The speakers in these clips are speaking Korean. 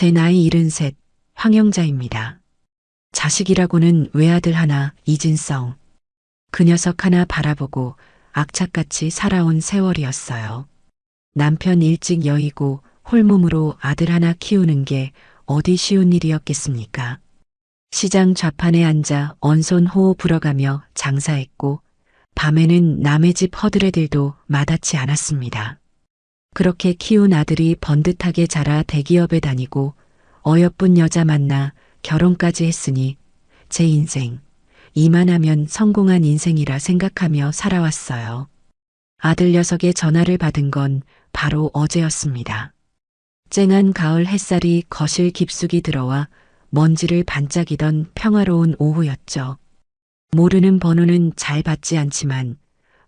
제 나이 73, 황영자입니다. 자식이라고는 외아들 하나, 이진성. 그 녀석 하나 바라보고 악착같이 살아온 세월이었어요. 남편 일찍 여의고 홀몸으로 아들 하나 키우는 게 어디 쉬운 일이었겠습니까? 시장 좌판에 앉아 언손 호호 불어가며 장사했고 밤에는 남의 집 허드레들도 마다치 않았습니다. 그렇게 키운 아들이 번듯하게 자라 대기업에 다니고 어여쁜 여자 만나 결혼까지 했으니 제 인생, 이만하면 성공한 인생이라 생각하며 살아왔어요. 아들 녀석의 전화를 받은 건 바로 어제였습니다. 쨍한 가을 햇살이 거실 깊숙이 들어와 먼지를 반짝이던 평화로운 오후였죠. 모르는 번호는 잘 받지 않지만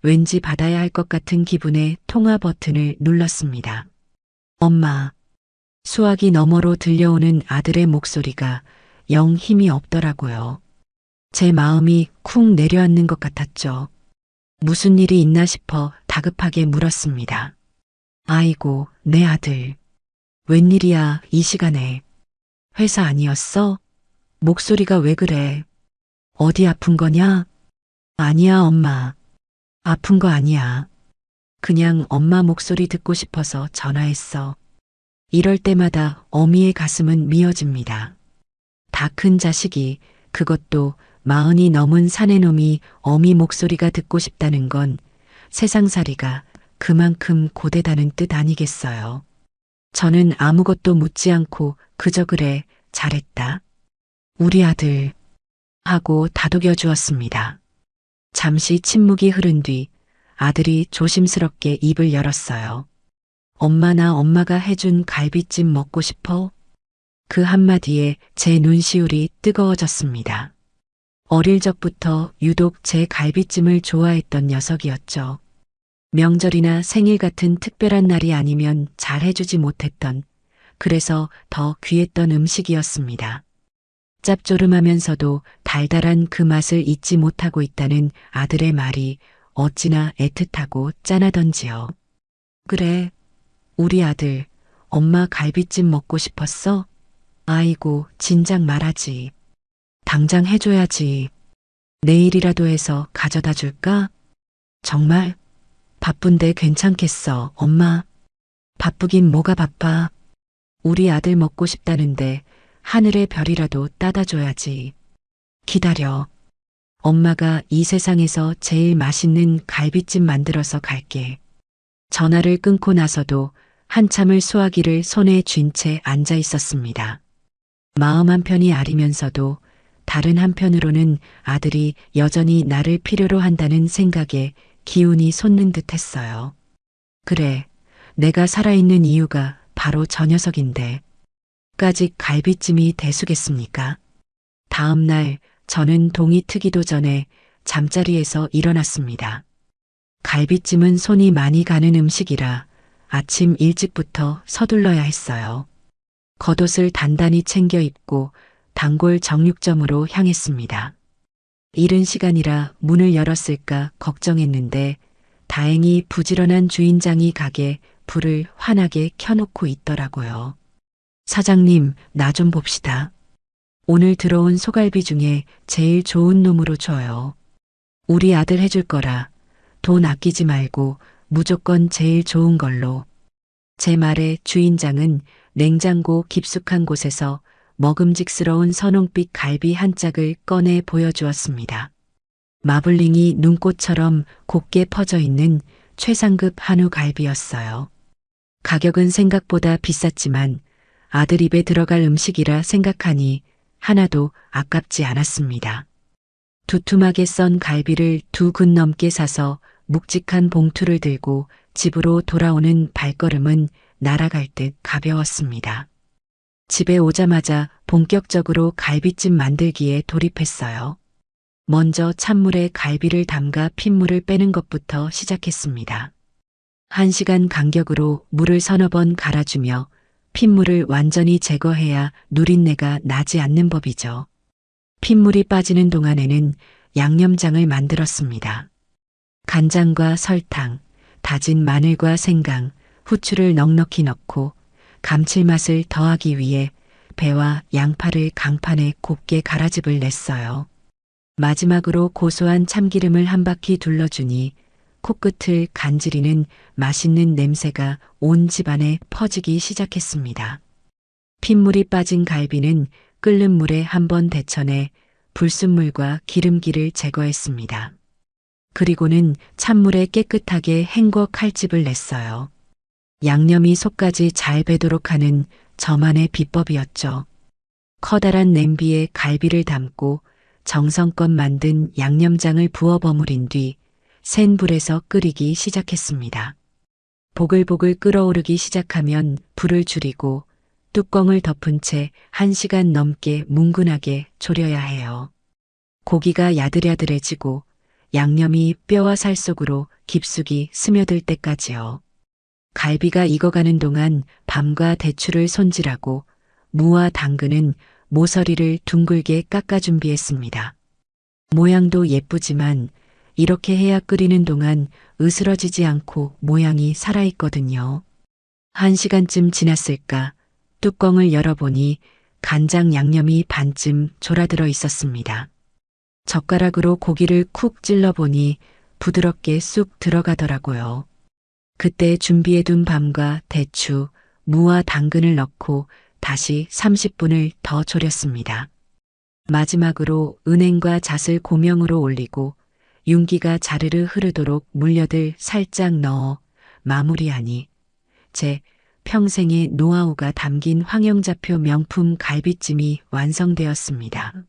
왠지 받아야 할 것 같은 기분에 통화 버튼을 눌렀습니다. 엄마. 수화기 너머로 들려오는 아들의 목소리가 영 힘이 없더라고요. 제 마음이 쿵 내려앉는 것 같았죠. 무슨 일이 있나 싶어 다급하게 물었습니다. 아이고, 내 아들. 웬일이야, 이 시간에. 회사 아니었어? 목소리가 왜 그래? 어디 아픈 거냐? 아니야, 엄마. 아픈 거 아니야. 그냥 엄마 목소리 듣고 싶어서 전화했어. 이럴 때마다 어미의 가슴은 미어집니다. 다 큰 자식이, 그것도 40이 넘은 사내놈이 어미 목소리가 듣고 싶다는 건 세상살이가 그만큼 고되다는 뜻 아니겠어요. 저는 아무것도 묻지 않고 그저 그래, 잘했다. 우리 아들. 하고 다독여 주었습니다. 잠시 침묵이 흐른 뒤 아들이 조심스럽게 입을 열었어요. 엄마, 나 엄마가 해준 갈비찜 먹고 싶어? 그 한마디에 제 눈시울이 뜨거워졌습니다. 어릴 적부터 유독 제 갈비찜을 좋아했던 녀석이었죠. 명절이나 생일 같은 특별한 날이 아니면 잘 해주지 못했던, 그래서 더 귀했던 음식이었습니다. 짭조름하면서도 달달한 그 맛을 잊지 못하고 있다는 아들의 말이 어찌나 애틋하고 짠하던지요. 그래, 우리 아들, 엄마 갈비찜 먹고 싶었어? 아이고, 진작 말하지. 당장 해줘야지. 내일이라도 해서 가져다 줄까? 정말? 바쁜데 괜찮겠어, 엄마. 바쁘긴 뭐가 바빠. 우리 아들 먹고 싶다는데 하늘의 별이라도 따다 줘야지. 기다려. 엄마가 이 세상에서 제일 맛있는 갈비찜 만들어서 갈게. 전화를 끊고 나서도 한참을 수화기를 손에 쥔 채 앉아 있었습니다. 마음 한편이 아리면서도 다른 한편으로는 아들이 여전히 나를 필요로 한다는 생각에 기운이 솟는 듯 했어요. 그래, 내가 살아있는 이유가 바로 저 녀석인데. 까짓 갈비찜이 대수겠습니까? 다음 날 저는 동이 트기도 전에 잠자리에서 일어났습니다. 갈비찜은 손이 많이 가는 음식이라 아침 일찍부터 서둘러야 했어요. 겉옷을 단단히 챙겨 입고 단골 정육점으로 향했습니다. 이른 시간이라 문을 열었을까 걱정했는데 다행히 부지런한 주인장이 가게 불을 환하게 켜놓고 있더라고요. 사장님, 나 좀 봅시다. 오늘 들어온 소갈비 중에 제일 좋은 놈으로 줘요. 우리 아들 해줄 거라 돈 아끼지 말고 무조건 제일 좋은 걸로. 제 말에 주인장은 냉장고 깊숙한 곳에서 먹음직스러운 선홍빛 갈비 한 짝을 꺼내 보여주었습니다. 마블링이 눈꽃처럼 곱게 퍼져 있는 최상급 한우 갈비였어요. 가격은 생각보다 비쌌지만 아들 입에 들어갈 음식이라 생각하니 하나도 아깝지 않았습니다. 두툼하게 썬 갈비를 2근 넘게 사서 묵직한 봉투를 들고 집으로 돌아오는 발걸음은 날아갈 듯 가벼웠습니다. 집에 오자마자 본격적으로 갈비찜 만들기에 돌입했어요. 먼저 찬물에 갈비를 담가 핏물을 빼는 것부터 시작했습니다. 1시간 간격으로 물을 서너 번 갈아주며 핏물을 완전히 제거해야 누린내가 나지 않는 법이죠. 핏물이 빠지는 동안에는 양념장을 만들었습니다. 간장과 설탕, 다진 마늘과 생강, 후추를 넉넉히 넣고 감칠맛을 더하기 위해 배와 양파를 강판에 곱게 갈아집을 냈어요. 마지막으로 고소한 참기름을 한 바퀴 둘러주니 코끝을 간지리는 맛있는 냄새가 온 집안에 퍼지기 시작했습니다. 핏물이 빠진 갈비는 끓는 물에 한번 데쳐내 불순물과 기름기를 제거했습니다. 그리고는 찬물에 깨끗하게 헹궈 칼집을 냈어요. 양념이 속까지 잘 배도록 하는 저만의 비법이었죠. 커다란 냄비에 갈비를 담고 정성껏 만든 양념장을 부어 버무린 뒤 센 불에서 끓이기 시작했습니다. 보글보글 끓어오르기 시작하면 불을 줄이고 뚜껑을 덮은 채 1시간 넘게 뭉근하게 졸여야 해요. 고기가 야들야들해지고 양념이 뼈와 살 속으로 깊숙이 스며들 때까지요. 갈비가 익어가는 동안 밤과 대추를 손질하고 무와 당근은 모서리를 둥글게 깎아 준비했습니다. 모양도 예쁘지만 이렇게 해야 끓이는 동안 으스러지지 않고 모양이 살아있거든요. 1시간쯤 지났을까 뚜껑을 열어보니 간장 양념이 반쯤 졸아들어 있었습니다. 젓가락으로 고기를 쿡 찔러보니 부드럽게 쑥 들어가더라고요. 그때 준비해둔 밤과 대추, 무와 당근을 넣고 다시 30분을 더 졸였습니다. 마지막으로 은행과 잣을 고명으로 올리고 윤기가 자르르 흐르도록 물엿을 살짝 넣어 마무리하니 제 평생의 노하우가 담긴 황영자표 명품 갈비찜이 완성되었습니다.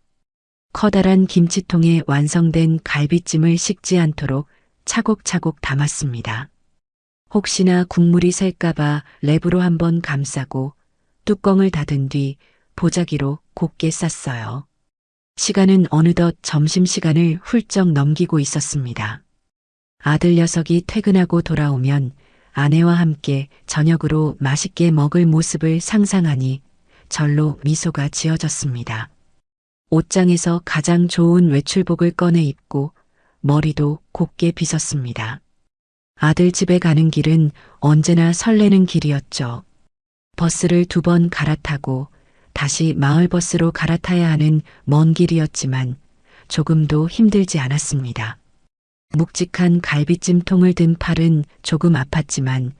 커다란 김치통에 완성된 갈비찜을 식지 않도록 차곡차곡 담았습니다. 혹시나 국물이 셀까봐 랩으로 한번 감싸고 뚜껑을 닫은 뒤 보자기로 곱게 쌌어요. 시간은 어느덧 점심시간을 훌쩍 넘기고 있었습니다. 아들 녀석이 퇴근하고 돌아오면 아내와 함께 저녁으로 맛있게 먹을 모습을 상상하니 절로 미소가 지어졌습니다. 옷장에서 가장 좋은 외출복을 꺼내 입고 머리도 곱게 빗었습니다. 아들 집에 가는 길은 언제나 설레는 길이었죠. 버스를 2번 갈아타고 다시 마을버스로 갈아타야 하는 먼 길이었지만 조금도 힘들지 않았습니다. 묵직한 갈비찜통을 든 팔은 조금 아팠지만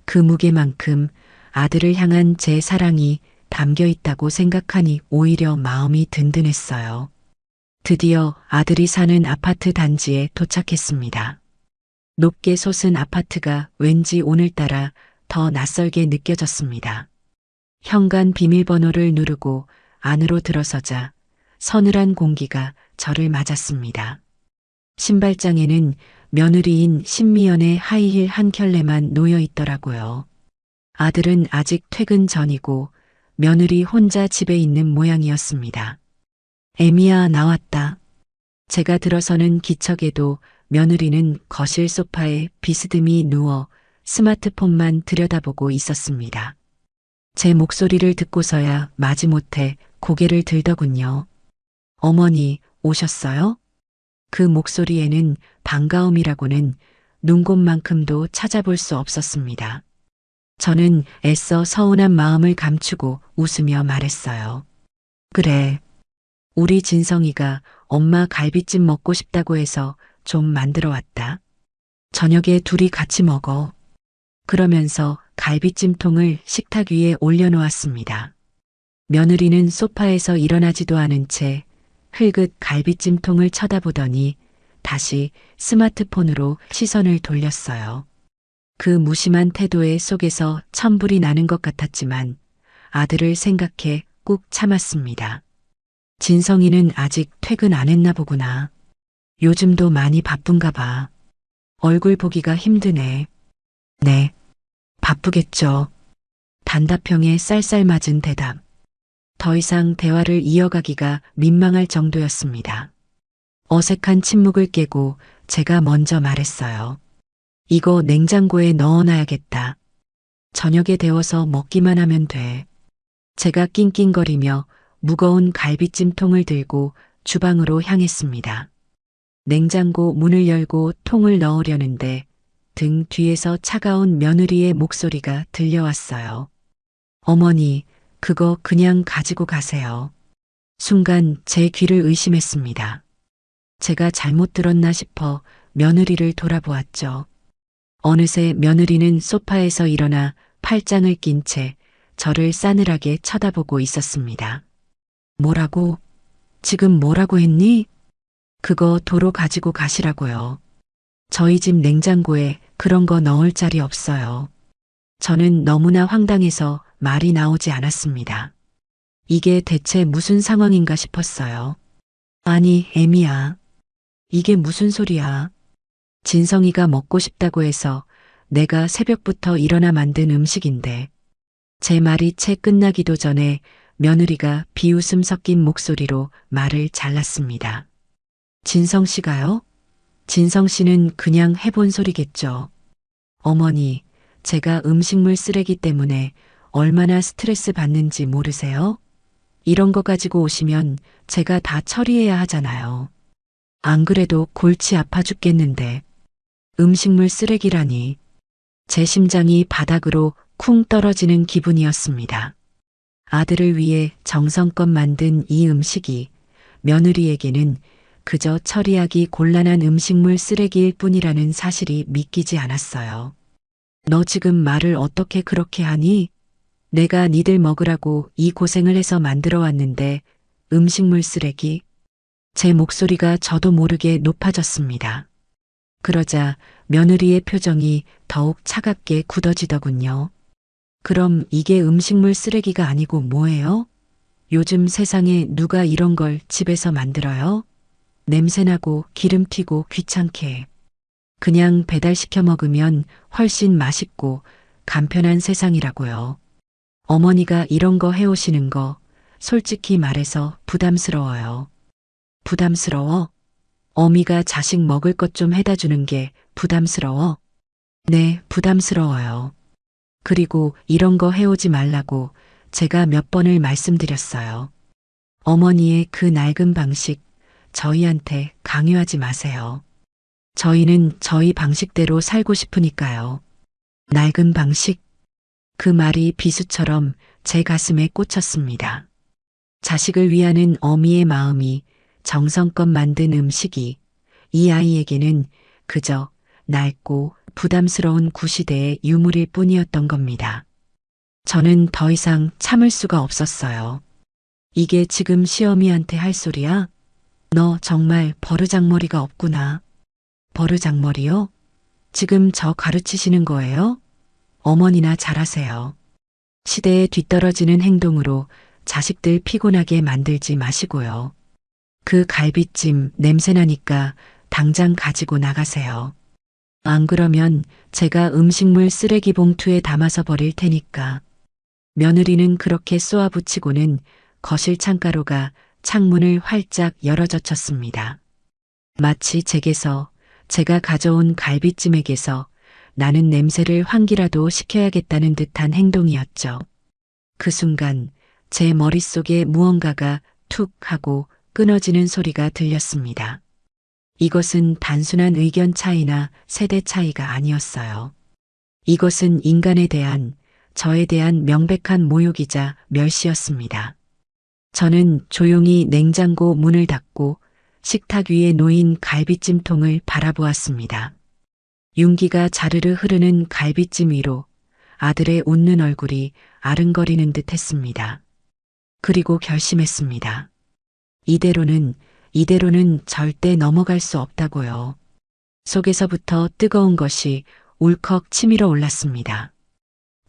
그 무게만큼 아들을 향한 제 사랑이 담겨 있다고 생각하니 오히려 마음이 든든했어요. 드디어 아들이 사는 아파트 단지에 도착했습니다. 높게 솟은 아파트가 왠지 오늘따라 더 낯설게 느껴졌습니다. 현관 비밀번호를 누르고 안으로 들어서자 서늘한 공기가 저를 맞았습니다. 신발장에는 며느리인 신미연의 하이힐 한 켤레만 놓여 있더라고요. 아들은 아직 퇴근 전이고 며느리 혼자 집에 있는 모양이었습니다. 애미야 나왔다. 제가 들어서는 기척에도 며느리는 거실 소파에 비스듬히 누워 스마트폰만 들여다보고 있었습니다. 제 목소리를 듣고서야 마지못해 고개를 들더군요. 어머니 오셨어요? 그 목소리에는 반가움이라고는 눈곱만큼도 찾아볼 수 없었습니다. 저는 애써 서운한 마음을 감추고 웃으며 말했어요. 그래. 우리 진성이가 엄마 갈비찜 먹고 싶다고 해서 좀 만들어 왔다. 저녁에 둘이 같이 먹어. 그러면서 갈비찜통을 식탁 위에 올려놓았습니다. 며느리는 소파에서 일어나지도 않은 채 흘긋 갈비찜통을 쳐다보더니 다시 스마트폰으로 시선을 돌렸어요. 그 무심한 태도의 속에서 천불이 나는 것 같았지만 아들을 생각해 꾹 참았습니다. 진성이는 아직 퇴근 안 했나 보구나. 요즘도 많이 바쁜가 봐. 얼굴 보기가 힘드네. 네, 바쁘겠죠. 단답형의 쌀쌀맞은 대답. 더 이상 대화를 이어가기가 민망할 정도였습니다. 어색한 침묵을 깨고 제가 먼저 말했어요. 이거 냉장고에 넣어놔야겠다. 저녁에 데워서 먹기만 하면 돼. 제가 낑낑거리며 무거운 갈비찜통을 들고 주방으로 향했습니다. 냉장고 문을 열고 통을 넣으려는데 등 뒤에서 차가운 며느리의 목소리가 들려왔어요. 어머니, 그거 그냥 가지고 가세요. 순간 제 귀를 의심했습니다. 제가 잘못 들었나 싶어 며느리를 돌아보았죠. 어느새 며느리는 소파에서 일어나 팔짱을 낀 채 저를 싸늘하게 쳐다보고 있었습니다. 뭐라고? 지금 뭐라고 했니? 그거 도로 가지고 가시라고요. 저희 집 냉장고에 그런 거 넣을 자리 없어요. 저는 너무나 황당해서 말이 나오지 않았습니다. 이게 대체 무슨 상황인가 싶었어요. 아니, 애미야. 이게 무슨 소리야? 진성이가 먹고 싶다고 해서 내가 새벽부터 일어나 만든 음식인데. 제 말이 채 끝나기도 전에 며느리가 비웃음 섞인 목소리로 말을 잘랐습니다. 진성 씨가요? 진성 씨는 그냥 해본 소리겠죠. 어머니, 제가 음식물 쓰레기 때문에 얼마나 스트레스 받는지 모르세요? 이런 거 가지고 오시면 제가 다 처리해야 하잖아요. 안 그래도 골치 아파 죽겠는데. 음식물 쓰레기라니. 제 심장이 바닥으로 쿵 떨어지는 기분이었습니다. 아들을 위해 정성껏 만든 이 음식이 며느리에게는 그저 처리하기 곤란한 음식물 쓰레기일 뿐이라는 사실이 믿기지 않았어요. 너 지금 말을 어떻게 그렇게 하니? 내가 니들 먹으라고 이 고생을 해서 만들어 왔는데 음식물 쓰레기? 제 목소리가 저도 모르게 높아졌습니다. 그러자 며느리의 표정이 더욱 차갑게 굳어지더군요. 그럼 이게 음식물 쓰레기가 아니고 뭐예요? 요즘 세상에 누가 이런 걸 집에서 만들어요? 냄새나고 기름 튀고 귀찮게. 그냥 배달시켜 먹으면 훨씬 맛있고 간편한 세상이라고요. 어머니가 이런 거 해오시는 거 솔직히 말해서 부담스러워요. 부담스러워? 어미가 자식 먹을 것 좀 해다 주는 게 부담스러워? 네, 부담스러워요. 그리고 이런 거 해오지 말라고 제가 몇 번을 말씀드렸어요. 어머니의 그 낡은 방식 저희한테 강요하지 마세요. 저희는 저희 방식대로 살고 싶으니까요. 낡은 방식? 그 말이 비수처럼 제 가슴에 꽂혔습니다. 자식을 위하는 어미의 마음이 정성껏 만든 음식이 이 아이에게는 그저 낡고 부담스러운 구시대의 유물일 뿐이었던 겁니다. 저는 더 이상 참을 수가 없었어요. 이게 지금 시어미한테 할 소리야? 너 정말 버르장머리가 없구나. 버르장머리요? 지금 저 가르치시는 거예요? 어머니나 잘하세요. 시대에 뒤떨어지는 행동으로 자식들 피곤하게 만들지 마시고요. 그 갈비찜 냄새나니까 당장 가지고 나가세요. 안 그러면 제가 음식물 쓰레기 봉투에 담아서 버릴 테니까. 며느리는 그렇게 쏘아붙이고는 거실 창가로가 창문을 활짝 열어젖혔습니다. 마치 제게서 제가 가져온 갈비찜에게서 나는 냄새를 환기라도 시켜야겠다는 듯한 행동이었죠. 그 순간 제 머릿속에 무언가가 툭 하고 끊어지는 소리가 들렸습니다. 이것은 단순한 의견 차이나 세대 차이가 아니었어요. 이것은 인간에 대한, 저에 대한 명백한 모욕이자 멸시였습니다. 저는 조용히 냉장고 문을 닫고 식탁 위에 놓인 갈비찜통을 바라보았습니다. 윤기가 자르르 흐르는 갈비찜 위로 아들의 웃는 얼굴이 아른거리는 듯 했습니다. 그리고 결심했습니다. 이대로는 절대 넘어갈 수 없다고요. 속에서부터 뜨거운 것이 울컥 치밀어 올랐습니다.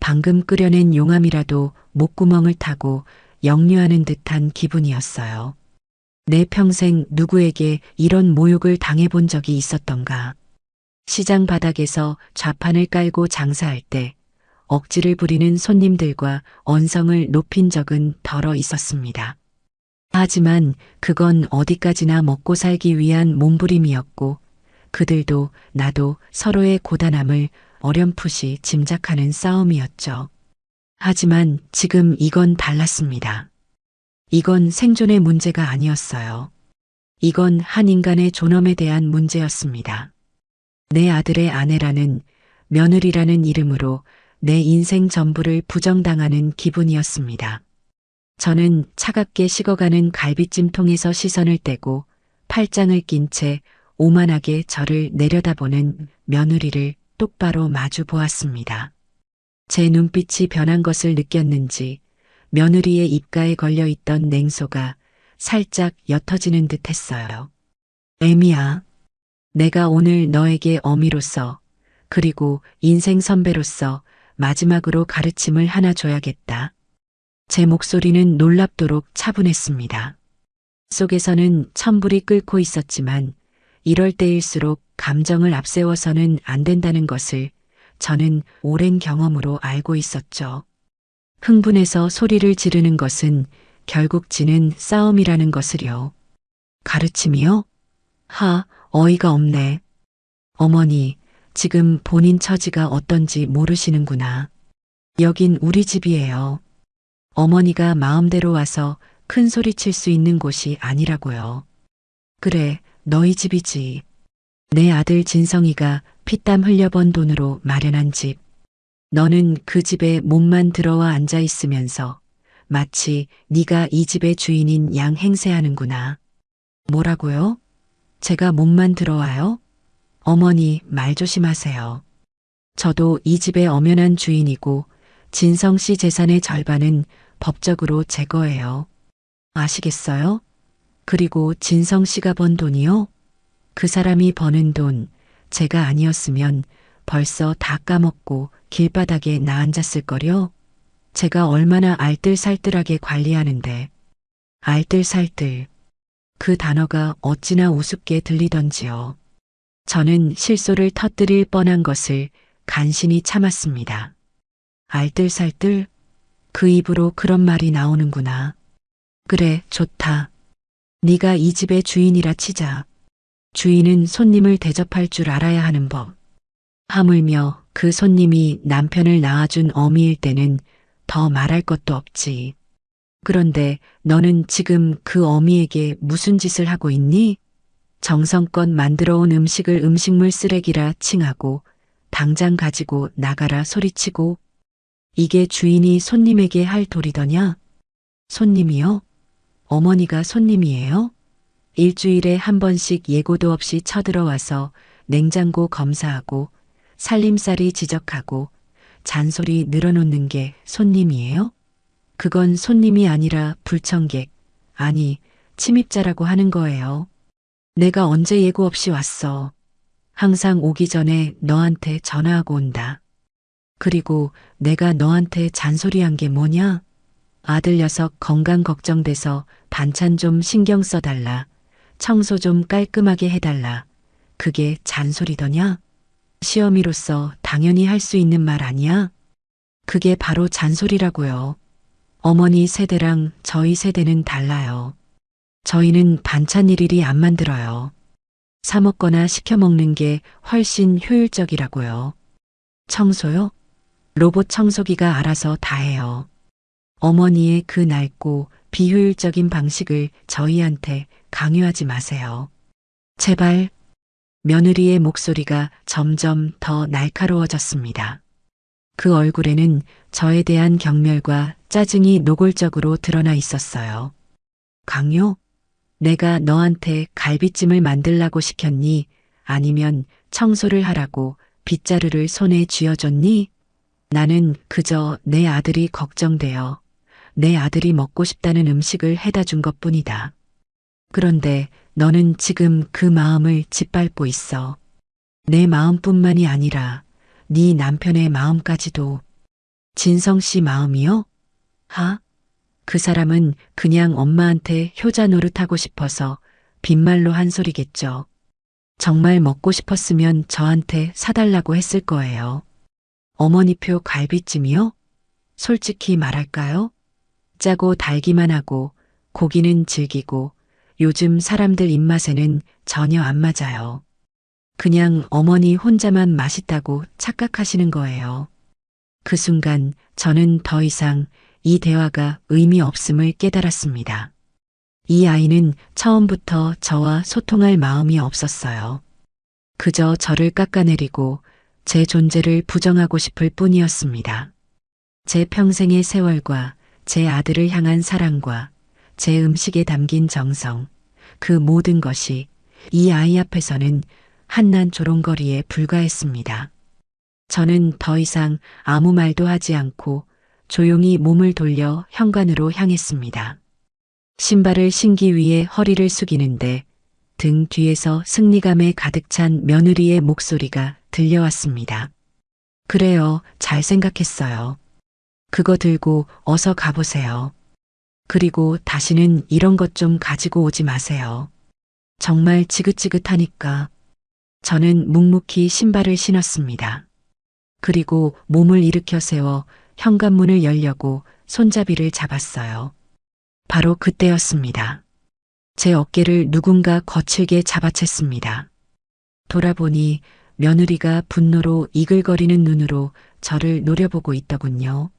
방금 끓여낸 용암이라도 목구멍을 타고 역류하는 듯한 기분이었어요. 내 평생 누구에게 이런 모욕을 당해본 적이 있었던가. 시장 바닥에서 좌판을 깔고 장사할 때 억지를 부리는 손님들과 언성을 높인 적은 덜어 있었습니다. 하지만 그건 어디까지나 먹고 살기 위한 몸부림이었고 그들도 나도 서로의 고단함을 어렴풋이 짐작하는 싸움이었죠. 하지만 지금 이건 달랐습니다. 이건 생존의 문제가 아니었어요. 이건 한 인간의 존엄에 대한 문제였습니다. 내 아들의 아내라는, 며느리라는 이름으로 내 인생 전부를 부정당하는 기분이었습니다. 저는 차갑게 식어가는 갈비찜통에서 시선을 떼고 팔짱을 낀 채 오만하게 저를 내려다보는 며느리를 똑바로 마주 보았습니다. 제 눈빛이 변한 것을 느꼈는지 며느리의 입가에 걸려 있던 냉소가 살짝 옅어지는 듯 했어요. 애미야, 내가 오늘 너에게 어미로서 그리고 인생 선배로서 마지막으로 가르침을 하나 줘야겠다. 제 목소리는 놀랍도록 차분했습니다. 속에서는 천불이 끓고 있었지만 이럴 때일수록 감정을 앞세워서는 안 된다는 것을 저는 오랜 경험으로 알고 있었죠. 흥분해서 소리를 지르는 것은 결국 지는 싸움이라는 것을요. 가르침이요? 어이가 없네. 어머니, 지금 본인 처지가 어떤지 모르시는구나. 여긴 우리 집이에요. 어머니가 마음대로 와서 큰 소리 칠 수 있는 곳이 아니라고요. 그래, 너희 집이지. 내 아들 진성이가 피땀 흘려번 돈으로 마련한 집. 너는 그 집에 몸만 들어와 앉아 있으면서 마치 네가 이 집의 주인인 양 행세하는구나. 뭐라고요? 제가 몸만 들어와요? 어머니, 말 조심하세요. 저도 이 집의 엄연한 주인이고 진성 씨 재산의 절반은 법적으로 제 거예요. 아시겠어요? 그리고 진성 씨가 번 돈이요? 그 사람이 버는 돈, 제가 아니었으면 벌써 다 까먹고 길바닥에 나앉았을걸요? 제가 얼마나 알뜰살뜰하게 관리하는데. 알뜰살뜰. 그 단어가 어찌나 우습게 들리던지요. 저는 실소를 터뜨릴 뻔한 것을 간신히 참았습니다. 알뜰살뜰? 그 입으로 그런 말이 나오는구나. 그래, 좋다. 네가 이 집의 주인이라 치자. 주인은 손님을 대접할 줄 알아야 하는 법. 하물며 그 손님이 남편을 낳아준 어미일 때는 더 말할 것도 없지. 그런데 너는 지금 그 어미에게 무슨 짓을 하고 있니? 정성껏 만들어 온 음식을 음식물 쓰레기라 칭하고 당장 가지고 나가라 소리치고 이게 주인이 손님에게 할 도리더냐? 손님이요? 어머니가 손님이에요? 일주일에 한 번씩 예고도 없이 쳐들어와서 냉장고 검사하고 살림살이 지적하고 잔소리 늘어놓는 게 손님이에요? 그건 손님이 아니라 불청객, 아니 침입자라고 하는 거예요. 내가 언제 예고 없이 왔어. 항상 오기 전에 너한테 전화하고 온다. 그리고 내가 너한테 잔소리한 게 뭐냐? 아들 녀석 건강 걱정돼서 반찬 좀 신경 써달라. 청소 좀 깔끔하게 해달라. 그게 잔소리더냐? 시어미로서 당연히 할 수 있는 말 아니야? 그게 바로 잔소리라고요. 어머니 세대랑 저희 세대는 달라요. 저희는 반찬 일일이 안 만들어요. 사 먹거나 시켜 먹는 게 훨씬 효율적이라고요. 청소요? 로봇 청소기가 알아서 다 해요. 어머니의 그 낡고 비효율적인 방식을 저희한테 강요하지 마세요. 제발. 며느리의 목소리가 점점 더 날카로워졌습니다. 그 얼굴에는 저에 대한 경멸과 짜증이 노골적으로 드러나 있었어요. 강요? 내가 너한테 갈비찜을 만들라고 시켰니? 아니면 청소를 하라고 빗자루를 손에 쥐어줬니? 나는 그저 내 아들이 걱정되어 내 아들이 먹고 싶다는 음식을 해다 준 것뿐이다. 그런데 너는 지금 그 마음을 짓밟고 있어. 내 마음뿐만이 아니라 네 남편의 마음까지도. 진성 씨 마음이요? 그 사람은 그냥 엄마한테 효자 노릇하고 싶어서 빈말로 한 소리겠죠. 정말 먹고 싶었으면 저한테 사달라고 했을 거예요. 어머니표 갈비찜이요? 솔직히 말할까요? 짜고 달기만 하고 고기는 질기고 요즘 사람들 입맛에는 전혀 안 맞아요. 그냥 어머니 혼자만 맛있다고 착각하시는 거예요. 그 순간 저는 더 이상 이 대화가 의미 없음을 깨달았습니다. 이 아이는 처음부터 저와 소통할 마음이 없었어요. 그저 저를 깎아내리고 제 존재를 부정하고 싶을 뿐이었습니다. 제 평생의 세월과 제 아들을 향한 사랑과 제 음식에 담긴 정성, 그 모든 것이 이 아이 앞에서는 한낱 조롱거리에 불과했습니다. 저는 더 이상 아무 말도 하지 않고 조용히 몸을 돌려 현관으로 향했습니다. 신발을 신기 위해 허리를 숙이는데 등 뒤에서 승리감에 가득 찬 며느리의 목소리가 들려왔습니다. 그래요, 잘 생각했어요. 그거 들고 어서 가보세요. 그리고 다시는 이런 것 좀 가지고 오지 마세요. 정말 지긋지긋하니까. 저는 묵묵히 신발을 신었습니다. 그리고 몸을 일으켜 세워 현관문을 열려고 손잡이를 잡았어요. 바로 그때였습니다. 제 어깨를 누군가 거칠게 잡아챘습니다. 돌아보니 며느리가 분노로 이글거리는 눈으로 저를 노려보고 있더군요.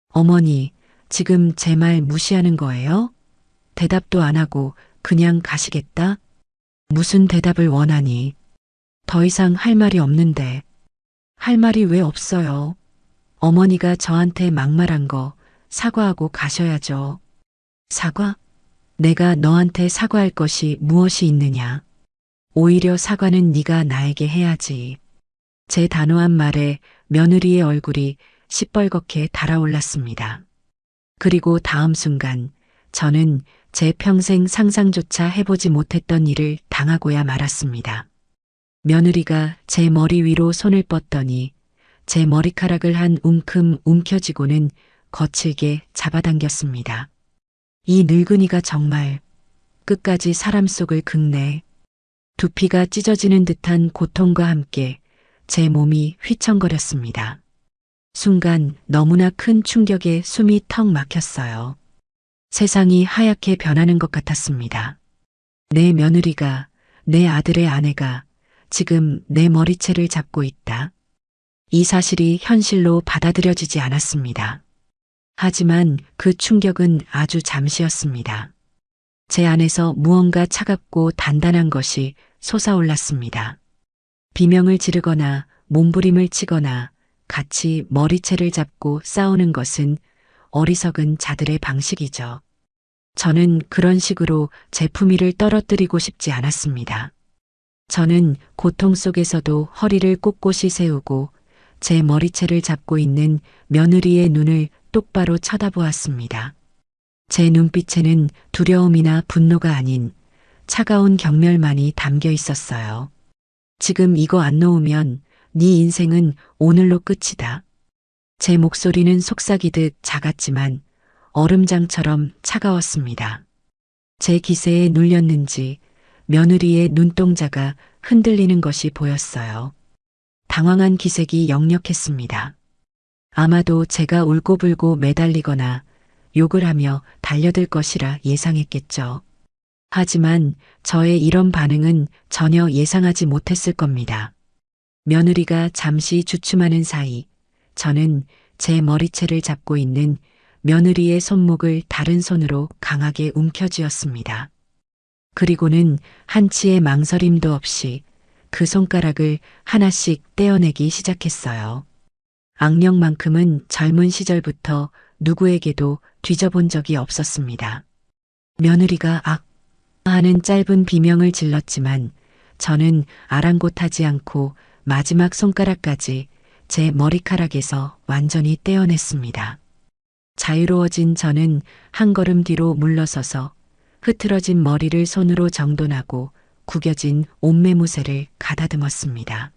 어머니, 지금 제 말 무시하는 거예요? 대답도 안 하고 그냥 가시겠다? 무슨 대답을 원하니? 더 이상 할 말이 없는데. 할 말이 왜 없어요? 어머니가 저한테 막말한 거 사과하고 가셔야죠. 사과? 내가 너한테 사과할 것이 무엇이 있느냐? 오히려 사과는 네가 나에게 해야지. 제 단호한 말에 며느리의 얼굴이 시뻘겋게 달아올랐습니다. 그리고 다음 순간 저는 제 평생 상상조차 해보지 못했던 일을 당하고야 말았습니다. 며느리가 제 머리 위로 손을 뻗더니 제 머리카락을 한 움큼 움켜쥐고는 거칠게 잡아당겼습니다. 이 늙은이가 정말 끝까지 사람 속을 긁네. 두피가 찢어지는 듯한 고통과 함께 제 몸이 휘청거렸습니다. 순간 너무나 큰 충격에 숨이 턱 막혔어요. 세상이 하얗게 변하는 것 같았습니다. 내 며느리가, 내 아들의 아내가 지금 내 머리채를 잡고 있다. 이 사실이 현실로 받아들여지지 않았습니다. 하지만 그 충격은 아주 잠시였습니다. 제 안에서 무언가 차갑고 단단한 것이 솟아올랐습니다. 비명을 지르거나 몸부림을 치거나 같이 머리채를 잡고 싸우는 것은 어리석은 자들의 방식이죠. 저는 그런 식으로 제 품위를 떨어뜨리고 싶지 않았습니다. 저는 고통 속에서도 허리를 꼿꼿이 세우고 제 머리채를 잡고 있는 며느리의 눈을 똑바로 쳐다보았습니다. 제 눈빛에는 두려움이나 분노가 아닌 차가운 경멸만이 담겨 있었어요. 지금 이거 안 놓으면 네 인생은 오늘로 끝이다. 제 목소리는 속삭이듯 작았지만 얼음장처럼 차가웠습니다. 제 기세에 눌렸는지 며느리의 눈동자가 흔들리는 것이 보였어요. 당황한 기색이 역력했습니다. 아마도 제가 울고불고 매달리거나 욕을 하며 달려들 것이라 예상했겠죠. 하지만 저의 이런 반응은 전혀 예상하지 못했을 겁니다. 며느리가 잠시 주춤하는 사이 저는 제 머리채를 잡고 있는 며느리의 손목을 다른 손으로 강하게 움켜쥐었습니다. 그리고는 한치의 망설임도 없이 그 손가락을 하나씩 떼어내기 시작했어요. 악령만큼은 젊은 시절부터 누구에게도 뒤져본 적이 없었습니다. 며느리가 악 하는 짧은 비명을 질렀지만 저는 아랑곳하지 않고 마지막 손가락까지 제 머리카락에서 완전히 떼어냈습니다. 자유로워진 저는 한 걸음 뒤로 물러서서 흐트러진 머리를 손으로 정돈하고 구겨진 옷매무새를 가다듬었습니다.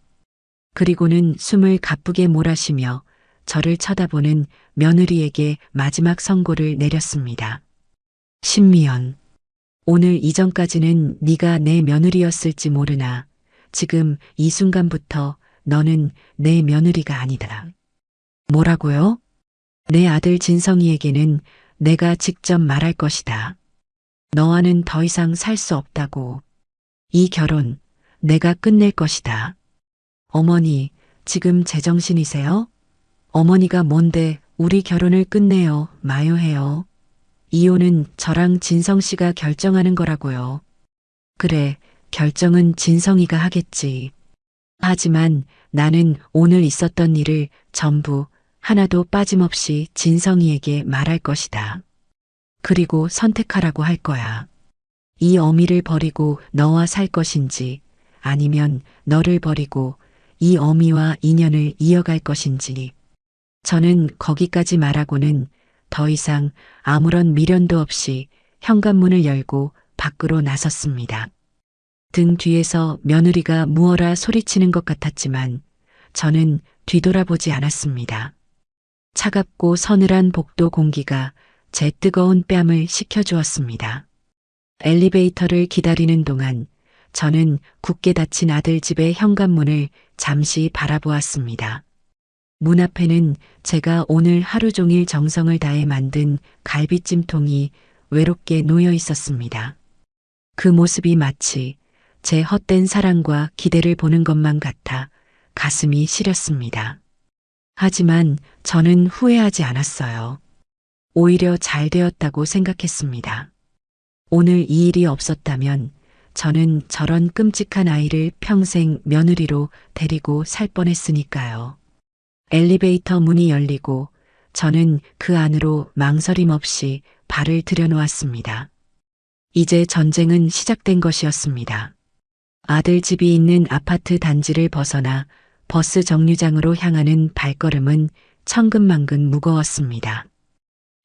그리고는 숨을 가쁘게 몰아쉬며 저를 쳐다보는 며느리에게 마지막 선고를 내렸습니다. 신미연, 오늘 이전까지는 네가 내 며느리였을지 모르나 지금 이 순간부터 너는 내 며느리가 아니다. 뭐라고요? 내 아들 진성이에게는 내가 직접 말할 것이다. 너와는 더 이상 살 수 없다고. 이 결혼 내가 끝낼 것이다. 어머니, 지금 제정신이세요? 어머니가 뭔데 우리 결혼을 끝내요, 마요 해요. 이혼은 저랑 진성 씨가 결정하는 거라고요. 그래, 결정은 진성이가 하겠지. 하지만 나는 오늘 있었던 일을 전부 하나도 빠짐없이 진성이에게 말할 것이다. 그리고 선택하라고 할 거야. 이 어미를 버리고 너와 살 것인지 아니면 너를 버리고 이 어미와 인연을 이어갈 것인지. 저는 거기까지 말하고는 더 이상 아무런 미련도 없이 현관문을 열고 밖으로 나섰습니다. 등 뒤에서 며느리가 무어라 소리치는 것 같았지만 저는 뒤돌아보지 않았습니다. 차갑고 서늘한 복도 공기가 제 뜨거운 뺨을 식혀주었습니다. 엘리베이터를 기다리는 동안 저는 굳게 닫힌 아들 집의 현관문을 잠시 바라보았습니다. 문 앞에는 제가 오늘 하루 종일 정성을 다해 만든 갈비찜통이 외롭게 놓여 있었습니다. 그 모습이 마치 제 헛된 사랑과 기대를 보는 것만 같아 가슴이 시렸습니다. 하지만 저는 후회하지 않았어요. 오히려 잘 되었다고 생각했습니다. 오늘 이 일이 없었다면 저는 저런 끔찍한 아이를 평생 며느리로 데리고 살 뻔했으니까요. 엘리베이터 문이 열리고 저는 그 안으로 망설임 없이 발을 들여놓았습니다. 이제 전쟁은 시작된 것이었습니다. 아들 집이 있는 아파트 단지를 벗어나 버스 정류장으로 향하는 발걸음은 천근만근 무거웠습니다.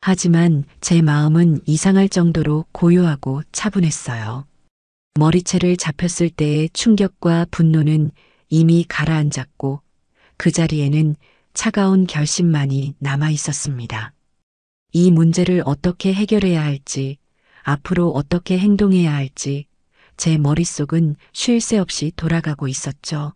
하지만 제 마음은 이상할 정도로 고요하고 차분했어요. 머리채를 잡혔을 때의 충격과 분노는 이미 가라앉았고 그 자리에는 차가운 결심만이 남아 있었습니다. 이 문제를 어떻게 해결해야 할지, 앞으로 어떻게 행동해야 할지 제 머릿속은 쉴 새 없이 돌아가고 있었죠.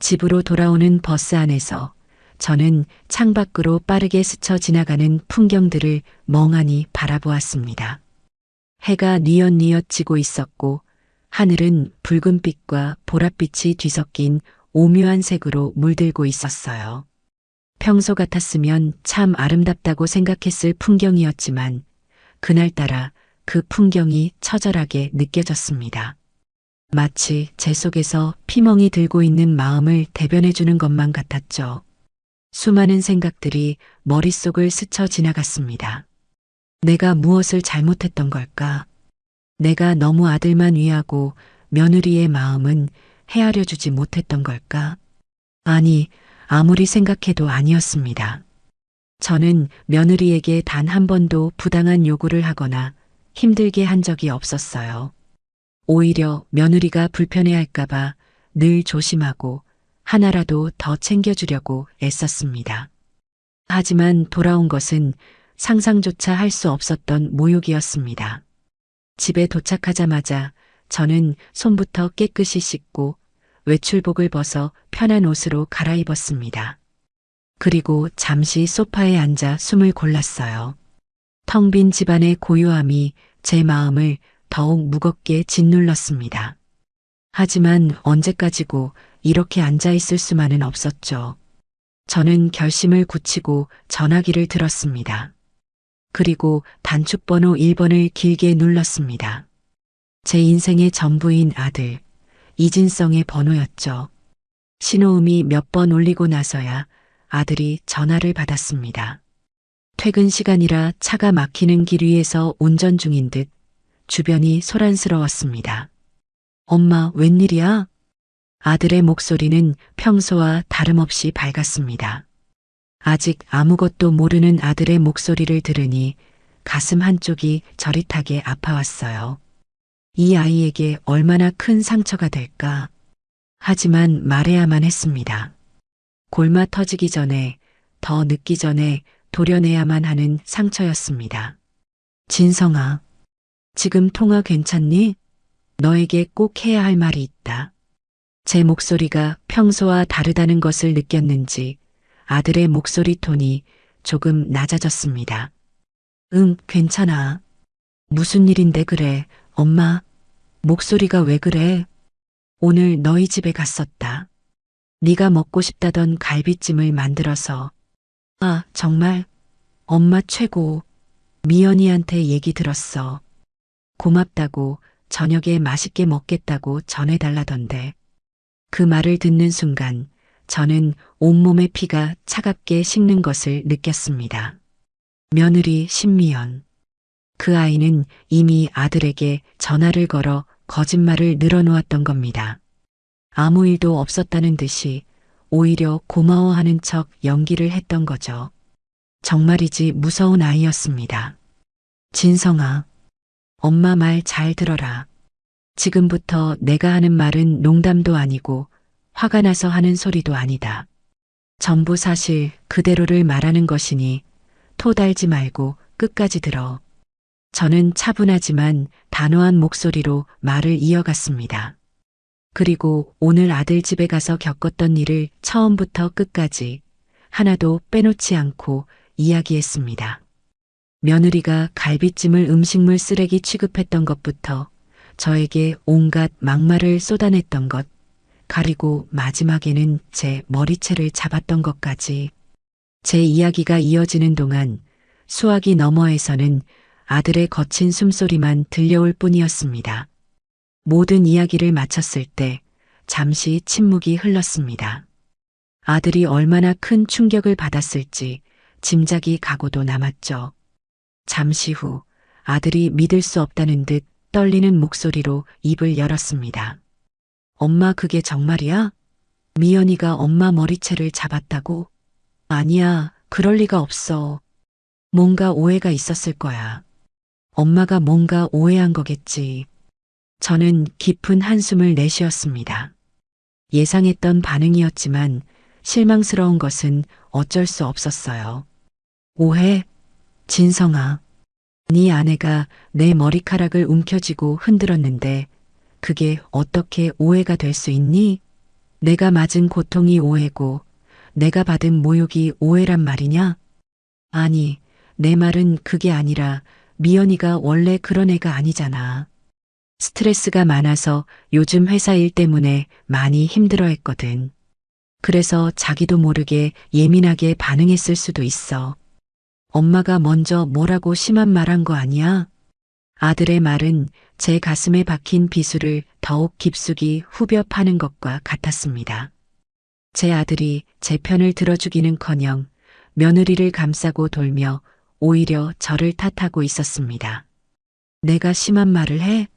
집으로 돌아오는 버스 안에서 저는 창밖으로 빠르게 스쳐 지나가는 풍경들을 멍하니 바라보았습니다. 해가 뉘엿뉘엿 지고 있었고 하늘은 붉은빛과 보랏빛이 뒤섞인 오묘한 색으로 물들고 있었어요. 평소 같았으면 참 아름답다고 생각했을 풍경이었지만 그날따라 그 풍경이 처절하게 느껴졌습니다. 마치 제 속에서 피멍이 들고 있는 마음을 대변해주는 것만 같았죠. 수많은 생각들이 머릿속을 스쳐 지나갔습니다. 내가 무엇을 잘못했던 걸까? 내가 너무 아들만 위하고 며느리의 마음은 헤아려 주지 못했던 걸까? 아니, 아무리 생각해도 아니었습니다. 저는 며느리에게 단 한 번도 부당한 요구를 하거나 힘들게 한 적이 없었어요. 오히려 며느리가 불편해할까봐 늘 조심하고 하나라도 더 챙겨주려고 애썼습니다. 하지만 돌아온 것은 상상조차 할 수 없었던 모욕이었습니다. 집에 도착하자마자 저는 손부터 깨끗이 씻고 외출복을 벗어 편한 옷으로 갈아입었습니다. 그리고 잠시 소파에 앉아 숨을 골랐어요. 텅 빈 집안의 고요함이 제 마음을 더욱 무겁게 짓눌렀습니다. 하지만 언제까지고 이렇게 앉아 있을 수만은 없었죠. 저는 결심을 굳히고 전화기를 들었습니다. 그리고 단축번호 1번을 길게 눌렀습니다. 제 인생의 전부인 아들, 이진성의 번호였죠. 신호음이 몇 번 울리고 나서야 아들이 전화를 받았습니다. 퇴근 시간이라 차가 막히는 길 위에서 운전 중인 듯 주변이 소란스러웠습니다. 엄마, 웬일이야? 아들의 목소리는 평소와 다름없이 밝았습니다. 아직 아무것도 모르는 아들의 목소리를 들으니 가슴 한쪽이 저릿하게 아파왔어요. 이 아이에게 얼마나 큰 상처가 될까? 하지만 말해야만 했습니다. 골마 터지기 전에, 더 늦기 전에 도려내야만 하는 상처였습니다. 진성아, 지금 통화 괜찮니? 너에게 꼭 해야 할 말이 있다. 제 목소리가 평소와 다르다는 것을 느꼈는지 아들의 목소리 톤이 조금 낮아졌습니다. 응, 괜찮아. 무슨 일인데 그래, 엄마? 목소리가 왜 그래? 오늘 너희 집에 갔었다. 네가 먹고 싶다던 갈비찜을 만들어서. 아, 정말? 엄마 최고. 미연이한테 얘기 들었어. 고맙다고 저녁에 맛있게 먹겠다고 전해달라던데. 그 말을 듣는 순간 저는 온몸의 피가 차갑게 식는 것을 느꼈습니다. 며느리 신미연. 그 아이는 이미 아들에게 전화를 걸어 거짓말을 늘어놓았던 겁니다. 아무 일도 없었다는 듯이 오히려 고마워하는 척 연기를 했던 거죠. 정말이지 무서운 아이였습니다. 진성아, 엄마 말 잘 들어라. 지금부터 내가 하는 말은 농담도 아니고 화가 나서 하는 소리도 아니다. 전부 사실 그대로를 말하는 것이니 토달지 말고 끝까지 들어. 저는 차분하지만 단호한 목소리로 말을 이어갔습니다. 그리고 오늘 아들 집에 가서 겪었던 일을 처음부터 끝까지 하나도 빼놓지 않고 이야기했습니다. 며느리가 갈비찜을 음식물 쓰레기 취급했던 것부터 저에게 온갖 막말을 쏟아냈던 것, 그리고 마지막에는 제 머리채를 잡았던 것까지 제 이야기가 이어지는 동안 수화기 너머에서는 아들의 거친 숨소리만 들려올 뿐이었습니다. 모든 이야기를 마쳤을 때 잠시 침묵이 흘렀습니다. 아들이 얼마나 큰 충격을 받았을지 짐작이 가고도 남았죠. 잠시 후 아들이 믿을 수 없다는 듯 떨리는 목소리로 입을 열었습니다. 엄마 그게 정말이야? 미연이가 엄마 머리채를 잡았다고? 아니야, 그럴 리가 없어. 뭔가 오해가 있었을 거야. 엄마가 뭔가 오해한 거겠지. 저는 깊은 한숨을 내쉬었습니다. 예상했던 반응이었지만 실망스러운 것은 어쩔 수 없었어요. 오해? 진성아, 네 아내가 내 머리카락을 움켜쥐고 흔들었는데 그게 어떻게 오해가 될 수 있니? 내가 맞은 고통이 오해고 내가 받은 모욕이 오해란 말이냐? 아니, 내 말은 그게 아니라 미연이가 원래 그런 애가 아니잖아. 스트레스가 많아서 요즘 회사 일 때문에 많이 힘들어했거든. 그래서 자기도 모르게 예민하게 반응했을 수도 있어. 엄마가 먼저 뭐라고 심한 말한 거 아니야? 아들의 말은 제 가슴에 박힌 비수를 더욱 깊숙이 후벼 파는 것과 같았습니다. 제 아들이 제 편을 들어주기는커녕 며느리를 감싸고 돌며 오히려 저를 탓하고 있었습니다. 내가 심한 말을 해?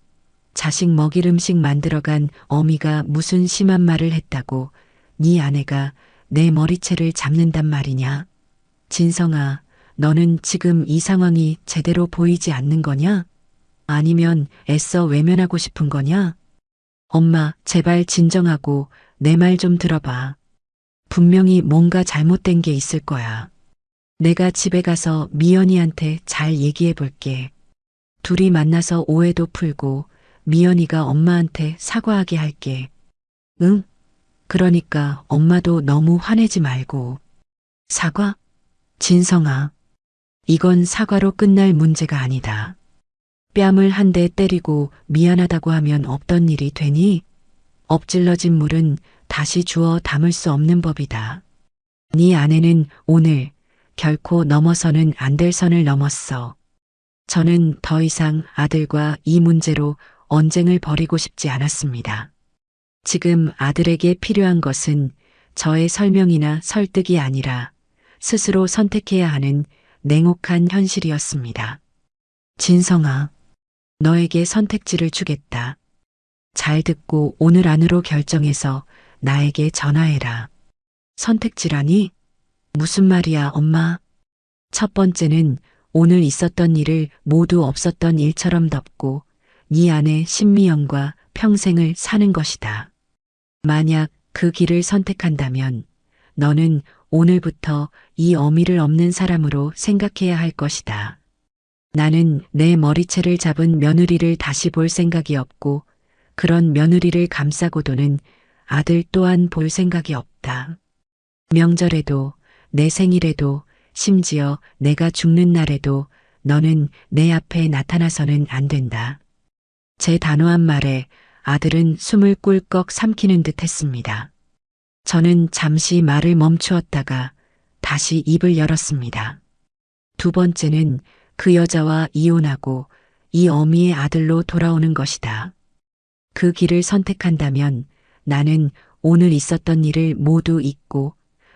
자식 먹일 음식 만들어간 어미가 무슨 심한 말을 했다고 네 아내가 내 머리채를 잡는단 말이냐? 진성아, 너는 지금 이 상황이 제대로 보이지 않는 거냐? 아니면 애써 외면하고 싶은 거냐? 엄마, 제발 진정하고 내 말 좀 들어봐. 분명히 뭔가 잘못된 게 있을 거야. 내가 집에 가서 미연이한테 잘 얘기해 볼게. 둘이 만나서 오해도 풀고 미연이가 엄마한테 사과하게 할게. 응? 그러니까 엄마도 너무 화내지 말고. 사과? 진성아, 이건 사과로 끝날 문제가 아니다. 뺨을 한 대 때리고 미안하다고 하면 없던 일이 되니? 엎질러진 물은 다시 주워 담을 수 없는 법이다. 네 아내는 오늘 결코 넘어서는 안 될 선을 넘었어. 저는 더 이상 아들과 이 문제로 언쟁을 벌이고 싶지 않았습니다. 지금 아들에게 필요한 것은 저의 설명이나 설득이 아니라 스스로 선택해야 하는 냉혹한 현실이었습니다. 진성아, 너에게 선택지를 주겠다. 잘 듣고 오늘 안으로 결정해서 나에게 전화해라. 선택지라니? 무슨 말이야, 엄마? 첫 번째는 오늘 있었던 일을 모두 없었던 일처럼 덮고 네 아내 신미영과 평생을 사는 것이다. 만약 그 길을 선택한다면 너는 오늘부터 이 어미를 없는 사람으로 생각해야 할 것이다. 나는 내 머리채를 잡은 며느리를 다시 볼 생각이 없고 그런 며느리를 감싸고 도는 아들 또한 볼 생각이 없다. 명절에도 내 생일에도 심지어 내가 죽는 날에도 너는 내 앞에 나타나서는 안 된다. 제 단호한 말에 아들은 숨을 꿀꺽 삼키는 듯 했습니다. 저는 잠시 말을 멈추었다가 다시 입을 열었습니다. 두 번째는 그 여자와 이혼하고 이 어미의 아들로 돌아오는 것이다. 그 길을 선택한다면 나는 오늘 있었던 일을 모두 잊고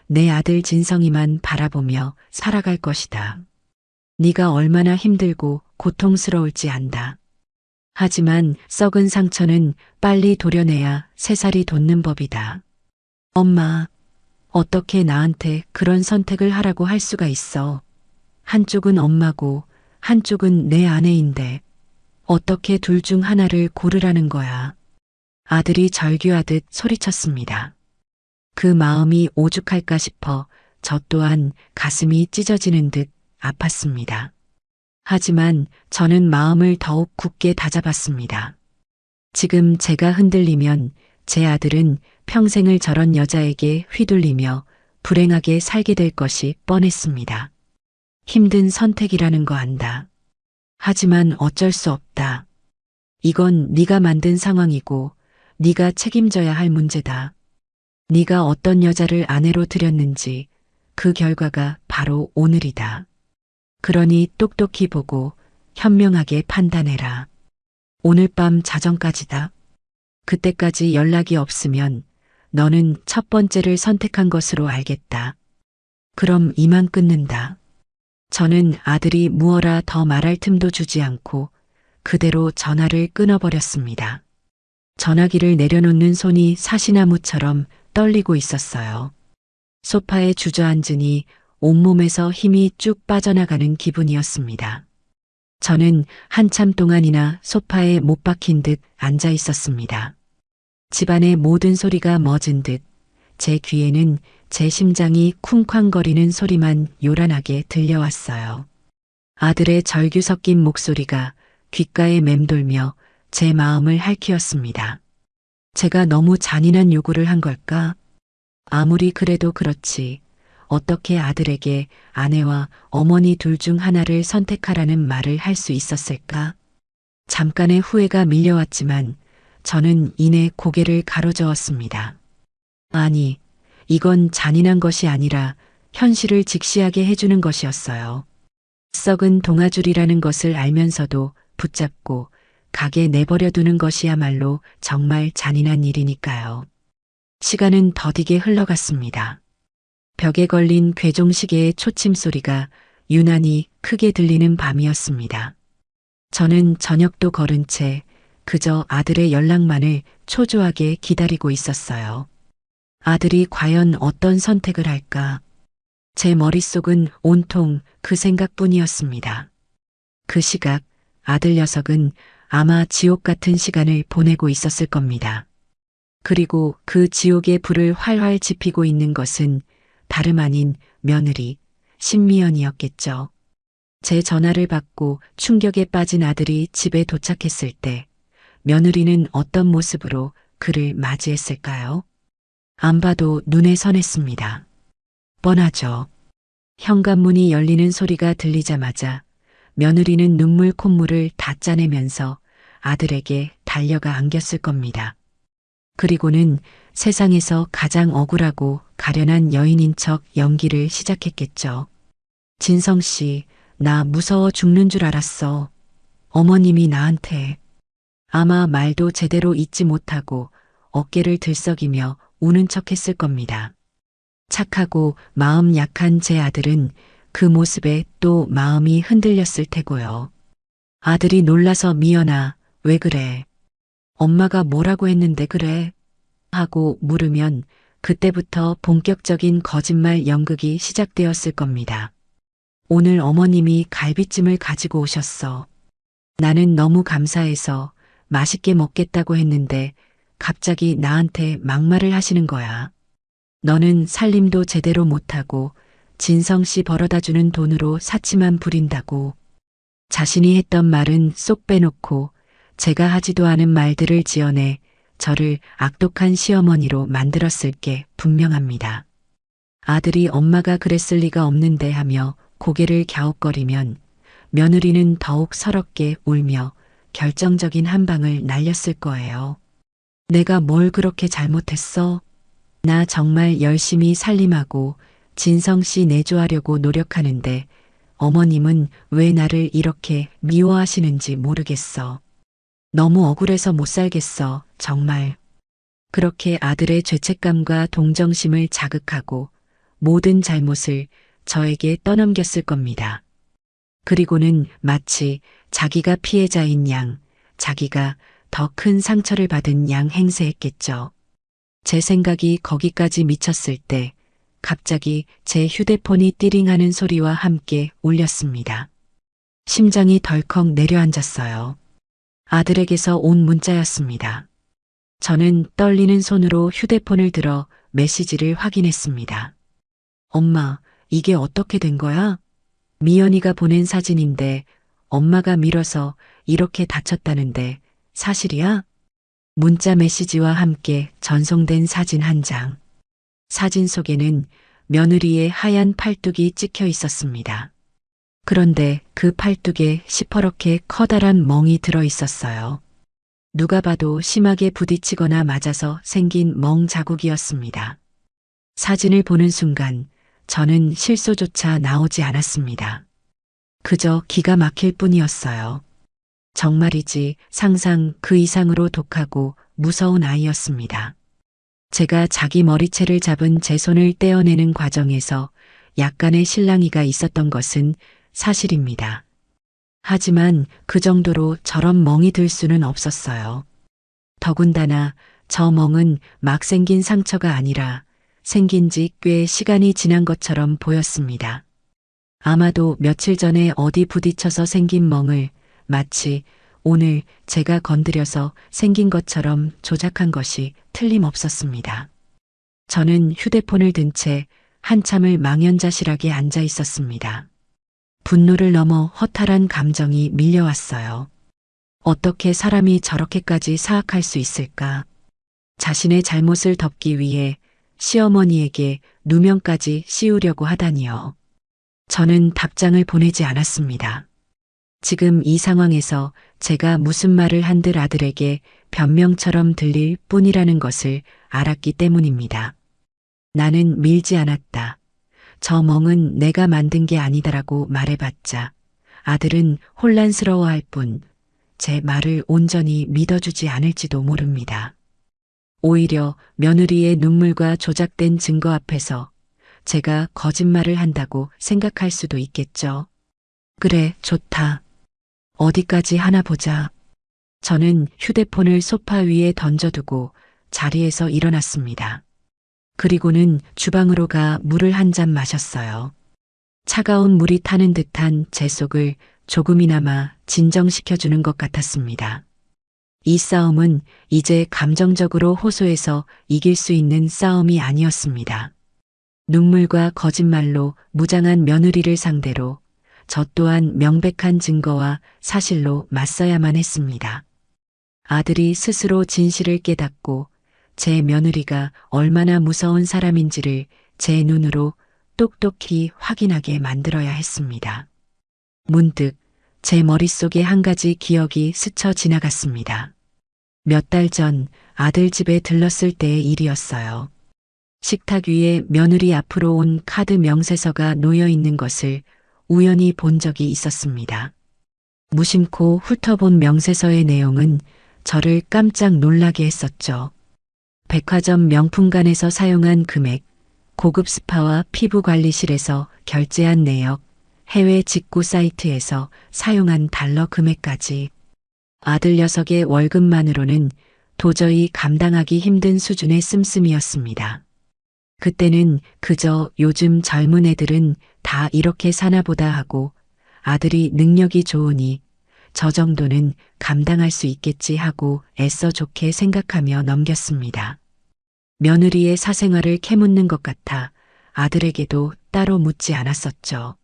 내 아들 진성이만 바라보며 살아갈 것이다. 네가 얼마나 힘들고 고통스러울지 안다. 하지만 썩은 상처는 빨리 도려내야 새살이 돋는 법이다. 엄마, 어떻게 나한테 그런 선택을 하라고 할 수가 있어. 한쪽은 엄마고 한쪽은 내 아내인데 어떻게 둘 중 하나를 고르라는 거야. 아들이 절규하듯 소리쳤습니다. 그 마음이 오죽할까 싶어 저 또한 가슴이 찢어지는 듯 아팠습니다. 하지만 저는 마음을 더욱 굳게 다잡았습니다. 지금 제가 흔들리면 제 아들은 평생을 저런 여자에게 휘둘리며 불행하게 살게 될 것이 뻔했습니다. 힘든 선택이라는 거 안다. 하지만 어쩔 수 없다. 이건 네가 만든 상황이고 네가 책임져야 할 문제다. 네가 어떤 여자를 아내로 들였는지 그 결과가 바로 오늘이다. 그러니 똑똑히 보고 현명하게 판단해라. 오늘 밤 자정까지다. 그때까지 연락이 없으면 너는 첫 번째를 선택한 것으로 알겠다. 그럼 이만 끊는다. 저는 아들이 무어라 더 말할 틈도 주지 않고 그대로 전화를 끊어버렸습니다. 전화기를 내려놓는 손이 사시나무처럼 떨리고 있었어요. 소파에 주저앉으니 온몸에서 힘이 쭉 빠져나가는 기분이었습니다. 저는 한참 동안이나 소파에 못 박힌 듯 앉아 있었습니다. 집안의 모든 소리가 멎은 듯 제 귀에는 제 심장이 쿵쾅거리는 소리만 요란하게 들려왔어요. 아들의 절규 섞인 목소리가 귓가에 맴돌며 제 마음을 핥히었습니다. 제가 너무 잔인한 요구를 한 걸까? 아무리 그래도 그렇지. 어떻게 아들에게 아내와 어머니 둘 중 하나를 선택하라는 말을 할 수 있었을까? 잠깐의 후회가 밀려왔지만 저는 이내 고개를 가로저었습니다. 아니, 이건 잔인한 것이 아니라 현실을 직시하게 해주는 것이었어요. 썩은 동아줄이라는 것을 알면서도 붙잡고 가게 내버려 두는 것이야말로 정말 잔인한 일이니까요. 시간은 더디게 흘러갔습니다. 벽에 걸린 괴종시계의 초침 소리가 유난히 크게 들리는 밤이었습니다. 저는 저녁도 거른 채 그저 아들의 연락만을 초조하게 기다리고 있었어요. 아들이 과연 어떤 선택을 할까? 제 머릿속은 온통 그 생각뿐이었습니다. 그 시각 아들 녀석은 아마 지옥 같은 시간을 보내고 있었을 겁니다. 그리고 그 지옥의 불을 활활 지피고 있는 것은 다름 아닌 며느리 신미연이었겠죠. 제 전화를 받고 충격에 빠진 아들이 집에 도착했을 때 며느리는 어떤 모습으로 그를 맞이했을까요? 안 봐도 눈에 선했습니다. 뻔하죠. 현관문이 열리는 소리가 들리자마자 며느리는 눈물 콧물을 다 짜내면서 아들에게 달려가 안겼을 겁니다. 그리고는 세상에서 가장 억울하고 가련한 여인인 척 연기를 시작했겠죠. 진성 씨, 나 무서워 죽는 줄 알았어. 어머님이 나한테. 아마 말도 제대로 잊지 못하고 어깨를 들썩이며 우는 척 했을 겁니다. 착하고 마음 약한 제 아들은 그 모습에 또 마음이 흔들렸을 테고요. 아들이 놀라서 미연아, 왜 그래? 엄마가 뭐라고 했는데 그래? 하고 물으면 그때부터 본격적인 거짓말 연극이 시작되었을 겁니다. 오늘 어머님이 갈비찜을 가지고 오셨어. 나는 너무 감사해서 맛있게 먹겠다고 했는데 갑자기 나한테 막말을 하시는 거야. 너는 살림도 제대로 못하고 진성 씨 벌어다주는 돈으로 사치만 부린다고. 자신이 했던 말은 쏙 빼놓고 제가 하지도 않은 말들을 지어내 저를 악독한 시어머니로 만들었을 게 분명합니다. 아들이 엄마가 그랬을 리가 없는데 하며 고개를 갸웃거리면 며느리는 더욱 서럽게 울며 결정적인 한 방을 날렸을 거예요. 내가 뭘 그렇게 잘못했어? 나 정말 열심히 살림하고 진성 씨 내조하려고 노력하는데 어머님은 왜 나를 이렇게 미워하시는지 모르겠어. 너무 억울해서 못 살겠어, 정말. 그렇게 아들의 죄책감과 동정심을 자극하고 모든 잘못을 저에게 떠넘겼을 겁니다. 그리고는 마치 자기가 피해자인 양, 자기가 더 큰 상처를 받은 양 행세했겠죠. 제 생각이 거기까지 미쳤을 때 갑자기 제 휴대폰이 띠링하는 소리와 함께 울렸습니다. 심장이 덜컥 내려앉았어요. 아들에게서 온 문자였습니다. 저는 떨리는 손으로 휴대폰을 들어 메시지를 확인했습니다. 엄마, 이게 어떻게 된 거야? 미연이가 보낸 사진인데 엄마가 밀어서 이렇게 다쳤다는데 사실이야? 문자 메시지와 함께 전송된 사진 한 장. 사진 속에는 며느리의 하얀 팔뚝이 찍혀 있었습니다. 그런데 그 팔뚝에 시퍼렇게 커다란 멍이 들어 있었어요. 누가 봐도 심하게 부딪히거나 맞아서 생긴 멍 자국이었습니다. 사진을 보는 순간 저는 실소조차 나오지 않았습니다. 그저 기가 막힐 뿐이었어요. 정말이지 상상 그 이상으로 독하고 무서운 아이였습니다. 제가 자기 머리채를 잡은 제 손을 떼어내는 과정에서 약간의 실랑이가 있었던 것은 사실입니다. 하지만 그 정도로 저런 멍이 들 수는 없었어요. 더군다나 저 멍은 막 생긴 상처가 아니라 생긴 지 꽤 시간이 지난 것처럼 보였습니다. 아마도 며칠 전에 어디 부딪혀서 생긴 멍을 마치 오늘 제가 건드려서 생긴 것처럼 조작한 것이 틀림없었습니다. 저는 휴대폰을 든 채 한참을 망연자실하게 앉아 있었습니다. 분노를 넘어 허탈한 감정이 밀려왔어요. 어떻게 사람이 저렇게까지 사악할 수 있을까? 자신의 잘못을 덮기 위해 시어머니에게 누명까지 씌우려고 하다니요. 저는 답장을 보내지 않았습니다. 지금 이 상황에서 제가 무슨 말을 한들 아들에게 변명처럼 들릴 뿐이라는 것을 알았기 때문입니다. 나는 밀지 않았다. 저 멍은 내가 만든 게 아니다라고 말해봤자 아들은 혼란스러워할 뿐 제 말을 온전히 믿어주지 않을지도 모릅니다. 오히려 며느리의 눈물과 조작된 증거 앞에서 제가 거짓말을 한다고 생각할 수도 있겠죠. 그래, 좋다. 어디까지 하나 보자. 저는 휴대폰을 소파 위에 던져두고 자리에서 일어났습니다. 그리고는 주방으로 가 물을 한 잔 마셨어요. 차가운 물이 타는 듯한 제 속을 조금이나마 진정시켜주는 것 같았습니다. 이 싸움은 이제 감정적으로 호소해서 이길 수 있는 싸움이 아니었습니다. 눈물과 거짓말로 무장한 며느리를 상대로 저 또한 명백한 증거와 사실로 맞서야만 했습니다. 아들이 스스로 진실을 깨닫고 제 며느리가 얼마나 무서운 사람인지를 제 눈으로 똑똑히 확인하게 만들어야 했습니다. 문득 제 머릿속에 한 가지 기억이 스쳐 지나갔습니다. 몇 달 전 아들 집에 들렀을 때의 일이었어요. 식탁 위에 며느리 앞으로 온 카드 명세서가 놓여 있는 것을 우연히 본 적이 있었습니다. 무심코 훑어본 명세서의 내용은 저를 깜짝 놀라게 했었죠. 백화점 명품관에서 사용한 금액, 고급 스파와 피부관리실에서 결제한 내역, 해외 직구 사이트에서 사용한 달러 금액까지 아들 녀석의 월급만으로는 도저히 감당하기 힘든 수준의 씀씀이었습니다. 그때는 그저 요즘 젊은 애들은 다 이렇게 사나 보다 하고 아들이 능력이 좋으니 저 정도는 감당할 수 있겠지 하고 애써 좋게 생각하며 넘겼습니다. 며느리의 사생활을 캐묻는 것 같아 아들에게도 따로 묻지 않았었죠.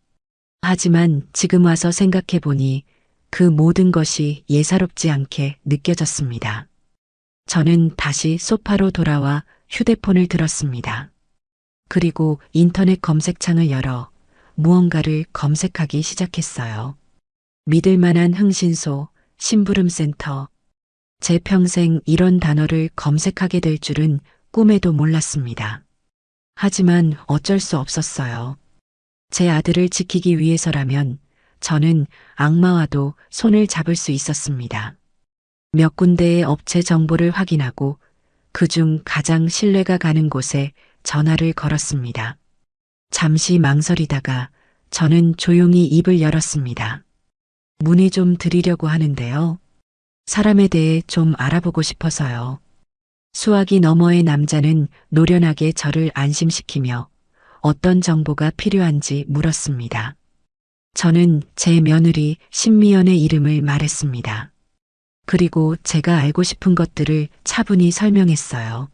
하지만 지금 와서 생각해 보니 그 모든 것이 예사롭지 않게 느껴졌습니다. 저는 다시 소파로 돌아와 휴대폰을 들었습니다. 그리고 인터넷 검색창을 열어 무언가를 검색하기 시작했어요. 믿을 만한 흥신소, 심부름센터. 제 평생 이런 단어를 검색하게 될 줄은 꿈에도 몰랐습니다. 하지만 어쩔 수 없었어요. 제 아들을 지키기 위해서라면 저는 악마와도 손을 잡을 수 있었습니다. 몇 군데의 업체 정보를 확인하고 그중 가장 신뢰가 가는 곳에 전화를 걸었습니다. 잠시 망설이다가 저는 조용히 입을 열었습니다. 문의 좀 드리려고 하는데요. 사람에 대해 좀 알아보고 싶어서요. 수화기 너머의 남자는 노련하게 저를 안심시키며 어떤 정보가 필요한지 물었습니다. 저는 제 며느리 신미연의 이름을 말했습니다. 그리고 제가 알고 싶은 것들을 차분히 설명했어요.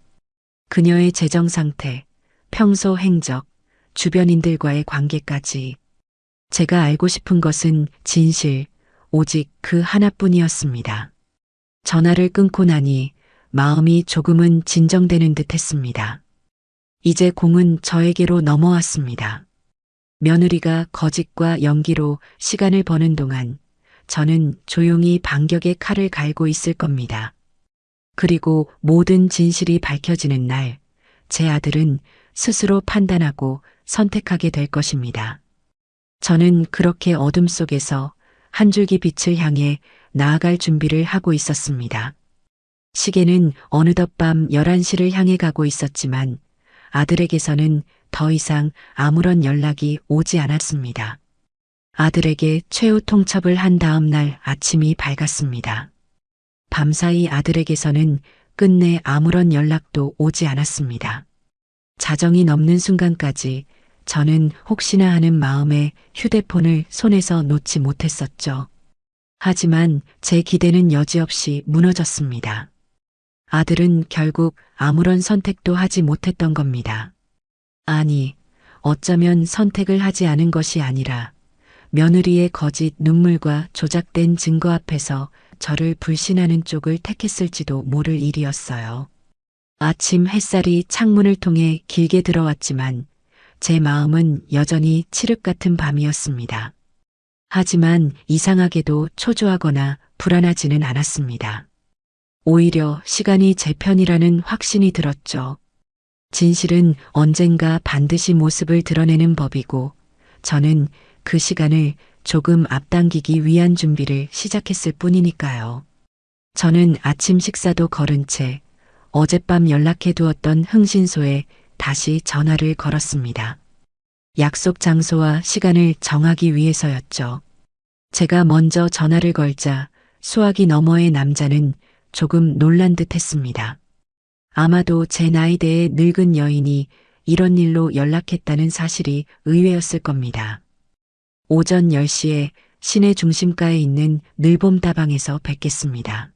그녀의 재정 상태, 평소 행적, 주변인들과의 관계까지. 제가 알고 싶은 것은 진실, 오직 그 하나뿐이었습니다. 전화를 끊고 나니 마음이 조금은 진정되는 듯 했습니다. 이제 공은 저에게로 넘어왔습니다. 며느리가 거짓과 연기로 시간을 버는 동안 저는 조용히 반격의 칼을 갈고 있을 겁니다. 그리고 모든 진실이 밝혀지는 날, 제 아들은 스스로 판단하고 선택하게 될 것입니다. 저는 그렇게 어둠 속에서 한 줄기 빛을 향해 나아갈 준비를 하고 있었습니다. 시계는 어느덧 밤 11시를 향해 가고 있었지만 아들에게서는 더 이상 아무런 연락이 오지 않았습니다. 아들에게 최후 통첩을 한 다음 날 아침이 밝았습니다. 밤사이 아들에게서는 끝내 아무런 연락도 오지 않았습니다. 자정이 넘는 순간까지 저는 혹시나 하는 마음에 휴대폰을 손에서 놓지 못했었죠. 하지만 제 기대는 여지없이 무너졌습니다. 아들은 결국 아무런 선택도 하지 못했던 겁니다. 아니, 어쩌면 선택을 하지 않은 것이 아니라 며느리의 거짓 눈물과 조작된 증거 앞에서 저를 불신하는 쪽을 택했을지도 모를 일이었어요. 아침 햇살이 창문을 통해 길게 들어왔지만 제 마음은 여전히 칠흑 같은 밤이었습니다. 하지만 이상하게도 초조하거나 불안하지는 않았습니다. 오히려 시간이 제 편이라는 확신이 들었죠. 진실은 언젠가 반드시 모습을 드러내는 법이고 저는 그 시간을 조금 앞당기기 위한 준비를 시작했을 뿐이니까요. 저는 아침 식사도 거른 채 어젯밤 연락해두었던 흥신소에 다시 전화를 걸었습니다. 약속 장소와 시간을 정하기 위해서였죠. 제가 먼저 전화를 걸자 수화기 너머의 남자는 조금 놀란 듯 했습니다. 아마도 제 나이대의 늙은 여인이 이런 일로 연락했다는 사실이 의외였을 겁니다. 오전 10시에 시내 중심가에 있는 늘봄 다방에서 뵙겠습니다.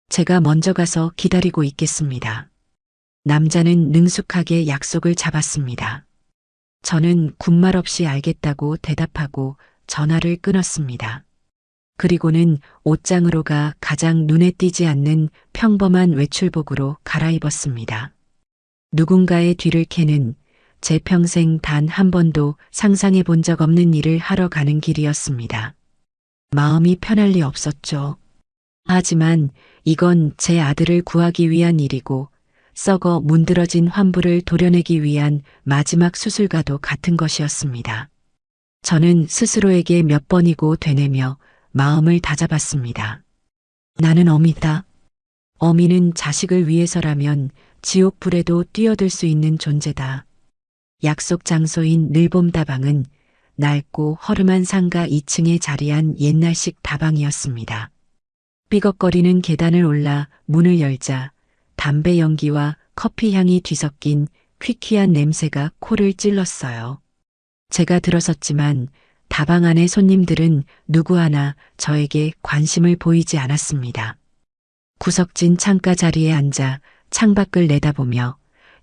제가 먼저 가서 기다리고 있겠습니다. 남자는 능숙하게 약속을 잡았습니다. 저는 군말 없이 알겠다고 대답하고 전화를 끊었습니다. 그리고는 옷장으로 가 가장 눈에 띄지 않는 평범한 외출복으로 갈아입었습니다. 누군가의 뒤를 캐는 제 평생 단 한 번도 상상해 본 적 없는 일을 하러 가는 길이었습니다. 마음이 편할 리 없었죠. 하지만 이건 제 아들을 구하기 위한 일이고 썩어 문드러진 환부를 도려내기 위한 마지막 수술과도 같은 것이었습니다. 저는 스스로에게 몇 번이고 되뇌며 마음을 다잡았습니다. 나는 어미다. 어미는 자식을 위해서라면 지옥불에도 뛰어들 수 있는 존재다. 약속 장소인 늘봄 다방은 낡고 허름한 상가 2층에 자리한 옛날식 다방이었습니다. 삐걱거리는 계단을 올라 문을 열자 담배 연기와 커피 향이 뒤섞인 퀴퀴한 냄새가 코를 찔렀어요. 제가 들어섰지만 다방 안의 손님들은 누구 하나 저에게 관심을 보이지 않았습니다. 구석진 창가 자리에 앉아 창밖을 내다보며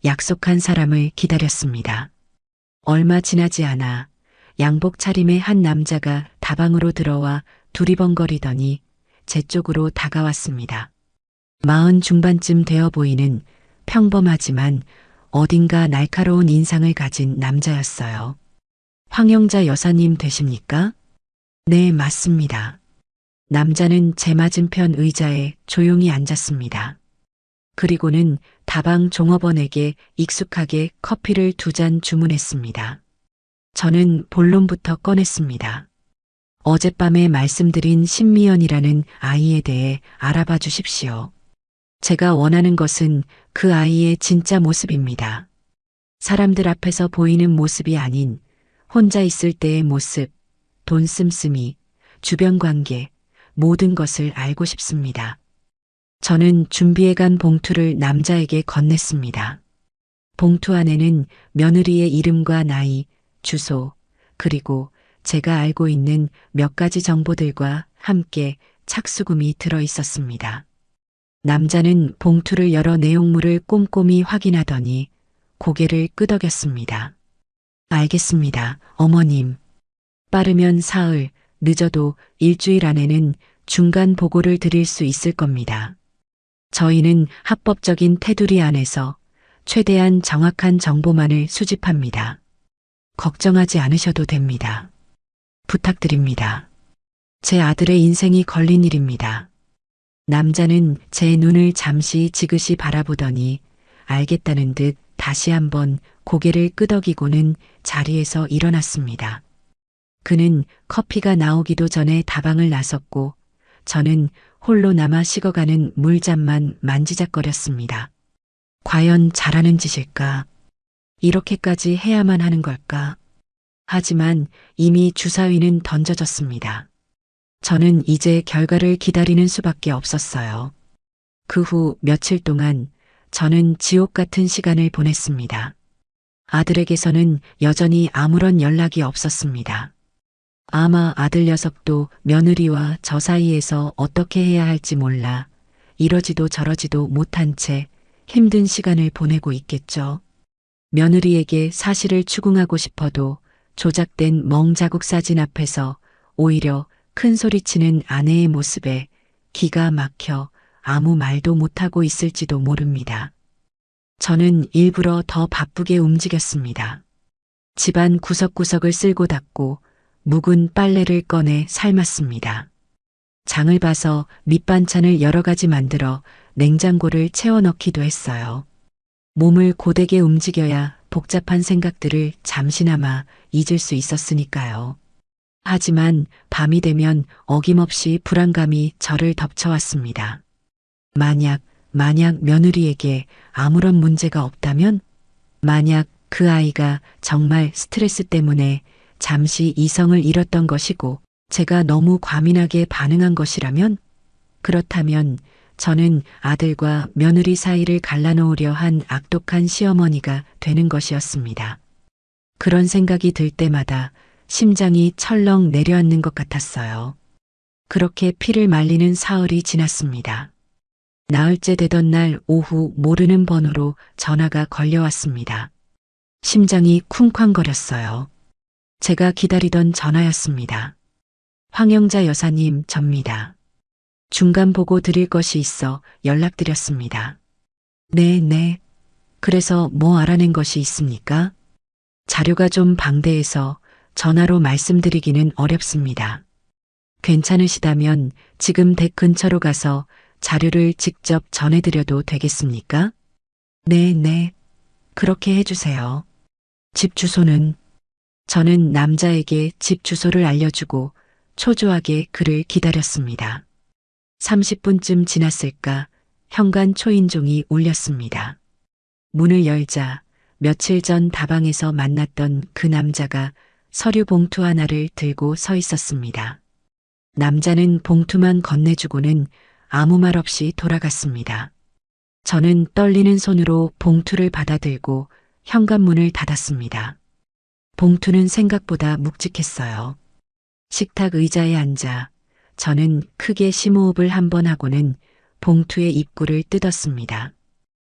약속한 사람을 기다렸습니다. 얼마 지나지 않아 양복 차림의 한 남자가 다방으로 들어와 두리번거리더니 제 쪽으로 다가왔습니다. 40 중반쯤 되어 보이는 평범하지만 어딘가 날카로운 인상을 가진 남자였어요. 황영자 여사님 되십니까? 네, 맞습니다. 남자는 제 맞은편 의자에 조용히 앉았습니다. 그리고는 다방 종업원에게 익숙하게 커피를 2잔 주문했습니다. 저는 본론부터 꺼냈습니다. 어젯밤에 말씀드린 신미연이라는 아이에 대해 알아봐 주십시오. 제가 원하는 것은 그 아이의 진짜 모습입니다. 사람들 앞에서 보이는 모습이 아닌 혼자 있을 때의 모습, 돈 씀씀이, 주변 관계, 모든 것을 알고 싶습니다. 저는 준비해간 봉투를 남자에게 건넸습니다. 봉투 안에는 며느리의 이름과 나이, 주소, 그리고 제가 알고 있는 몇 가지 정보들과 함께 착수금이 들어 있었습니다. 남자는 봉투를 열어 내용물을 꼼꼼히 확인하더니 고개를 끄덕였습니다. 알겠습니다, 어머님. 빠르면 사흘, 늦어도 일주일 안에는 중간 보고를 드릴 수 있을 겁니다. 저희는 합법적인 테두리 안에서 최대한 정확한 정보만을 수집합니다. 걱정하지 않으셔도 됩니다. 부탁드립니다. 제 아들의 인생이 걸린 일입니다. 남자는 제 눈을 잠시 지그시 바라보더니 알겠다는 듯 다시 한번 고개를 끄덕이고는 자리에서 일어났습니다. 그는 커피가 나오기도 전에 다방을 나섰고 저는 홀로 남아 식어가는 물잔만 만지작거렸습니다. 과연 잘하는 짓일까? 이렇게까지 해야만 하는 걸까? 하지만 이미 주사위는 던져졌습니다. 저는 이제 결과를 기다리는 수밖에 없었어요. 그 후 며칠 동안 저는 지옥 같은 시간을 보냈습니다. 아들에게서는 여전히 아무런 연락이 없었습니다. 아마 아들 녀석도 며느리와 저 사이에서 어떻게 해야 할지 몰라 이러지도 저러지도 못한 채 힘든 시간을 보내고 있겠죠. 며느리에게 사실을 추궁하고 싶어도 조작된 멍자국 사진 앞에서 오히려 큰 소리치는 아내의 모습에 기가 막혀 아무 말도 못하고 있을지도 모릅니다. 저는 일부러 더 바쁘게 움직였습니다. 집안 구석구석을 쓸고 닦고 묵은 빨래를 꺼내 삶았습니다. 장을 봐서 밑반찬을 여러 가지 만들어 냉장고를 채워 넣기도 했어요. 몸을 고되게 움직여야 복잡한 생각들을 잠시나마 잊을 수 있었으니까요. 하지만 밤이 되면 어김없이 불안감이 저를 덮쳐왔습니다. 만약 며느리에게 아무런 문제가 없다면? 만약 그 아이가 정말 스트레스 때문에 잠시 이성을 잃었던 것이고 제가 너무 과민하게 반응한 것이라면? 그렇다면 저는 아들과 며느리 사이를 갈라놓으려 한 악독한 시어머니가 되는 것이었습니다. 그런 생각이 들 때마다 심장이 철렁 내려앉는 것 같았어요. 그렇게 피를 말리는 사흘이 지났습니다. 나흘째 되던 날 오후 모르는 번호로 전화가 걸려왔습니다. 심장이 쿵쾅거렸어요. 제가 기다리던 전화였습니다. 황영자 여사님, 접니다. 중간 보고 드릴 것이 있어 연락드렸습니다. 네. 그래서 뭐 알아낸 것이 있습니까? 자료가 좀 방대해서 전화로 말씀드리기는 어렵습니다. 괜찮으시다면 지금 댁 근처로 가서 자료를 직접 전해드려도 되겠습니까? 네. 그렇게 해주세요. 집 주소는? 저는 남자에게 집 주소를 알려주고 초조하게 그를 기다렸습니다. 30분쯤 지났을까 현관 초인종이 울렸습니다. 문을 열자 며칠 전 다방에서 만났던 그 남자가 서류 봉투 하나를 들고 서 있었습니다. 남자는 봉투만 건네주고는 아무 말 없이 돌아갔습니다. 저는 떨리는 손으로 봉투를 받아들고 현관문을 닫았습니다. 봉투는 생각보다 묵직했어요. 식탁 의자에 앉아 저는 크게 심호흡을 한번 하고는 봉투의 입구를 뜯었습니다.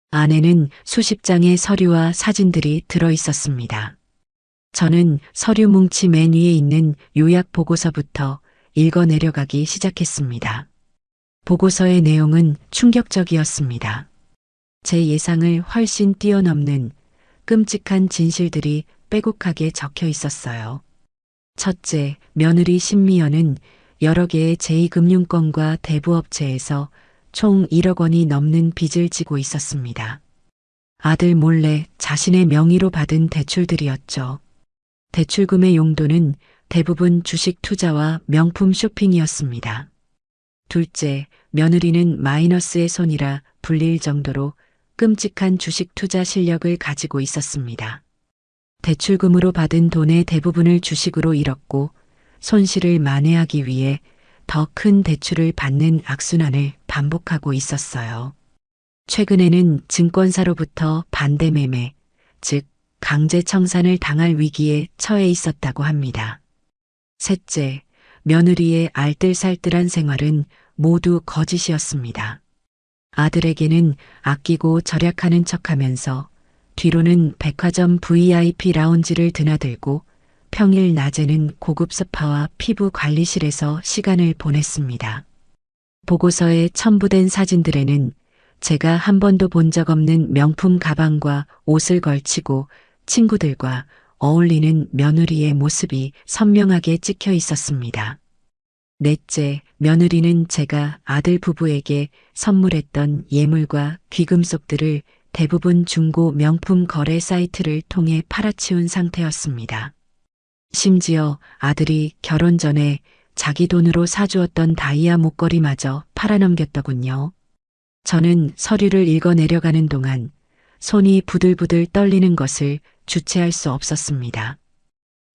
안에는 수십 장의 서류와 사진들이 들어 있었습니다. 저는 서류 뭉치 맨 위에 있는 요약 보고서부터 읽어 내려가기 시작했습니다. 보고서의 내용은 충격적이었습니다. 제 예상을 훨씬 뛰어넘는 끔찍한 진실들이 빼곡하게 적혀 있었어요. 첫째, 며느리 신미연은 여러 개의 제2금융권과 대부업체에서 총 1억 원이 넘는 빚을 지고 있었습니다. 아들 몰래 자신의 명의로 받은 대출들이었죠. 대출금의 용도는 대부분 주식 투자와 명품 쇼핑이었습니다. 둘째, 며느리는 마이너스의 손이라 불릴 정도로 끔찍한 주식 투자 실력을 가지고 있었습니다. 대출금으로 받은 돈의 대부분을 주식으로 잃었고 손실을 만회하기 위해 더 큰 대출을 받는 악순환을 반복하고 있었어요. 최근에는 증권사로부터 반대 매매, 즉 강제 청산을 당할 위기에 처해 있었다고 합니다. 셋째, 며느리의 알뜰살뜰한 생활은 모두 거짓이었습니다. 아들에게는 아끼고 절약하는 척하면서 뒤로는 백화점 VIP 라운지를 드나들고 평일 낮에는 고급 스파와 피부 관리실에서 시간을 보냈습니다. 보고서에 첨부된 사진들에는 제가 한 번도 본 적 없는 명품 가방과 옷을 걸치고 친구들과 어울리는 며느리의 모습이 선명하게 찍혀 있었습니다. 넷째, 며느리는 제가 아들 부부에게 선물했던 예물과 귀금속들을 대부분 중고 명품 거래 사이트를 통해 팔아치운 상태였습니다. 심지어 아들이 결혼 전에 자기 돈으로 사주었던 다이아 목걸이마저 팔아넘겼더군요. 저는 서류를 읽어 내려가는 동안 손이 부들부들 떨리는 것을 주체할 수 없었습니다.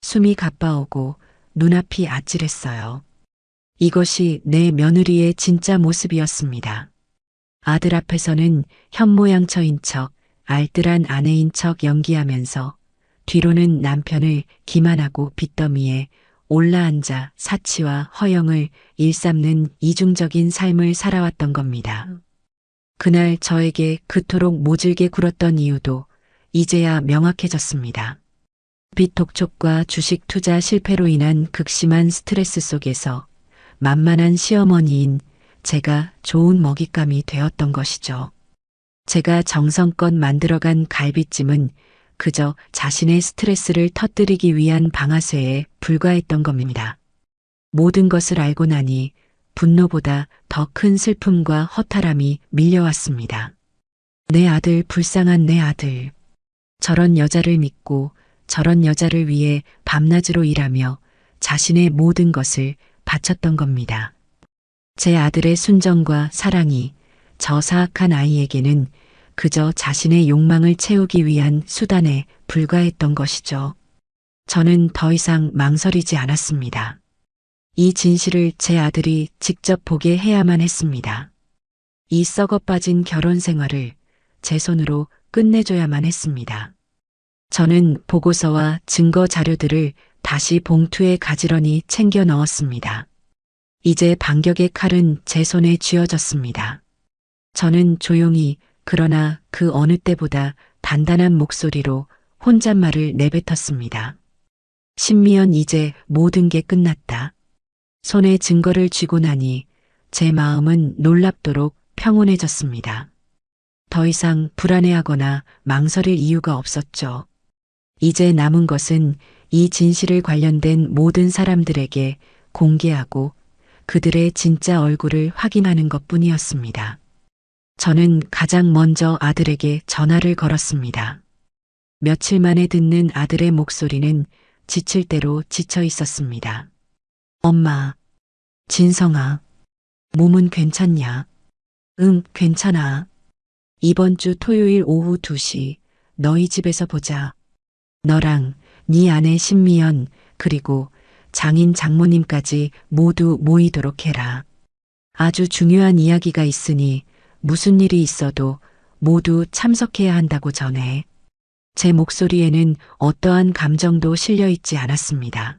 숨이 가빠오고 눈앞이 아찔했어요. 이것이 내 며느리의 진짜 모습이었습니다. 아들 앞에서는 현모양처인 척, 알뜰한 아내인 척 연기하면서 뒤로는 남편을 기만하고 빚더미에 올라앉아 사치와 허영을 일삼는 이중적인 삶을 살아왔던 겁니다. 그날 저에게 그토록 모질게 굴었던 이유도 이제야 명확해졌습니다. 빚 독촉과 주식 투자 실패로 인한 극심한 스트레스 속에서 만만한 시어머니인 제가 좋은 먹잇감이 되었던 것이죠. 제가 정성껏 만들어간 갈비찜은 그저 자신의 스트레스를 터뜨리기 위한 방아쇠에 불과했던 겁니다. 모든 것을 알고 나니 분노보다 더 큰 슬픔과 허탈함이 밀려왔습니다. 내 아들, 불쌍한 내 아들. 저런 여자를 믿고 저런 여자를 위해 밤낮으로 일하며 자신의 모든 것을 바쳤던 겁니다. 제 아들의 순정과 사랑이 저 사악한 아이에게는 그저 자신의 욕망을 채우기 위한 수단에 불과했던 것이죠. 저는 더 이상 망설이지 않았습니다. 이 진실을 제 아들이 직접 보게 해야만 했습니다. 이 썩어 빠진 결혼 생활을 제 손으로 끝내줘야만 했습니다. 저는 보고서와 증거 자료들을 다시 봉투에 가지런히 챙겨 넣었습니다. 이제 반격의 칼은 제 손에 쥐어졌습니다. 저는 조용히 그러나 그 어느 때보다 단단한 목소리로 혼잣말을 내뱉었습니다. 신미연, 이제 모든 게 끝났다. 손에 증거를 쥐고 나니 제 마음은 놀랍도록 평온해졌습니다. 더 이상 불안해하거나 망설일 이유가 없었죠. 이제 남은 것은 이 진실을 관련된 모든 사람들에게 공개하고 그들의 진짜 얼굴을 확인하는 것뿐이었습니다. 저는 가장 먼저 아들에게 전화를 걸었습니다. 며칠 만에 듣는 아들의 목소리는 지칠 대로 지쳐 있었습니다. 엄마, 진성아, 몸은 괜찮냐? 응, 괜찮아. 이번 주 토요일 오후 2시 너희 집에서 보자. 너랑 네 아내 신미연 그리고 장인 장모님까지 모두 모이도록 해라. 아주 중요한 이야기가 있으니 무슨 일이 있어도 모두 참석해야 한다고 전해. 제 목소리에는 어떠한 감정도 실려 있지 않았습니다.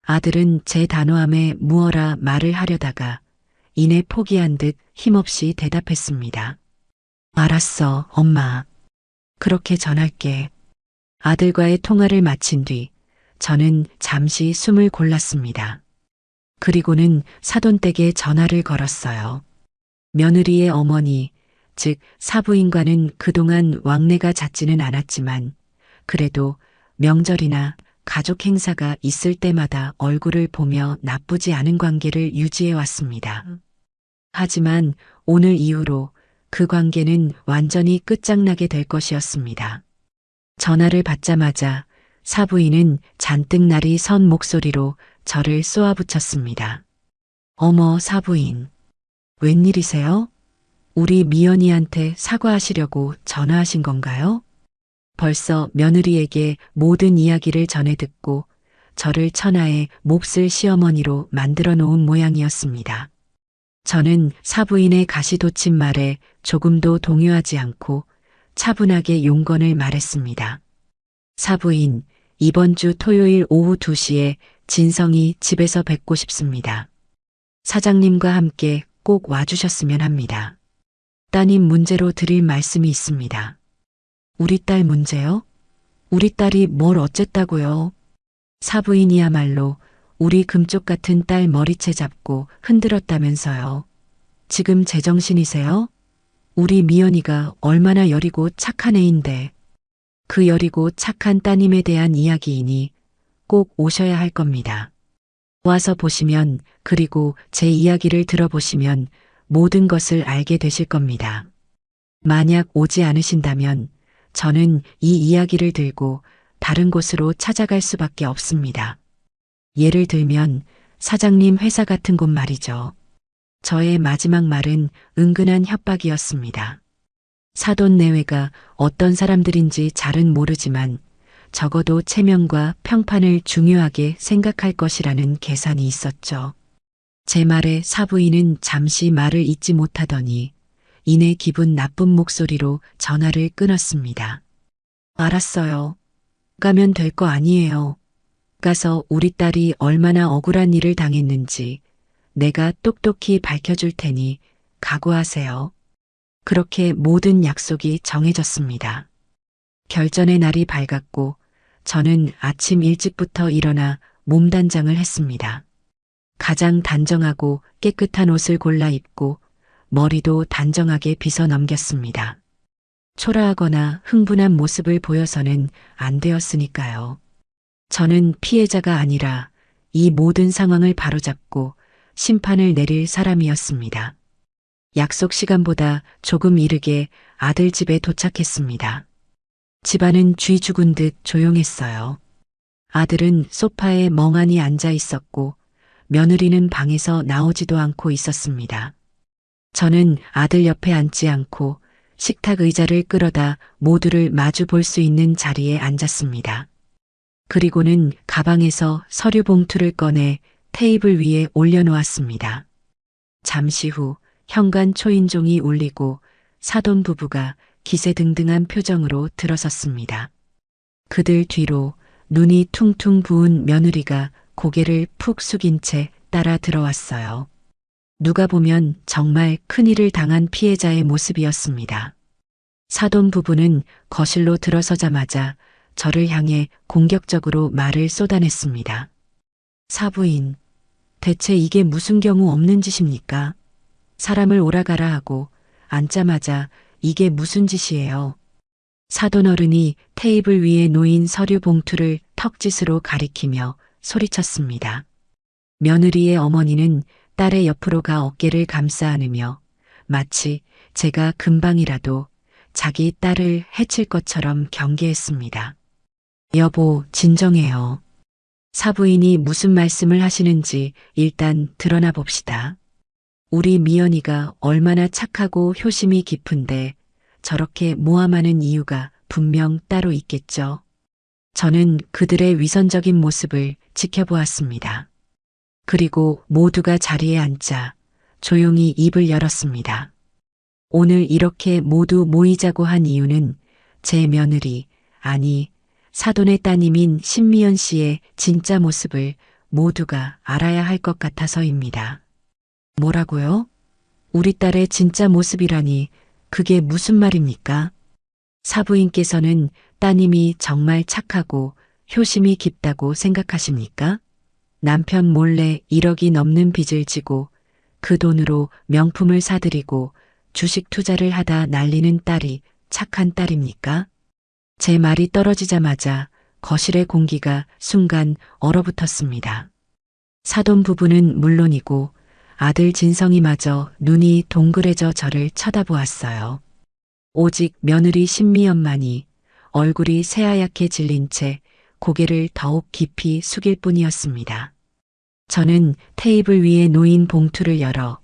아들은 제 단호함에 무어라 말을 하려다가 이내 포기한 듯 힘없이 대답했습니다. 알았어, 엄마. 그렇게 전할게. 아들과의 통화를 마친 뒤 저는 잠시 숨을 골랐습니다. 그리고는 사돈댁에 전화를 걸었어요. 며느리의 어머니, 즉 사부인과는 그동안 왕래가 잦지는 않았지만 그래도 명절이나 가족 행사가 있을 때마다 얼굴을 보며 나쁘지 않은 관계를 유지해 왔습니다. 하지만 오늘 이후로 그 관계는 완전히 끝장나게 될 것이었습니다. 전화를 받자마자 사부인은 잔뜩 날이 선 목소리로 저를 쏘아붙였습니다. 어머, 사부인. 웬일이세요? 우리 미연이한테 사과하시려고 전화하신 건가요? 벌써 며느리에게 모든 이야기를 전해 듣고 저를 천하의 몹쓸 시어머니로 만들어 놓은 모양이었습니다. 저는 사부인의 가시돋친 말에 조금도 동요하지 않고 차분하게 용건을 말했습니다. 사부인, 이번 주 토요일 오후 2시에 진성이 집에서 뵙고 싶습니다. 사장님과 함께 꼭 와주셨으면 합니다. 따님 문제로 드릴 말씀이 있습니다. 우리 딸 문제요? 우리 딸이 뭘 어쨌다고요? 사부인이야말로 우리 금쪽 같은 딸 머리채 잡고 흔들었다면서요. 지금 제정신이세요? 우리 미연이가 얼마나 여리고 착한 애인데 그 여리고 착한 따님에 대한 이야기이니 꼭 오셔야 할 겁니다. 와서 보시면 그리고 제 이야기를 들어보시면 모든 것을 알게 되실 겁니다. 만약 오지 않으신다면 저는 이 이야기를 들고 다른 곳으로 찾아갈 수밖에 없습니다. 예를 들면 사장님 회사 같은 곳 말이죠. 저의 마지막 말은 은근한 협박이었습니다. 사돈 내외가 어떤 사람들인지 잘은 모르지만 적어도 체면과 평판을 중요하게 생각할 것이라는 계산이 있었죠. 제 말에 사부인은 잠시 말을 잇지 못하더니 이내 기분 나쁜 목소리로 전화를 끊었습니다. 알았어요. 가면 될 거 아니에요. 가서 우리 딸이 얼마나 억울한 일을 당했는지 내가 똑똑히 밝혀줄 테니 각오하세요. 그렇게 모든 약속이 정해졌습니다. 결전의 날이 밝았고 저는 아침 일찍부터 일어나 몸단장을 했습니다. 가장 단정하고 깨끗한 옷을 골라 입고 머리도 단정하게 빗어 넘겼습니다. 초라하거나 흥분한 모습을 보여서는 안 되었으니까요. 저는 피해자가 아니라 이 모든 상황을 바로잡고 심판을 내릴 사람이었습니다. 약속 시간보다 조금 이르게 아들 집에 도착했습니다. 집안은 쥐 죽은 듯 조용했어요. 아들은 소파에 멍하니 앉아 있었고 며느리는 방에서 나오지도 않고 있었습니다. 저는 아들 옆에 앉지 않고 식탁 의자를 끌어다 모두를 마주 볼 수 있는 자리에 앉았습니다. 그리고는 가방에서 서류 봉투를 꺼내 테이블 위에 올려놓았습니다. 잠시 후 현관 초인종이 울리고 사돈 부부가 기세등등한 표정으로 들어섰습니다. 그들 뒤로 눈이 퉁퉁 부은 며느리가 고개를 푹 숙인 채 따라 들어왔어요. 누가 보면 정말 큰일을 당한 피해자의 모습이었습니다. 사돈 부부는 거실로 들어서자마자 저를 향해 공격적으로 말을 쏟아냈습니다. 사부인, 대체 이게 무슨 경우 없는 짓입니까? 사람을 오라가라 하고 앉자마자 이게 무슨 짓이에요? 사돈 어른이 테이블 위에 놓인 서류 봉투를 턱짓으로 가리키며 소리쳤습니다. 며느리의 어머니는 딸의 옆으로 가 어깨를 감싸 안으며 마치 제가 금방이라도 자기 딸을 해칠 것처럼 경계했습니다. 여보, 진정해요. 사부인이 무슨 말씀을 하시는지 일단 드러나 봅시다. 우리 미연이가 얼마나 착하고 효심이 깊은데 저렇게 모함하는 이유가 분명 따로 있겠죠. 저는 그들의 위선적인 모습을 지켜보았습니다. 그리고 모두가 자리에 앉자 조용히 입을 열었습니다. 오늘 이렇게 모두 모이자고 한 이유는 제 며느리, 아니 사돈의 따님인 신미연 씨의 진짜 모습을 모두가 알아야 할 것 같아서입니다. 뭐라고요? 우리 딸의 진짜 모습이라니 그게 무슨 말입니까? 사부인께서는 따님이 정말 착하고 효심이 깊다고 생각하십니까? 남편 몰래 1억이 넘는 빚을 지고 그 돈으로 명품을 사들이고 주식 투자를 하다 날리는 딸이 착한 딸입니까? 제 말이 떨어지자마자 거실의 공기가 순간 얼어붙었습니다. 사돈 부부는 물론이고 아들 진성이마저 눈이 동그래져 저를 쳐다보았어요. 오직 며느리 신미연만이 얼굴이 새하얗게 질린 채 고개를 더욱 깊이 숙일 뿐이었습니다. 저는 테이블 위에 놓인 봉투를 열어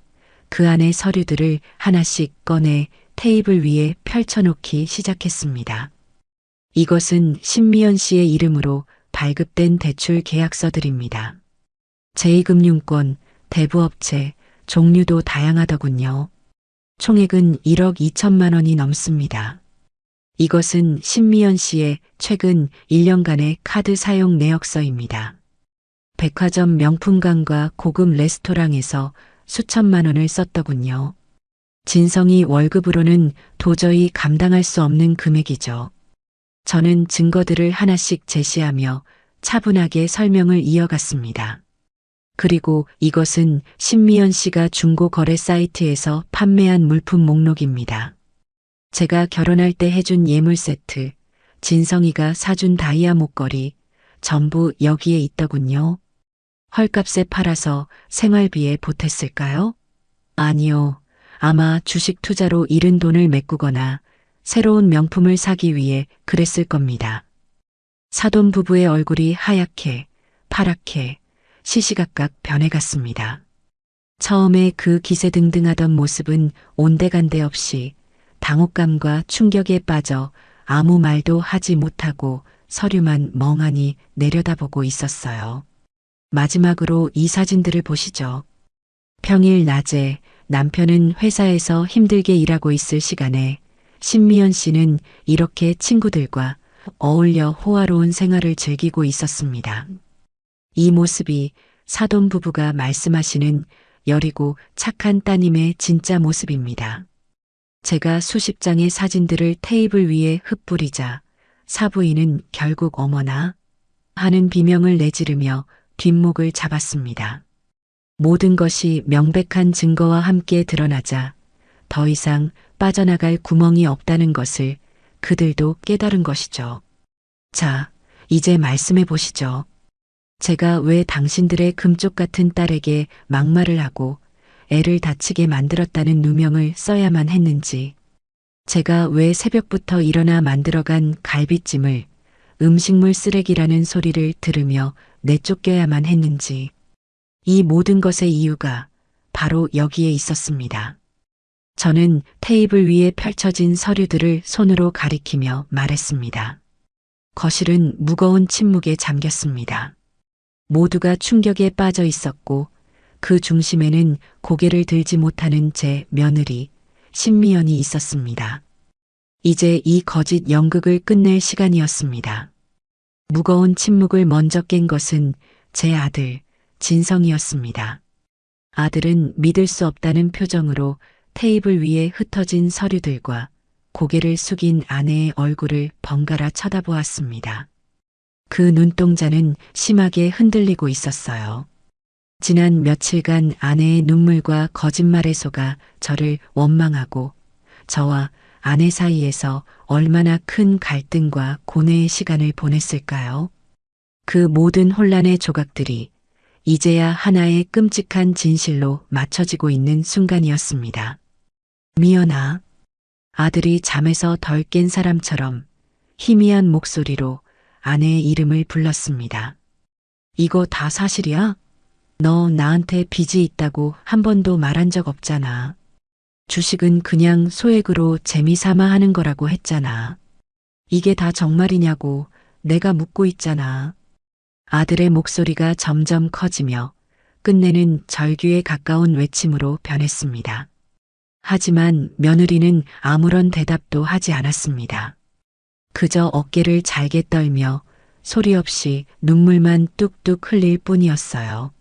그 안의 서류들을 하나씩 꺼내 테이블 위에 펼쳐놓기 시작했습니다. 이것은 신미연 씨의 이름으로 발급된 대출 계약서들입니다. 제2금융권, 대부업체, 종류도 다양하더군요. 총액은 1억 2천만 원이 넘습니다. 이것은 신미연 씨의 최근 1년간의 카드 사용 내역서입니다. 백화점 명품관과 고급 레스토랑에서 수천만 원을 썼더군요. 진성이 월급으로는 도저히 감당할 수 없는 금액이죠. 저는 증거들을 하나씩 제시하며 차분하게 설명을 이어갔습니다. 그리고 이것은 신미연 씨가 중고거래 사이트에서 판매한 물품 목록입니다. 제가 결혼할 때 해준 예물 세트, 진성이가 사준 다이아 목걸이, 전부 여기에 있더군요. 헐값에 팔아서 생활비에 보탰을까요? 아니요. 아마 주식 투자로 잃은 돈을 메꾸거나 새로운 명품을 사기 위해 그랬을 겁니다. 사돈 부부의 얼굴이 하얗게, 파랗게, 시시각각 변해갔습니다. 처음에 그 기세등등하던 모습은 온데간데 없이 당혹감과 충격에 빠져 아무 말도 하지 못하고 서류만 멍하니 내려다보고 있었어요. 마지막으로 이 사진들을 보시죠. 평일 낮에 남편은 회사에서 힘들게 일하고 있을 시간에 신미연 씨는 이렇게 친구들과 어울려 호화로운 생활을 즐기고 있었습니다. 이 모습이 사돈 부부가 말씀하시는 여리고 착한 따님의 진짜 모습입니다. 제가 수십 장의 사진들을 테이블 위에 흩뿌리자 사부인은 결국 어머나 하는 비명을 내지르며 뒷목을 잡았습니다. 모든 것이 명백한 증거와 함께 드러나자 더 이상 빠져나갈 구멍이 없다는 것을 그들도 깨달은 것이죠. 자, 이제 말씀해 보시죠. 제가 왜 당신들의 금쪽 같은 딸에게 막말을 하고 애를 다치게 만들었다는 누명을 써야만 했는지, 제가 왜 새벽부터 일어나 만들어간 갈비찜을 음식물 쓰레기라는 소리를 들으며 내쫓겨야만 했는지, 이 모든 것의 이유가 바로 여기에 있었습니다. 저는 테이블 위에 펼쳐진 서류들을 손으로 가리키며 말했습니다. 거실은 무거운 침묵에 잠겼습니다. 모두가 충격에 빠져 있었고 그 중심에는 고개를 들지 못하는 제 며느리 신미연이 있었습니다. 이제 이 거짓 연극을 끝낼 시간이었습니다. 무거운 침묵을 먼저 깬 것은 제 아들 진성이었습니다. 아들은 믿을 수 없다는 표정으로 테이블 위에 흩어진 서류들과 고개를 숙인 아내의 얼굴을 번갈아 쳐다보았습니다. 그 눈동자는 심하게 흔들리고 있었어요. 지난 며칠간 아내의 눈물과 거짓말에 속아 저를 원망하고 저와 아내 사이에서 얼마나 큰 갈등과 고뇌의 시간을 보냈을까요? 그 모든 혼란의 조각들이 이제야 하나의 끔찍한 진실로 맞춰지고 있는 순간이었습니다. 미연아, 아들이 잠에서 덜 깬 사람처럼 희미한 목소리로 아내의 이름을 불렀습니다. 이거 다 사실이야? 너 나한테 빚이 있다고 한 번도 말한 적 없잖아. 주식은 그냥 소액으로 재미삼아 하는 거라고 했잖아. 이게 다 정말이냐고 내가 묻고 있잖아. 아들의 목소리가 점점 커지며 끝내는 절규에 가까운 외침으로 변했습니다. 하지만 며느리는 아무런 대답도 하지 않았습니다. 그저 어깨를 잘게 떨며 소리 없이 눈물만 뚝뚝 흘릴 뿐이었어요.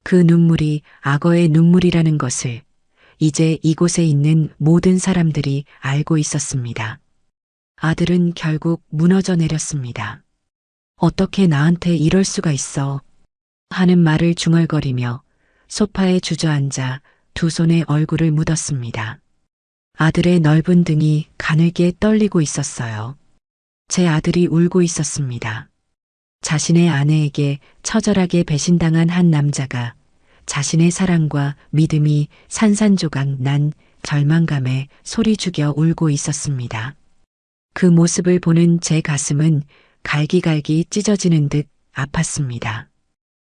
그 눈물이 악어의 눈물이라는 것을 이제 이곳에 있는 모든 사람들이 알고 있었습니다. 아들은 결국 무너져 내렸습니다. 어떻게 나한테 이럴 수가 있어? 하는 말을 중얼거리며 소파에 주저앉아 두 손에 얼굴을 묻었습니다. 아들의 넓은 등이 가늘게 떨리고 있었어요. 제 아들이 울고 있었습니다. 자신의 아내에게 처절하게 배신당한 한 남자가 자신의 사랑과 믿음이 산산조각 난 절망감에 소리 죽여 울고 있었습니다. 그 모습을 보는 제 가슴은 갈기갈기 찢어지는 듯 아팠습니다.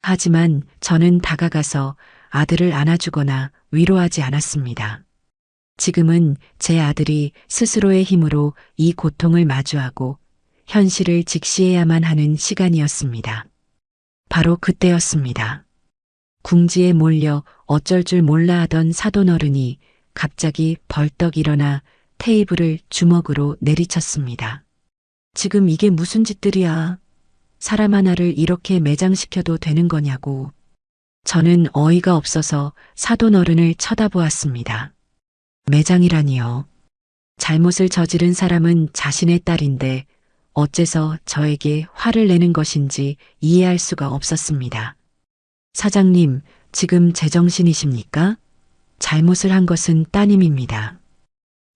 하지만 저는 다가가서 아들을 안아주거나 위로하지 않았습니다. 지금은 제 아들이 스스로의 힘으로 이 고통을 마주하고 현실을 직시해야만 하는 시간이었습니다. 바로 그때였습니다. 궁지에 몰려 어쩔 줄 몰라 하던 사돈 어른이 갑자기 벌떡 일어나 테이블을 주먹으로 내리쳤습니다. 지금 이게 무슨 짓들이야? 사람 하나를 이렇게 매장시켜도 되는 거냐고. 저는 어이가 없어서 사돈 어른을 쳐다보았습니다. 매장이라니요. 잘못을 저지른 사람은 자신의 딸인데 어째서 저에게 화를 내는 것인지 이해할 수가 없었습니다. 사장님, 지금 제정신이십니까? 잘못을 한 것은 따님입니다.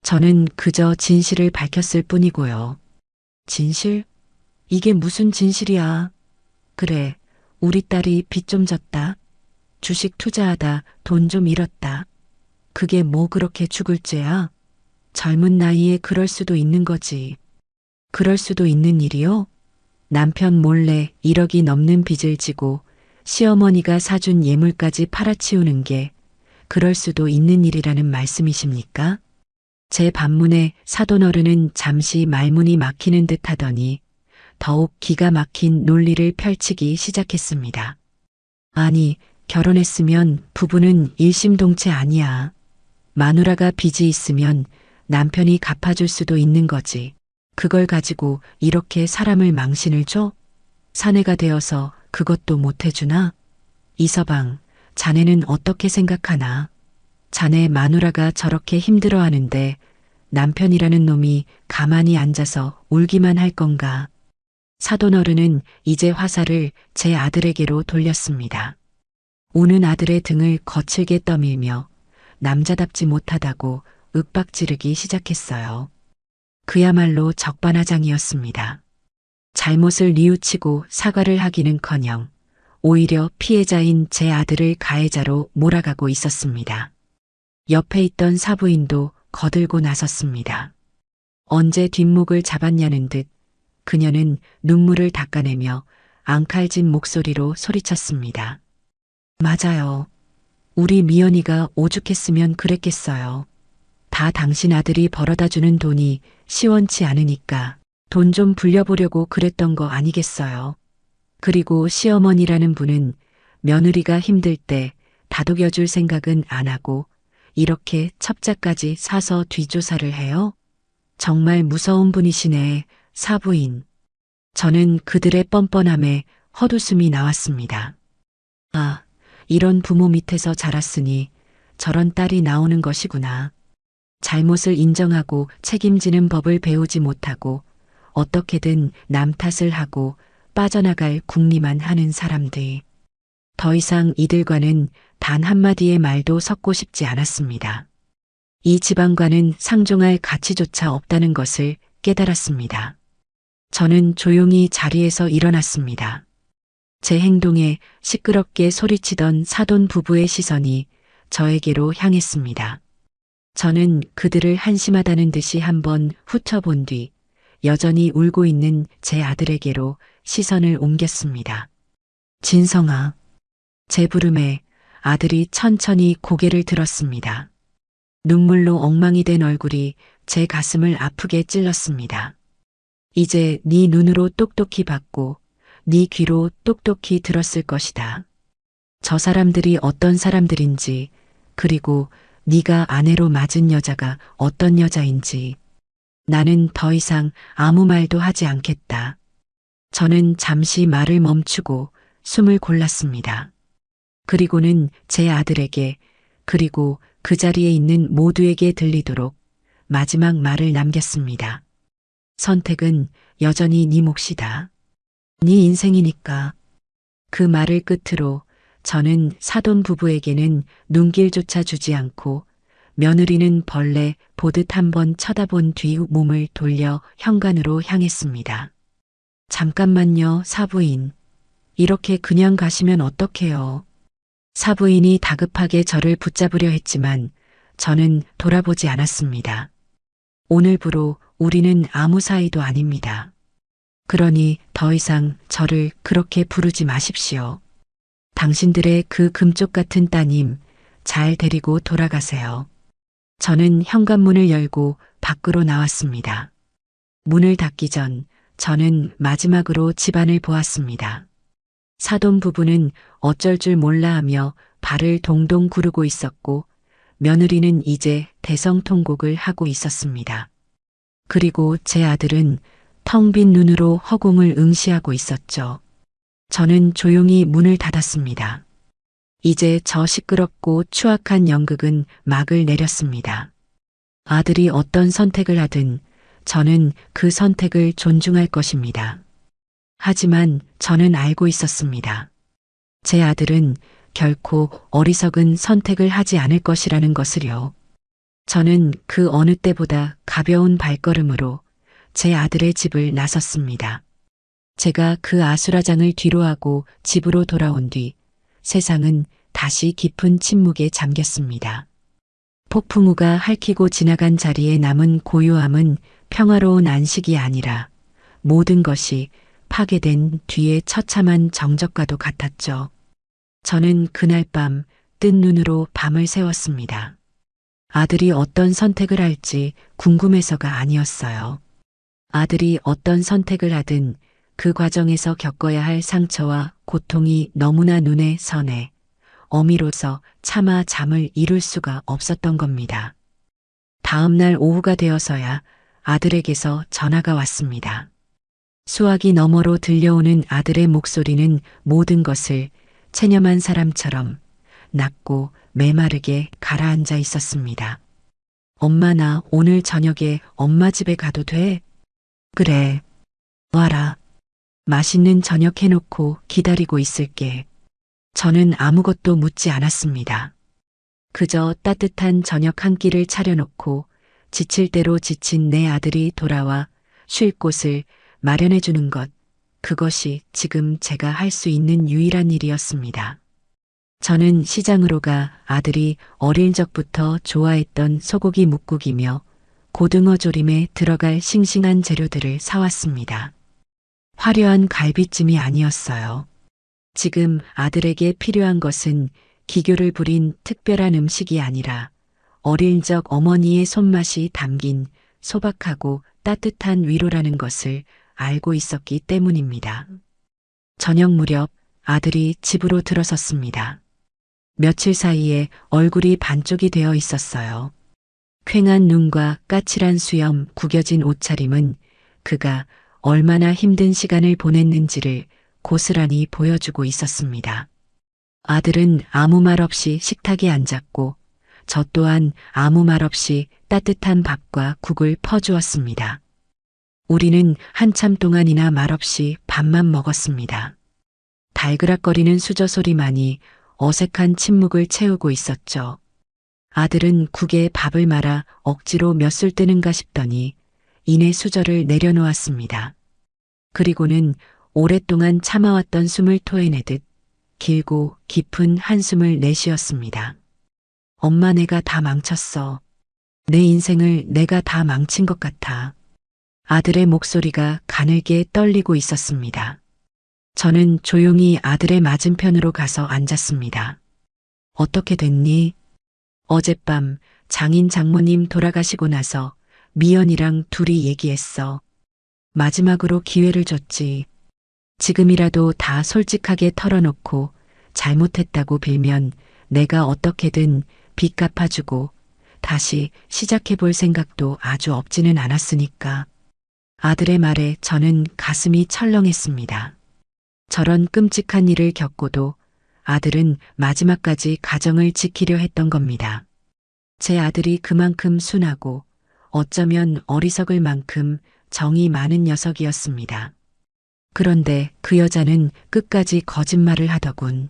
저는 그저 진실을 밝혔을 뿐이고요. 진실? 이게 무슨 진실이야? 그래, 우리 딸이 빚 좀 졌다. 주식 투자하다 돈 좀 잃었다. 그게 뭐 그렇게 죽을 죄야? 젊은 나이에 그럴 수도 있는 거지. 그럴 수도 있는 일이요? 남편 몰래 1억이 넘는 빚을 지고 시어머니가 사준 예물까지 팔아치우는 게 그럴 수도 있는 일이라는 말씀이십니까? 제 반문에 사돈 어른은 잠시 말문이 막히는 듯 하더니 더욱 기가 막힌 논리를 펼치기 시작했습니다. 아니, 결혼했으면 부부는 일심동체 아니야. 마누라가 빚이 있으면 남편이 갚아줄 수도 있는 거지. 그걸 가지고 이렇게 사람을 망신을 줘? 사내가 되어서 그것도 못 해주나? 이서방, 자네는 어떻게 생각하나? 자네 마누라가 저렇게 힘들어하는데 남편이라는 놈이 가만히 앉아서 울기만 할 건가? 사돈 어른은 이제 화살을 제 아들에게로 돌렸습니다. 우는 아들의 등을 거칠게 떠밀며 남자답지 못하다고 윽박지르기 시작했어요. 그야말로 적반하장이었습니다. 잘못을 뉘우치고 사과를 하기는커녕 오히려 피해자인 제 아들을 가해자로 몰아가고 있었습니다. 옆에 있던 사부인도 거들고 나섰습니다. 언제 뒷목을 잡았냐는 듯 그녀는 눈물을 닦아내며 앙칼진 목소리로 소리쳤습니다. 맞아요. 우리 미연이가 오죽했으면 그랬겠어요. 다 당신 아들이 벌어다주는 돈이 시원치 않으니까 돈 좀 불려보려고 그랬던 거 아니겠어요. 그리고 시어머니라는 분은 며느리가 힘들 때 다독여줄 생각은 안 하고 이렇게 첩자까지 사서 뒷조사를 해요? 정말 무서운 분이시네, 사부인. 저는 그들의 뻔뻔함에 헛웃음이 나왔습니다. 아, 이런 부모 밑에서 자랐으니 저런 딸이 나오는 것이구나. 잘못을 인정하고 책임지는 법을 배우지 못하고 어떻게든 남 탓을 하고 빠져나갈 궁리만 하는 사람들. 더 이상 이들과는 단 한마디의 말도 섞고 싶지 않았습니다. 이 집안과는 상종할 가치조차 없다는 것을 깨달았습니다. 저는 조용히 자리에서 일어났습니다. 제 행동에 시끄럽게 소리치던 사돈 부부의 시선이 저에게로 향했습니다. 저는 그들을 한심하다는 듯이 한번 훑어본 뒤 여전히 울고 있는 제 아들에게로 시선을 옮겼습니다. 진성아. 제 부름에 아들이 천천히 고개를 들었습니다. 눈물로 엉망이 된 얼굴이 제 가슴을 아프게 찔렀습니다. 이제 네 눈으로 똑똑히 봤고 네 귀로 똑똑히 들었을 것이다. 저 사람들이 어떤 사람들인지 그리고 네가 아내로 맞은 여자가 어떤 여자인지. 나는 더 이상 아무 말도 하지 않겠다. 저는 잠시 말을 멈추고 숨을 골랐습니다. 그리고는 제 아들에게 그리고 그 자리에 있는 모두에게 들리도록 마지막 말을 남겼습니다. 선택은 여전히 네 몫이다. 네 인생이니까. 그 말을 끝으로 저는 사돈 부부에게는 눈길조차 주지 않고 며느리는 벌레 보듯 한번 쳐다본 뒤 몸을 돌려 현관으로 향했습니다. 잠깐만요, 사부인. 이렇게 그냥 가시면 어떡해요. 사부인이 다급하게 저를 붙잡으려 했지만 저는 돌아보지 않았습니다. 오늘부로 우리는 아무 사이도 아닙니다. 그러니 더 이상 저를 그렇게 부르지 마십시오. 당신들의 그 금쪽 같은 따님 잘 데리고 돌아가세요. 저는 현관문을 열고 밖으로 나왔습니다. 문을 닫기 전 저는 마지막으로 집안을 보았습니다. 사돈 부부는 어쩔 줄 몰라 하며 발을 동동 구르고 있었고 며느리는 이제 대성통곡을 하고 있었습니다. 그리고 제 아들은 텅 빈 눈으로 허공을 응시하고 있었죠. 저는 조용히 문을 닫았습니다. 이제 저 시끄럽고 추악한 연극은 막을 내렸습니다. 아들이 어떤 선택을 하든 저는 그 선택을 존중할 것입니다. 하지만 저는 알고 있었습니다. 제 아들은 결코 어리석은 선택을 하지 않을 것이라는 것을요. 저는 그 어느 때보다 가벼운 발걸음으로 제 아들의 집을 나섰습니다. 제가 그 아수라장을 뒤로하고 집으로 돌아온 뒤 세상은 다시 깊은 침묵에 잠겼습니다. 폭풍우가 핥히고 지나간 자리에 남은 고요함은 평화로운 안식이 아니라 모든 것이 파괴된 뒤의 처참한 정적과도 같았죠. 저는 그날 밤 뜬 눈으로 밤을 새웠습니다. 아들이 어떤 선택을 할지 궁금해서가 아니었어요. 아들이 어떤 선택을 하든 그 과정에서 겪어야 할 상처와 고통이 너무나 눈에 선해 어미로서 차마 잠을 이룰 수가 없었던 겁니다. 다음 날 오후가 되어서야 아들에게서 전화가 왔습니다. 수화기 너머로 들려오는 아들의 목소리는 모든 것을 체념한 사람처럼 낮고 메마르게 가라앉아 있었습니다. 엄마, 나 오늘 저녁에 엄마 집에 가도 돼? 그래. 와라. 맛있는 저녁 해놓고 기다리고 있을게. 저는 아무것도 묻지 않았습니다. 그저 따뜻한 저녁 한 끼를 차려놓고 지칠 대로 지친 내 아들이 돌아와 쉴 곳을 마련해 주는 것, 그것이 지금 제가 할 수 있는 유일한 일이었습니다. 저는 시장으로 가 아들이 어릴 적부터 좋아했던 소고기 뭇국이며 고등어 조림에 들어갈 싱싱한 재료들을 사왔습니다. 화려한 갈비찜이 아니었어요. 지금 아들에게 필요한 것은 기교를 부린 특별한 음식이 아니라 어릴 적 어머니의 손맛이 담긴 소박하고 따뜻한 위로라는 것을 알고 있었기 때문입니다. 저녁 무렵 아들이 집으로 들어섰습니다. 며칠 사이에 얼굴이 반쪽이 되어 있었어요. 퀭한 눈과 까칠한 수염, 구겨진 옷차림은 그가 얼마나 힘든 시간을 보냈는지를 고스란히 보여주고 있었습니다. 아들은 아무 말 없이 식탁에 앉았고 저 또한 아무 말 없이 따뜻한 밥과 국을 퍼주었습니다. 우리는 한참 동안이나 말없이 밥만 먹었습니다. 달그락거리는 수저 소리만이 어색한 침묵을 채우고 있었죠. 아들은 국에 밥을 말아 억지로 몇 술 뜨는가 싶더니 이내 수저를 내려놓았습니다. 그리고는 오랫동안 참아왔던 숨을 토해내듯 길고 깊은 한숨을 내쉬었습니다. 엄마, 내가 다 망쳤어. 내 인생을 내가 다 망친 것 같아. 아들의 목소리가 가늘게 떨리고 있었습니다. 저는 조용히 아들의 맞은편으로 가서 앉았습니다. 어떻게 됐니? 어젯밤 장인 장모님 돌아가시고 나서 미연이랑 둘이 얘기했어. 마지막으로 기회를 줬지. 지금이라도 다 솔직하게 털어놓고 잘못했다고 빌면 내가 어떻게든 빚 갚아주고 다시 시작해볼 생각도 아주 없지는 않았으니까. 아들의 말에 저는 가슴이 철렁했습니다. 저런 끔찍한 일을 겪고도 아들은 마지막까지 가정을 지키려 했던 겁니다. 제 아들이 그만큼 순하고 어쩌면 어리석을 만큼 정이 많은 녀석이었습니다. 그런데 그 여자는 끝까지 거짓말을 하더군.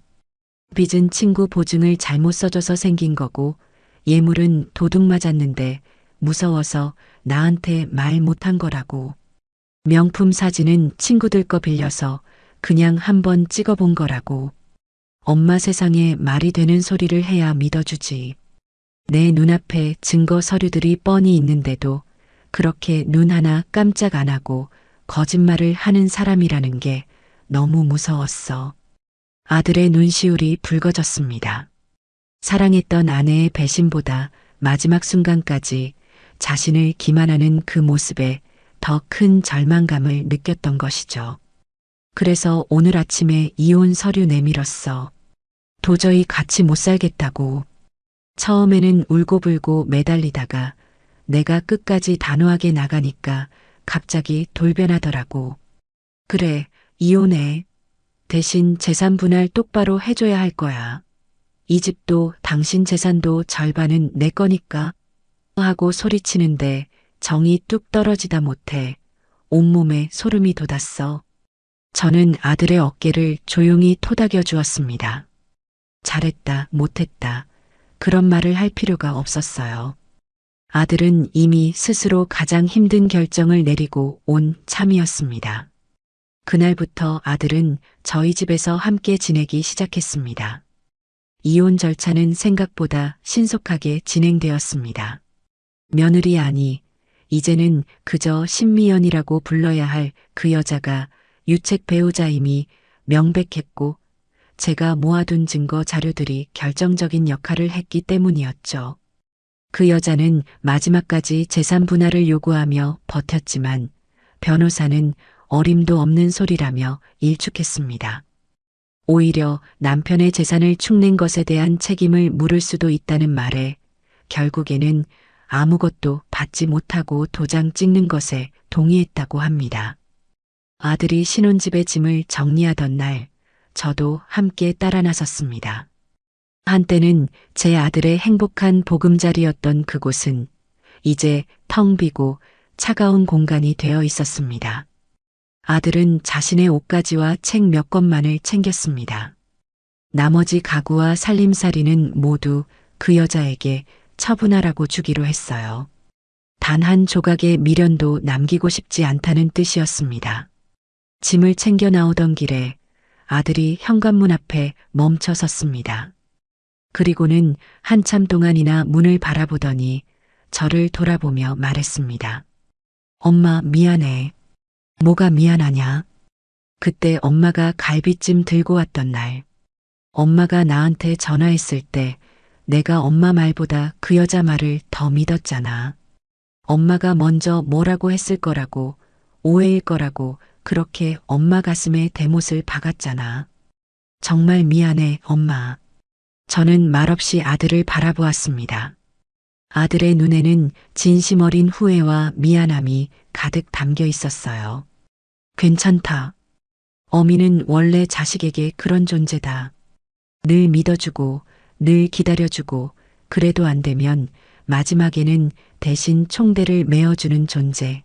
빚은 친구 보증을 잘못 써줘서 생긴 거고 예물은 도둑 맞았는데 무서워서 나한테 말 못한 거라고. 명품 사진은 친구들 거 빌려서 그냥 한번 찍어본 거라고. 엄마, 세상에 말이 되는 소리를 해야 믿어주지. 내 눈앞에 증거 서류들이 뻔히 있는데도 그렇게 눈 하나 깜짝 안 하고 거짓말을 하는 사람이라는 게 너무 무서웠어. 아들의 눈시울이 붉어졌습니다. 사랑했던 아내의 배신보다 마지막 순간까지 자신을 기만하는 그 모습에 더 큰 절망감을 느꼈던 것이죠. 그래서 오늘 아침에 이혼 서류 내밀었어. 도저히 같이 못 살겠다고. 처음에는 울고불고 매달리다가 내가 끝까지 단호하게 나가니까 갑자기 돌변하더라고. 그래, 이혼해. 대신 재산 분할 똑바로 해줘야 할 거야. 이 집도 당신 재산도 절반은 내 거니까. 하고 소리치는데 정이 뚝 떨어지다 못해 온몸에 소름이 돋았어. 저는 아들의 어깨를 조용히 토닥여 주었습니다. 잘했다, 못했다. 그런 말을 할 필요가 없었어요. 아들은 이미 스스로 가장 힘든 결정을 내리고 온 참이었습니다. 그날부터 아들은 저희 집에서 함께 지내기 시작했습니다. 이혼 절차는 생각보다 신속하게 진행되었습니다. 며느리 아니, 이제는 그저 신미연이라고 불러야 할 그 여자가 유책 배우자임이 명백했고 제가 모아둔 증거 자료들이 결정적인 역할을 했기 때문이었죠. 그 여자는 마지막까지 재산 분할을 요구하며 버텼지만 변호사는 어림도 없는 소리라며 일축했습니다. 오히려 남편의 재산을 축낸 것에 대한 책임을 물을 수도 있다는 말에 결국에는 아무것도 받지 못하고 도장 찍는 것에 동의했다고 합니다. 아들이 신혼집의 짐을 정리하던 날 저도 함께 따라 나섰습니다. 한때는 제 아들의 행복한 보금자리였던 그곳은 이제 텅 비고 차가운 공간이 되어 있었습니다. 아들은 자신의 옷가지와 책 몇 권만을 챙겼습니다. 나머지 가구와 살림살이는 모두 그 여자에게 처분하라고 주기로 했어요. 단 한 조각의 미련도 남기고 싶지 않다는 뜻이었습니다. 짐을 챙겨 나오던 길에 아들이 현관문 앞에 멈춰 섰습니다. 그리고는 한참 동안이나 문을 바라보더니 저를 돌아보며 말했습니다. 엄마 미안해. 뭐가 미안하냐? 그때 엄마가 갈비찜 들고 왔던 날, 엄마가 나한테 전화했을 때 내가 엄마 말보다 그 여자 말을 더 믿었잖아. 엄마가 먼저 뭐라고 했을 거라고, 오해일 거라고 그렇게 엄마 가슴에 대못을 박았잖아. 정말 미안해, 엄마. 저는 말없이 아들을 바라보았습니다. 아들의 눈에는 진심 어린 후회와 미안함이 가득 담겨 있었어요. 괜찮다. 어미는 원래 자식에게 그런 존재다. 늘 믿어주고, 늘 기다려주고, 그래도 안 되면 마지막에는 대신 총대를 메어주는 존재.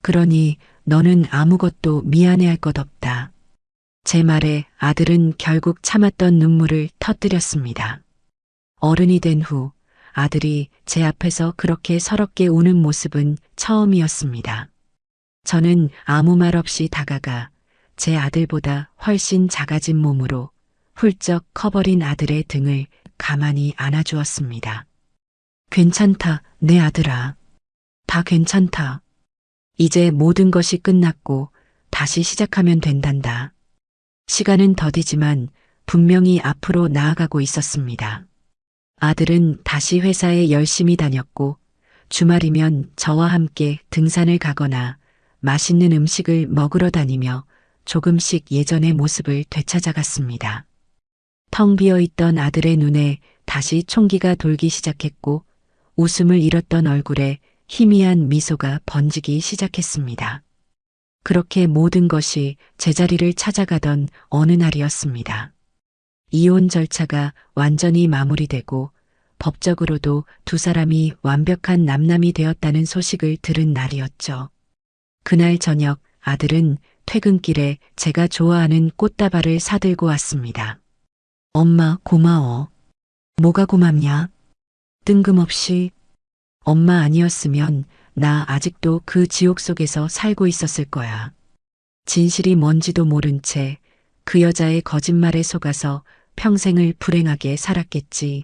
그러니 너는 아무것도 미안해할 것 없다. 제 말에 아들은 결국 참았던 눈물을 터뜨렸습니다. 어른이 된 후 아들이 제 앞에서 그렇게 서럽게 우는 모습은 처음이었습니다. 저는 아무 말 없이 다가가 제 아들보다 훨씬 작아진 몸으로 훌쩍 커버린 아들의 등을 가만히 안아주었습니다. 괜찮다, 내 아들아. 다 괜찮다. 이제 모든 것이 끝났고 다시 시작하면 된단다. 시간은 더디지만 분명히 앞으로 나아가고 있었습니다. 아들은 다시 회사에 열심히 다녔고 주말이면 저와 함께 등산을 가거나 맛있는 음식을 먹으러 다니며 조금씩 예전의 모습을 되찾아갔습니다. 텅 비어있던 아들의 눈에 다시 총기가 돌기 시작했고 웃음을 잃었던 얼굴에 희미한 미소가 번지기 시작했습니다. 그렇게 모든 것이 제자리를 찾아가던 어느 날이었습니다. 이혼 절차가 완전히 마무리되고 법적으로도 두 사람이 완벽한 남남이 되었다는 소식을 들은 날이었죠. 그날 저녁 아들은 퇴근길에 제가 좋아하는 꽃다발을 사들고 왔습니다. 엄마 고마워. 뭐가 고맙냐? 뜬금없이. 엄마 아니었으면 나 아직도 그 지옥 속에서 살고 있었을 거야. 진실이 뭔지도 모른 채 그 여자의 거짓말에 속아서 평생을 불행하게 살았겠지.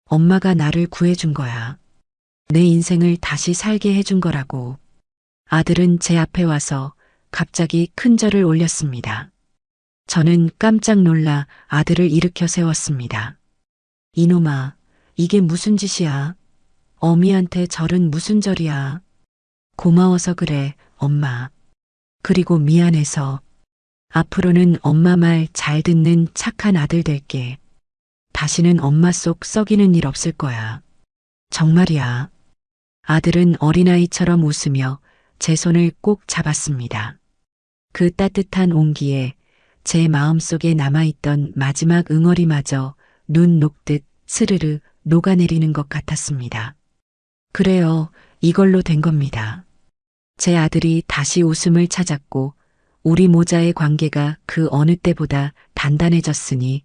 엄마가 나를 구해준 거야. 내 인생을 다시 살게 해준 거라고. 아들은 제 앞에 와서 갑자기 큰 절을 올렸습니다. 저는 깜짝 놀라 아들을 일으켜 세웠습니다. 이놈아, 이게 무슨 짓이야? 어미한테 절은 무슨 절이야? 고마워서 그래, 엄마. 그리고 미안해서. 앞으로는 엄마 말 잘 듣는 착한 아들 될게. 다시는 엄마 속 썩이는 일 없을 거야. 정말이야. 아들은 어린아이처럼 웃으며 제 손을 꼭 잡았습니다. 그 따뜻한 온기에 제 마음속에 남아있던 마지막 응어리마저 눈 녹듯 스르르 녹아내리는 것 같았습니다. 그래요, 이걸로 된 겁니다. 제 아들이 다시 웃음을 찾았고 우리 모자의 관계가 그 어느 때보다 단단해졌으니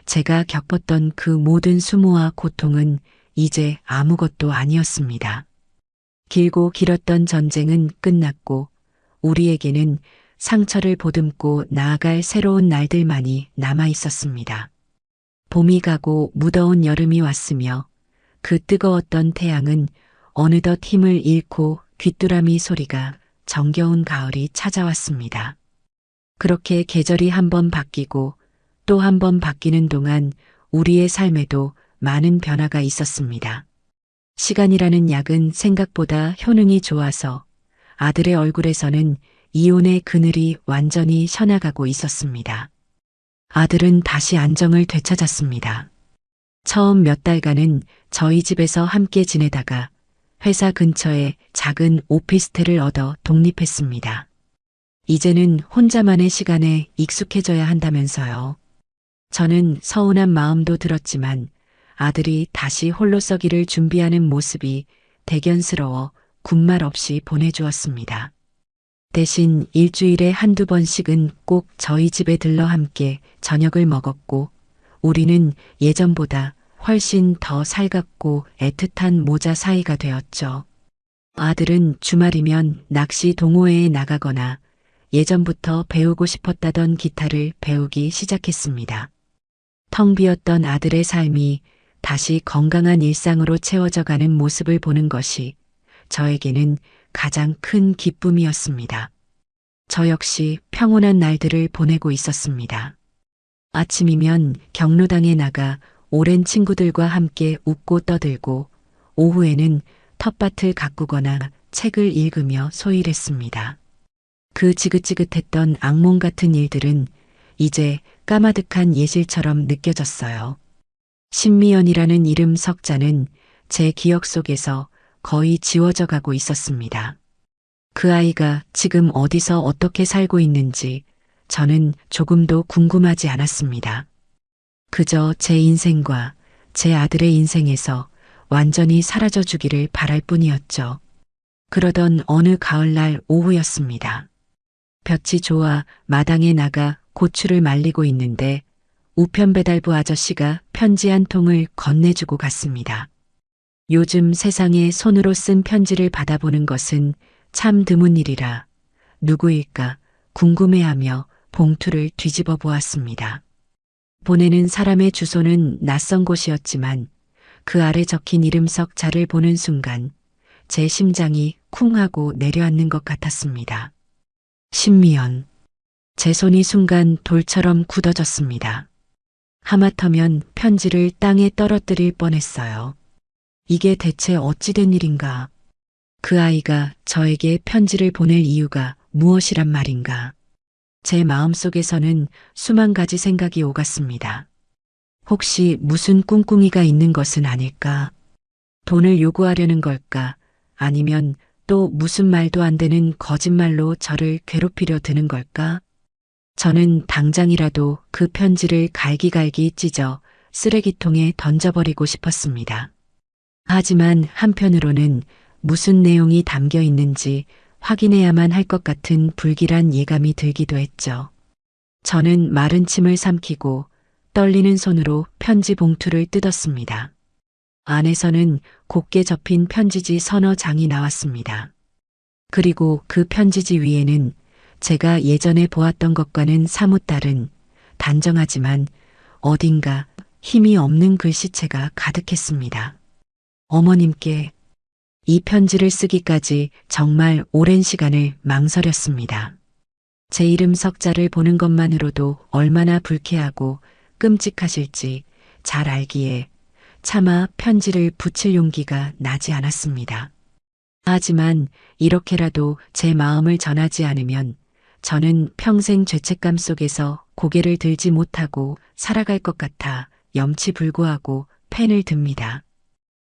제가 겪었던 그 모든 수모와 고통은 이제 아무것도 아니었습니다. 길고 길었던 전쟁은 끝났고 우리에게는 상처를 보듬고 나아갈 새로운 날들만이 남아 있었습니다. 봄이 가고 무더운 여름이 왔으며 그 뜨거웠던 태양은 어느덧 힘을 잃고 귀뚜라미 소리가 정겨운 가을이 찾아왔습니다. 그렇게 계절이 한 번 바뀌고 또 한 번 바뀌는 동안 우리의 삶에도 많은 변화가 있었습니다. 시간이라는 약은 생각보다 효능이 좋아서 아들의 얼굴에서는 이혼의 그늘이 완전히 셔나가고 있었습니다. 아들은 다시 안정을 되찾았습니다. 처음 몇 달간은 저희 집에서 함께 지내다가 회사 근처에 작은 오피스텔을 얻어 독립했습니다. 이제는 혼자만의 시간에 익숙해져야 한다면서요. 저는 서운한 마음도 들었지만 아들이 다시 홀로 서기를 준비하는 모습이 대견스러워 군말 없이 보내주었습니다. 대신 일주일에 한두 번씩은 꼭 저희 집에 들러 함께 저녁을 먹었고 우리는 예전보다 훨씬 더 살갑고 애틋한 모자 사이가 되었죠. 아들은 주말이면 낚시 동호회에 나가거나 예전부터 배우고 싶었다던 기타를 배우기 시작했습니다. 텅 비었던 아들의 삶이 다시 건강한 일상으로 채워져 가는 모습을 보는 것이 저에게는 가장 큰 기쁨이었습니다. 저 역시 평온한 날들을 보내고 있었습니다. 아침이면 경로당에 나가 오랜 친구들과 함께 웃고 떠들고 오후에는 텃밭을 가꾸거나 책을 읽으며 소일했습니다. 그 지긋지긋했던 악몽 같은 일들은 이제 까마득한 예실처럼 느껴졌어요. 신미연이라는 이름 석자는 제 기억 속에서 거의 지워져 가고 있었습니다. 그 아이가 지금 어디서 어떻게 살고 있는지 저는 조금도 궁금하지 않았습니다. 그저 제 인생과 제 아들의 인생에서 완전히 사라져 주기를 바랄 뿐이었죠. 그러던 어느 가을날 오후였습니다. 볕이 좋아 마당에 나가 고추를 말리고 있는데 우편 배달부 아저씨가 편지 한 통을 건네주고 갔습니다. 요즘 세상에 손으로 쓴 편지를 받아보는 것은 참 드문 일이라 누구일까 궁금해하며 봉투를 뒤집어 보았습니다. 보내는 사람의 주소는 낯선 곳이었지만 그 아래 적힌 이름 석자를 보는 순간 제 심장이 쿵 하고 내려앉는 것 같았습니다. 신미연. 제 손이 순간 돌처럼 굳어졌습니다. 하마터면 편지를 땅에 떨어뜨릴 뻔했어요. 이게 대체 어찌된 일인가? 그 아이가 저에게 편지를 보낼 이유가 무엇이란 말인가? 제 마음속에서는 수만 가지 생각이 오갔습니다. 혹시 무슨 꿍꿍이가 있는 것은 아닐까? 돈을 요구하려는 걸까? 아니면 또 무슨 말도 안 되는 거짓말로 저를 괴롭히려 드는 걸까? 저는 당장이라도 그 편지를 갈기갈기 찢어 쓰레기통에 던져버리고 싶었습니다. 하지만 한편으로는 무슨 내용이 담겨 있는지 확인해야만 할 것 같은 불길한 예감이 들기도 했죠. 저는 마른 침을 삼키고 떨리는 손으로 편지 봉투를 뜯었습니다. 안에서는 곱게 접힌 편지지 서너 장이 나왔습니다. 그리고 그 편지지 위에는 제가 예전에 보았던 것과는 사뭇 다른 단정하지만 어딘가 힘이 없는 글씨체가 가득했습니다. 어머님께 이 편지를 쓰기까지 정말 오랜 시간을 망설였습니다. 제 이름 석자를 보는 것만으로도 얼마나 불쾌하고 끔찍하실지 잘 알기에 차마 편지를 붙일 용기가 나지 않았습니다. 하지만 이렇게라도 제 마음을 전하지 않으면 저는 평생 죄책감 속에서 고개를 들지 못하고 살아갈 것 같아 염치불고하고 펜을 듭니다.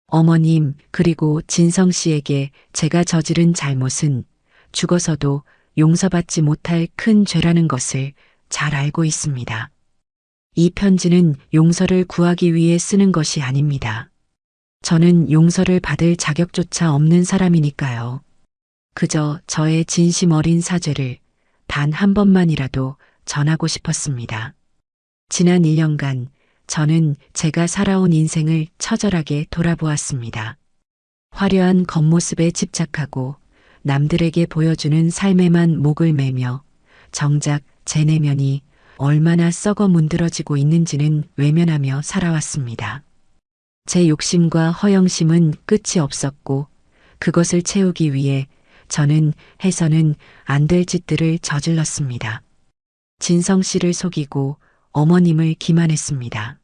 어머님, 그리고 진성 씨에게 제가 저지른 잘못은 죽어서도 용서받지 못할 큰 죄라는 것을 잘 알고 있습니다. 이 편지는 용서를 구하기 위해 쓰는 것이 아닙니다. 저는 용서를 받을 자격조차 없는 사람이니까요. 그저 저의 진심 어린 사죄를 단 한 번만이라도 전하고 싶었습니다. 지난 1년간 저는 제가 살아온 인생을 처절하게 돌아보았습니다. 화려한 겉모습에 집착하고 남들에게 보여주는 삶에만 목을 매며 정작 제 내면이 얼마나 썩어 문드러지고 있는지는 외면하며 살아왔습니다. 제 욕심과 허영심은 끝이 없었고 그것을 채우기 위해 저는 해서는 안 될 짓들을 저질렀습니다. 진성 씨를 속이고 어머님을 기만했습니다.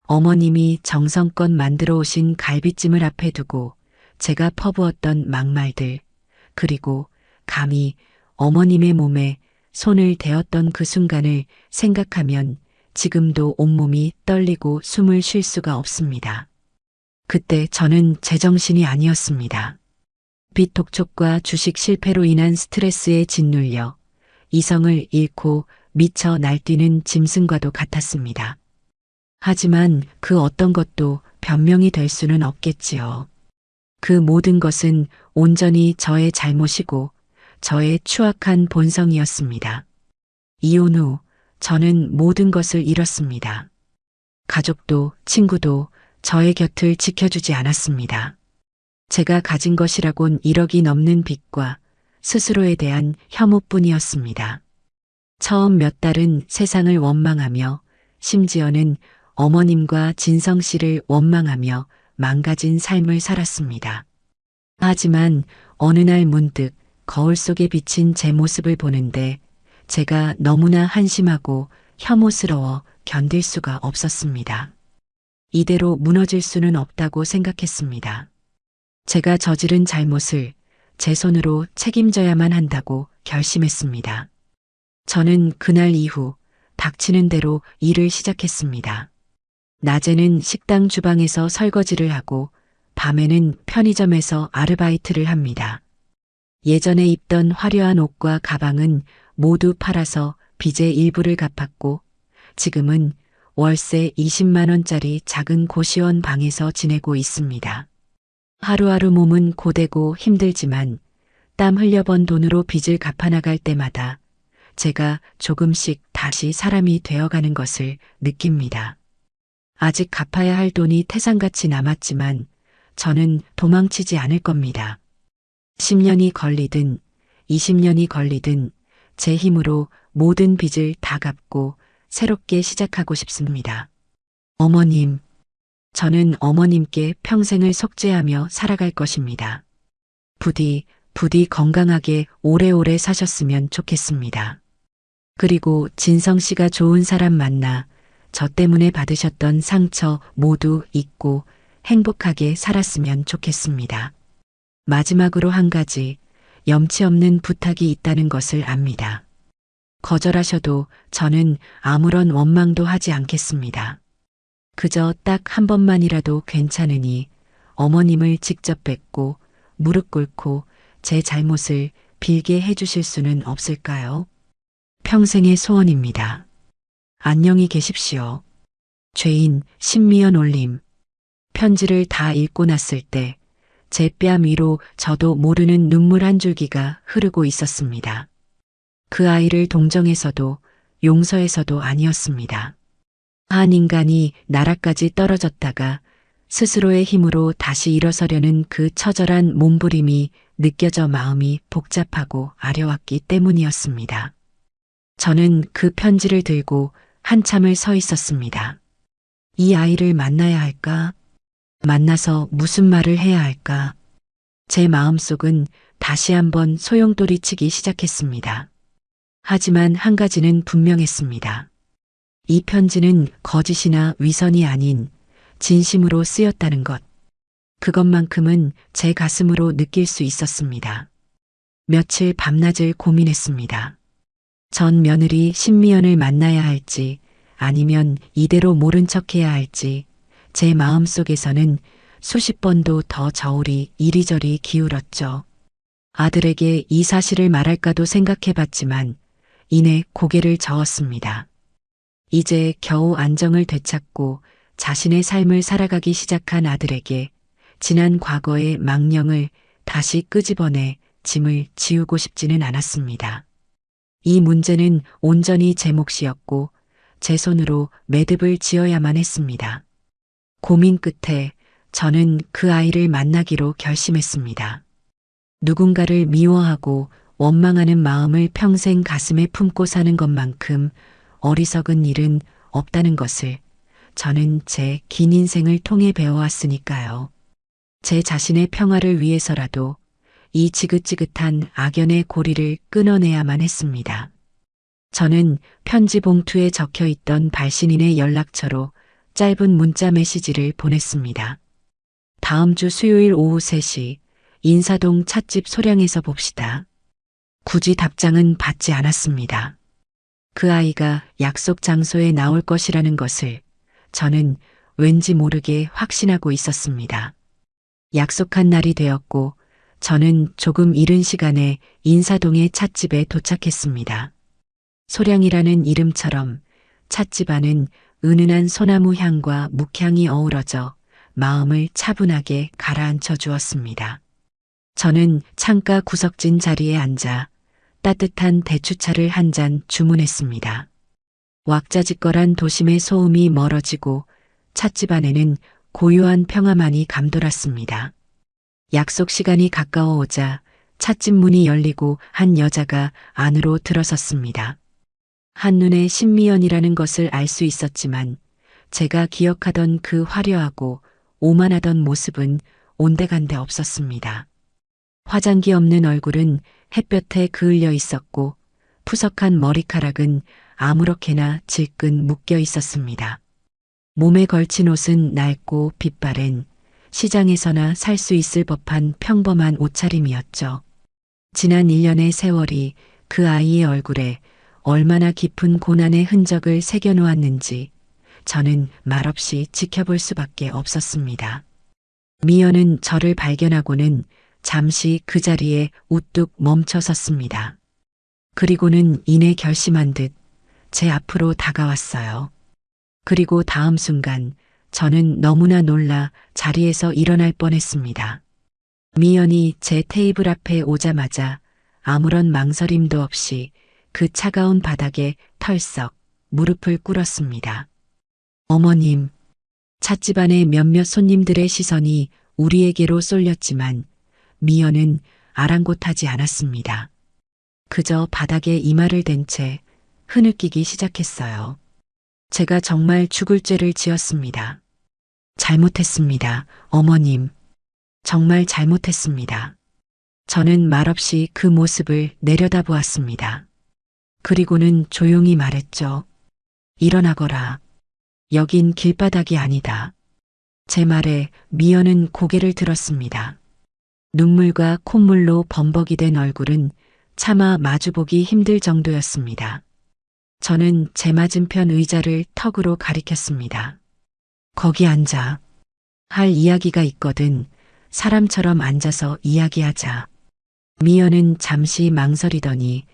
어머님이 정성껏 만들어 오신 갈비찜을 앞에 두고 제가 퍼부었던 막말들, 그리고 감히 어머님의 몸에 손을 대었던 그 순간을 생각하면 지금도 온몸이 떨리고 숨을 쉴 수가 없습니다. 그때 저는 제정신이 아니었습니다. 빚 독촉과 주식 실패로 인한 스트레스에 짓눌려 이성을 잃고 미쳐 날뛰는 짐승과도 같았습니다. 하지만 그 어떤 것도 변명이 될 수는 없겠지요. 그 모든 것은 온전히 저의 잘못이고 저의 추악한 본성이었습니다. 이혼 후 저는 모든 것을 잃었습니다. 가족도 친구도 저의 곁을 지켜주지 않았습니다. 제가 가진 것이라곤 1억이 넘는 빚과 스스로에 대한 혐오뿐이었습니다. 처음 몇 달은 세상을 원망하며 심지어는 어머님과 진성 씨를 원망하며 망가진 삶을 살았습니다. 하지만 어느 날 문득 거울 속에 비친 제 모습을 보는데 제가 너무나 한심하고 혐오스러워 견딜 수가 없었습니다. 이대로 무너질 수는 없다고 생각했습니다. 제가 저지른 잘못을 제 손으로 책임져야만 한다고 결심했습니다. 저는 그날 이후 닥치는 대로 일을 시작했습니다. 낮에는 식당 주방에서 설거지를 하고 밤에는 편의점에서 아르바이트를 합니다. 예전에 입던 화려한 옷과 가방은 모두 팔아서 빚의 일부를 갚았고 지금은 월세 20만 원짜리 작은 고시원 방에서 지내고 있습니다. 하루하루 몸은 고되고 힘들지만 땀 흘려번 돈으로 빚을 갚아나갈 때마다 제가 조금씩 다시 사람이 되어가는 것을 느낍니다. 아직 갚아야 할 돈이 태산같이 남았지만 저는 도망치지 않을 겁니다. 10년이 걸리든 20년이 걸리든 제 힘으로 모든 빚을 다 갚고 새롭게 시작하고 싶습니다. 어머님, 저는 어머님께 평생을 속죄하며 살아갈 것입니다. 부디 건강하게 오래오래 사셨으면 좋겠습니다. 그리고 진성 씨가 좋은 사람 만나 저 때문에 받으셨던 상처 모두 잊고 행복하게 살았으면 좋겠습니다. 마지막으로 한 가지 염치 없는 부탁이 있다는 것을 압니다. 거절하셔도 저는 아무런 원망도 하지 않겠습니다. 그저 딱 한 번만이라도 괜찮으니 어머님을 직접 뵙고 무릎 꿇고 제 잘못을 빌게 해주실 수는 없을까요? 평생의 소원입니다. 안녕히 계십시오. 죄인 신미연 올림. 편지를 다 읽고 났을 때 제 뺨 위로 저도 모르는 눈물 한 줄기가 흐르고 있었습니다. 그 아이를 동정해서도 용서해서도 아니었습니다. 한 인간이 나라까지 떨어졌다가 스스로의 힘으로 다시 일어서려는 그 처절한 몸부림이 느껴져 마음이 복잡하고 아려왔기 때문이었습니다. 저는 그 편지를 들고 한참을 서 있었습니다. 이 아이를 만나야 할까? 만나서 무슨 말을 해야 할까? 제 마음속은 다시 한번 소용돌이치기 시작했습니다. 하지만 한 가지는 분명했습니다. 이 편지는 거짓이나 위선이 아닌 진심으로 쓰였다는 것. 그것만큼은 제 가슴으로 느낄 수 있었습니다. 며칠 밤낮을 고민했습니다. 전 며느리 신미연을 만나야 할지 아니면 이대로 모른 척해야 할지 제 마음속에서는 수십 번도 더 저울이 이리저리 기울었죠. 아들에게 이 사실을 말할까도 생각해봤지만 이내 고개를 저었습니다. 이제 겨우 안정을 되찾고 자신의 삶을 살아가기 시작한 아들에게 지난 과거의 망령을 다시 끄집어내 짐을 지우고 싶지는 않았습니다. 이 문제는 온전히 제 몫이었고 제 손으로 매듭을 지어야만 했습니다. 고민 끝에 저는 그 아이를 만나기로 결심했습니다. 누군가를 미워하고 원망하는 마음을 평생 가슴에 품고 사는 것만큼 어리석은 일은 없다는 것을 저는 제 긴 인생을 통해 배워왔으니까요. 제 자신의 평화를 위해서라도 이 지긋지긋한 악연의 고리를 끊어내야만 했습니다. 저는 편지 봉투에 적혀 있던 발신인의 연락처로 짧은 문자 메시지를 보냈습니다. 다음 주 수요일 오후 3시 인사동 찻집 소량에서 봅시다. 굳이 답장은 받지 않았습니다. 그 아이가 약속 장소에 나올 것이라는 것을 저는 왠지 모르게 확신하고 있었습니다. 약속한 날이 되었고 저는 조금 이른 시간에 인사동의 찻집에 도착했습니다. 소량이라는 이름처럼 찻집 안은 은은한 소나무 향과 묵향이 어우러져 마음을 차분하게 가라앉혀 주었습니다. 저는 창가 구석진 자리에 앉아 따뜻한 대추차를 한 잔 주문했습니다. 왁자지껄한 도심의 소음이 멀어지고 찻집 안에는 고요한 평화만이 감돌았습니다. 약속 시간이 가까워오자 찻집 문이 열리고 한 여자가 안으로 들어섰습니다. 한눈에 신미연이라는 것을 알 수 있었지만 제가 기억하던 그 화려하고 오만하던 모습은 온데간데 없었습니다. 화장기 없는 얼굴은 햇볕에 그을려 있었고 푸석한 머리카락은 아무렇게나 질끈 묶여 있었습니다. 몸에 걸친 옷은 낡고 빛바랜 시장에서나 살 수 있을 법한 평범한 옷차림이었죠. 지난 1년의 세월이 그 아이의 얼굴에 얼마나 깊은 고난의 흔적을 새겨놓았는지 저는 말없이 지켜볼 수밖에 없었습니다. 미연은 저를 발견하고는 잠시 그 자리에 우뚝 멈춰 섰습니다. 그리고는 이내 결심한 듯 제 앞으로 다가왔어요. 그리고 다음 순간 저는 너무나 놀라 자리에서 일어날 뻔했습니다. 미연이 제 테이블 앞에 오자마자 아무런 망설임도 없이 그 차가운 바닥에 털썩 무릎을 꿇었습니다. 어머님, 찻집 안의 몇몇 손님들의 시선이 우리에게로 쏠렸지만 미연은 아랑곳하지 않았습니다. 그저 바닥에 이마를 댄 채 흐느끼기 시작했어요. 제가 정말 죽을 죄를 지었습니다. 잘못했습니다, 어머님. 정말 잘못했습니다. 저는 말없이 그 모습을 내려다보았습니다. 그리고는 조용히 말했죠. 일어나거라. 여긴 길바닥이 아니다. 제 말에 미연은 고개를 들었습니다. 눈물과 콧물로 범벅이 된 얼굴은 차마 마주보기 힘들 정도였습니다. 저는 제 맞은편 의자를 턱으로 가리켰습니다. 거기 앉아. 할 이야기가 있거든. 사람처럼 앉아서 이야기하자. 미연은 잠시 망설이더니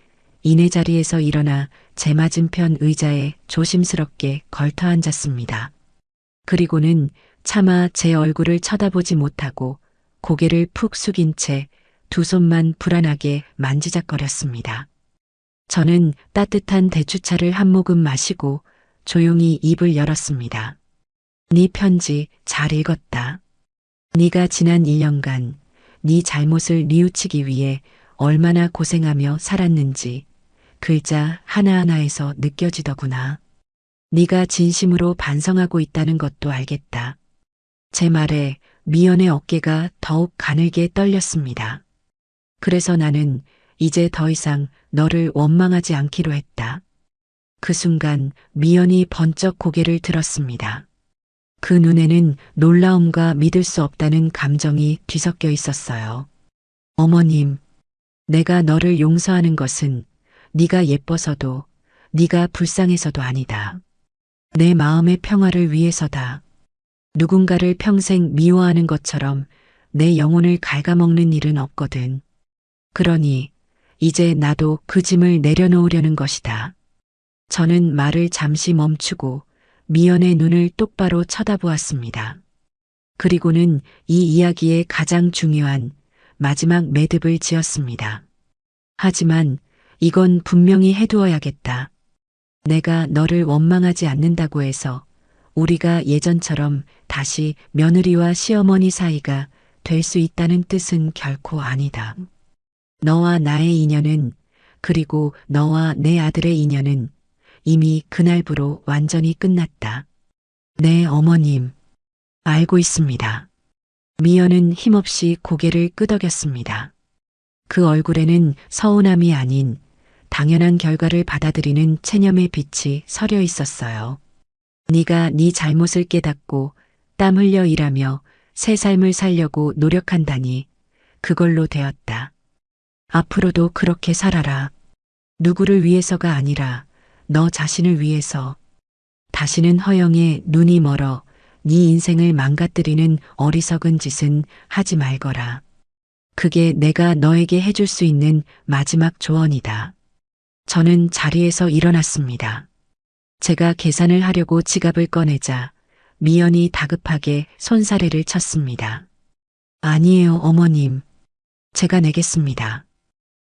이내 자리에서 일어나 제 맞은편 의자에 조심스럽게 걸터 앉았습니다. 그리고는 차마 제 얼굴을 쳐다보지 못하고 고개를 푹 숙인 채 두 손만 불안하게 만지작거렸습니다. 저는 따뜻한 대추차를 한 모금 마시고 조용히 입을 열었습니다. 네 편지 잘 읽었다. 네가 지난 1년간 네 잘못을 뉘우치기 위해 얼마나 고생하며 살았는지 글자 하나하나에서 느껴지더구나. 네가 진심으로 반성하고 있다는 것도 알겠다. 제 말에 미연의 어깨가 더욱 가늘게 떨렸습니다. 그래서 나는 이제 더 이상 너를 원망하지 않기로 했다. 그 순간 미연이 번쩍 고개를 들었습니다. 그 눈에는 놀라움과 믿을 수 없다는 감정이 뒤섞여 있었어요. 어머님, 내가 너를 용서하는 것은 네가 예뻐서도 네가 불쌍해서도 아니다. 내 마음의 평화를 위해서다. 누군가를 평생 미워하는 것처럼 내 영혼을 갉아먹는 일은 없거든. 그러니 이제 나도 그 짐을 내려놓으려는 것이다. 저는 말을 잠시 멈추고 미연의 눈을 똑바로 쳐다보았습니다. 그리고는 이 이야기의 가장 중요한 마지막 매듭을 지었습니다. 하지만 이건 분명히 해두어야겠다. 내가 너를 원망하지 않는다고 해서 우리가 예전처럼 다시 며느리와 시어머니 사이가 될 수 있다는 뜻은 결코 아니다. 너와 나의 인연은, 그리고 너와 내 아들의 인연은 이미 그날부로 완전히 끝났다. 네, 어머님. 알고 있습니다. 미연은 힘없이 고개를 끄덕였습니다. 그 얼굴에는 서운함이 아닌 당연한 결과를 받아들이는 체념의 빛이 서려 있었어요. 네가 네 잘못을 깨닫고 땀 흘려 일하며 새 삶을 살려고 노력한다니 그걸로 되었다. 앞으로도 그렇게 살아라. 누구를 위해서가 아니라 너 자신을 위해서. 다시는 허영에 눈이 멀어 네 인생을 망가뜨리는 어리석은 짓은 하지 말거라. 그게 내가 너에게 해줄 수 있는 마지막 조언이다. 저는 자리에서 일어났습니다. 제가 계산을 하려고 지갑을 꺼내자 미연이 다급하게 손사래를 쳤습니다. 아니에요, 어머님. 제가 내겠습니다.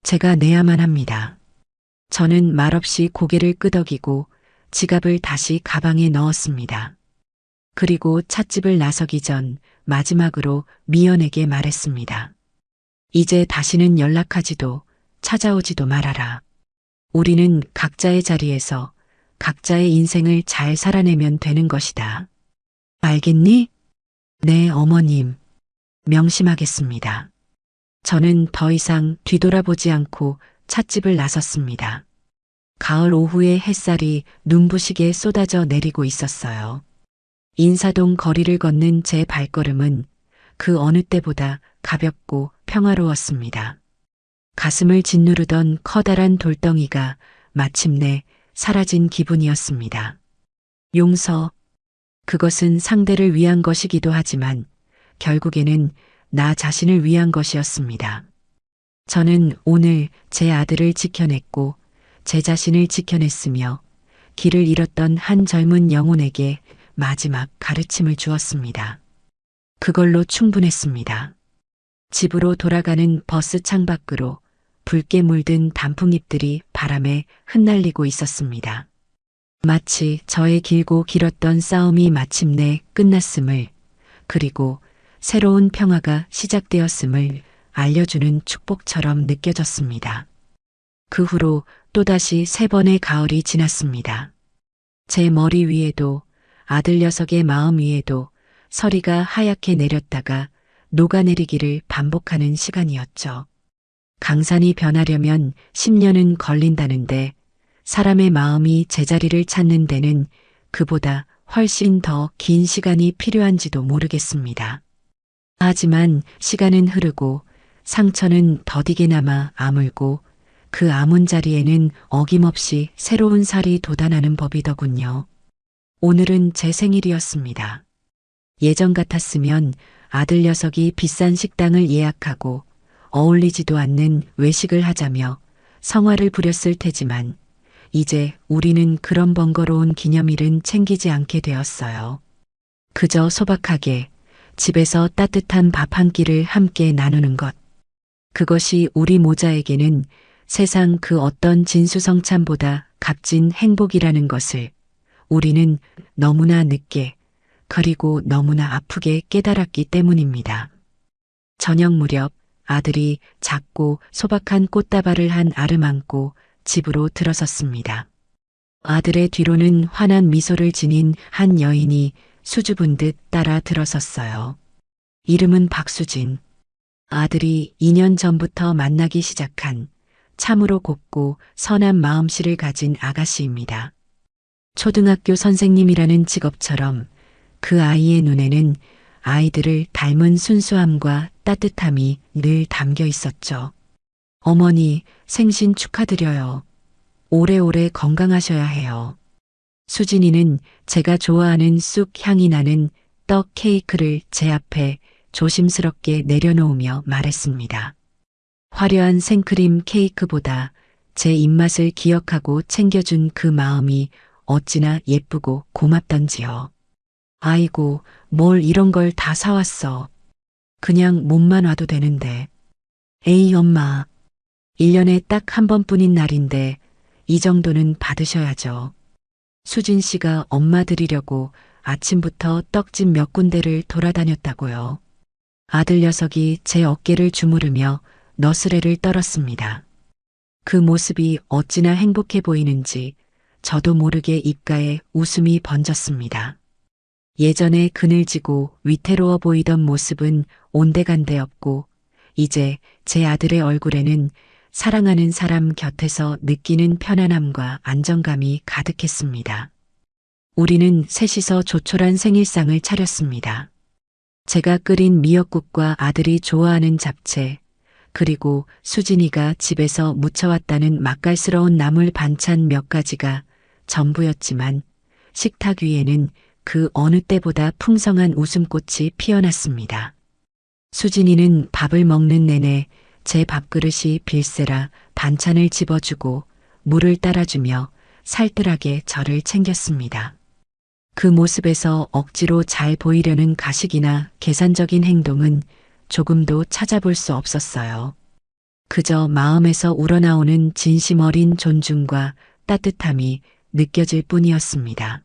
제가 내야만 합니다. 저는 말없이 고개를 끄덕이고 지갑을 다시 가방에 넣었습니다. 그리고 찻집을 나서기 전 마지막으로 미연에게 말했습니다. 이제 다시는 연락하지도 찾아오지도 말아라. 우리는 각자의 자리에서 각자의 인생을 잘 살아내면 되는 것이다. 알겠니? 네, 어머님. 명심하겠습니다. 저는 더 이상 뒤돌아보지 않고 찻집을 나섰습니다. 가을 오후의 햇살이 눈부시게 쏟아져 내리고 있었어요. 인사동 거리를 걷는 제 발걸음은 그 어느 때보다 가볍고 평화로웠습니다. 가슴을 짓누르던 커다란 돌덩이가 마침내 사라진 기분이었습니다. 용서, 그것은 상대를 위한 것이기도 하지만 결국에는 나 자신을 위한 것이었습니다. 저는 오늘 제 아들을 지켜냈고 제 자신을 지켜냈으며 길을 잃었던 한 젊은 영혼에게 마지막 가르침을 주었습니다. 그걸로 충분했습니다. 집으로 돌아가는 버스 창밖으로 붉게 물든 단풍잎들이 바람에 흩날리고 있었습니다. 마치 저의 길고 길었던 싸움이 마침내 끝났음을, 그리고 새로운 평화가 시작되었음을 알려주는 축복처럼 느껴졌습니다. 그 후로 또다시 3번의 가을이 지났습니다. 제 머리 위에도 아들 녀석의 마음 위에도 서리가 하얗게 내렸다가 녹아내리기를 반복하는 시간이었죠. 강산이 변하려면 10년은 걸린다는데 사람의 마음이 제자리를 찾는 데는 그보다 훨씬 더 긴 시간이 필요한지도 모르겠습니다. 하지만 시간은 흐르고 상처는 더디게 남아 아물고 그 아문 자리에는 어김없이 새로운 살이 돋아나는 법이더군요. 오늘은 제 생일이었습니다. 예전 같았으면 아들 녀석이 비싼 식당을 예약하고 어울리지도 않는 외식을 하자며 성화를 부렸을 테지만 이제 우리는 그런 번거로운 기념일은 챙기지 않게 되었어요. 그저 소박하게 집에서 따뜻한 밥 한 끼를 함께 나누는 것. 그것이 우리 모자에게는 세상 그 어떤 진수성찬보다 값진 행복이라는 것을 우리는 너무나 늦게 그리고 너무나 아프게 깨달았기 때문입니다. 저녁 무렵 아들이 작고 소박한 꽃다발을 한 아름안고 집으로 들어섰습니다. 아들의 뒤로는 환한 미소를 지닌 한 여인이 수줍은 듯 따라 들어섰어요. 이름은 박수진. 아들이 2년 전부터 만나기 시작한 참으로 곱고 선한 마음씨를 가진 아가씨입니다. 초등학교 선생님이라는 직업처럼 그 아이의 눈에는 아이들을 닮은 순수함과 따뜻함이 늘 담겨 있었죠. 어머니, 생신 축하드려요. 오래오래 건강하셔야 해요. 수진이는 제가 좋아하는 쑥 향이 나는 떡 케이크를 제 앞에 조심스럽게 내려놓으며 말했습니다. 화려한 생크림 케이크보다 제 입맛을 기억하고 챙겨준 그 마음이 어찌나 예쁘고 고맙던지요. 아이고, 뭘 이런 걸 다 사왔어. 그냥 몸만 와도 되는데. 에이, 엄마. 1년에 딱 한 번뿐인 날인데 이 정도는 받으셔야죠. 수진 씨가 엄마 드리려고 아침부터 떡집 몇 군데를 돌아다녔다고요. 아들 녀석이 제 어깨를 주무르며 너스레를 떨었습니다. 그 모습이 어찌나 행복해 보이는지 저도 모르게 입가에 웃음이 번졌습니다. 예전에 그늘지고 위태로워 보이던 모습은 온데간데 없고 이제 제 아들의 얼굴에는 사랑하는 사람 곁에서 느끼는 편안함과 안정감이 가득했습니다. 우리는 셋이서 조촐한 생일상을 차렸습니다. 제가 끓인 미역국과 아들이 좋아하는 잡채, 그리고 수진이가 집에서 묻혀왔다는 맛깔스러운 나물 반찬 몇 가지가 전부였지만 식탁 위에는 그 어느 때보다 풍성한 웃음꽃이 피어났습니다. 수진이는 밥을 먹는 내내 제 밥그릇이 빌새라 반찬을 집어주고 물을 따라주며 살뜰하게 저를 챙겼습니다. 그 모습에서 억지로 잘 보이려는 가식이나 계산적인 행동은 조금도 찾아볼 수 없었어요. 그저 마음에서 우러나오는 진심 어린 존중과 따뜻함이 느껴질 뿐이었습니다.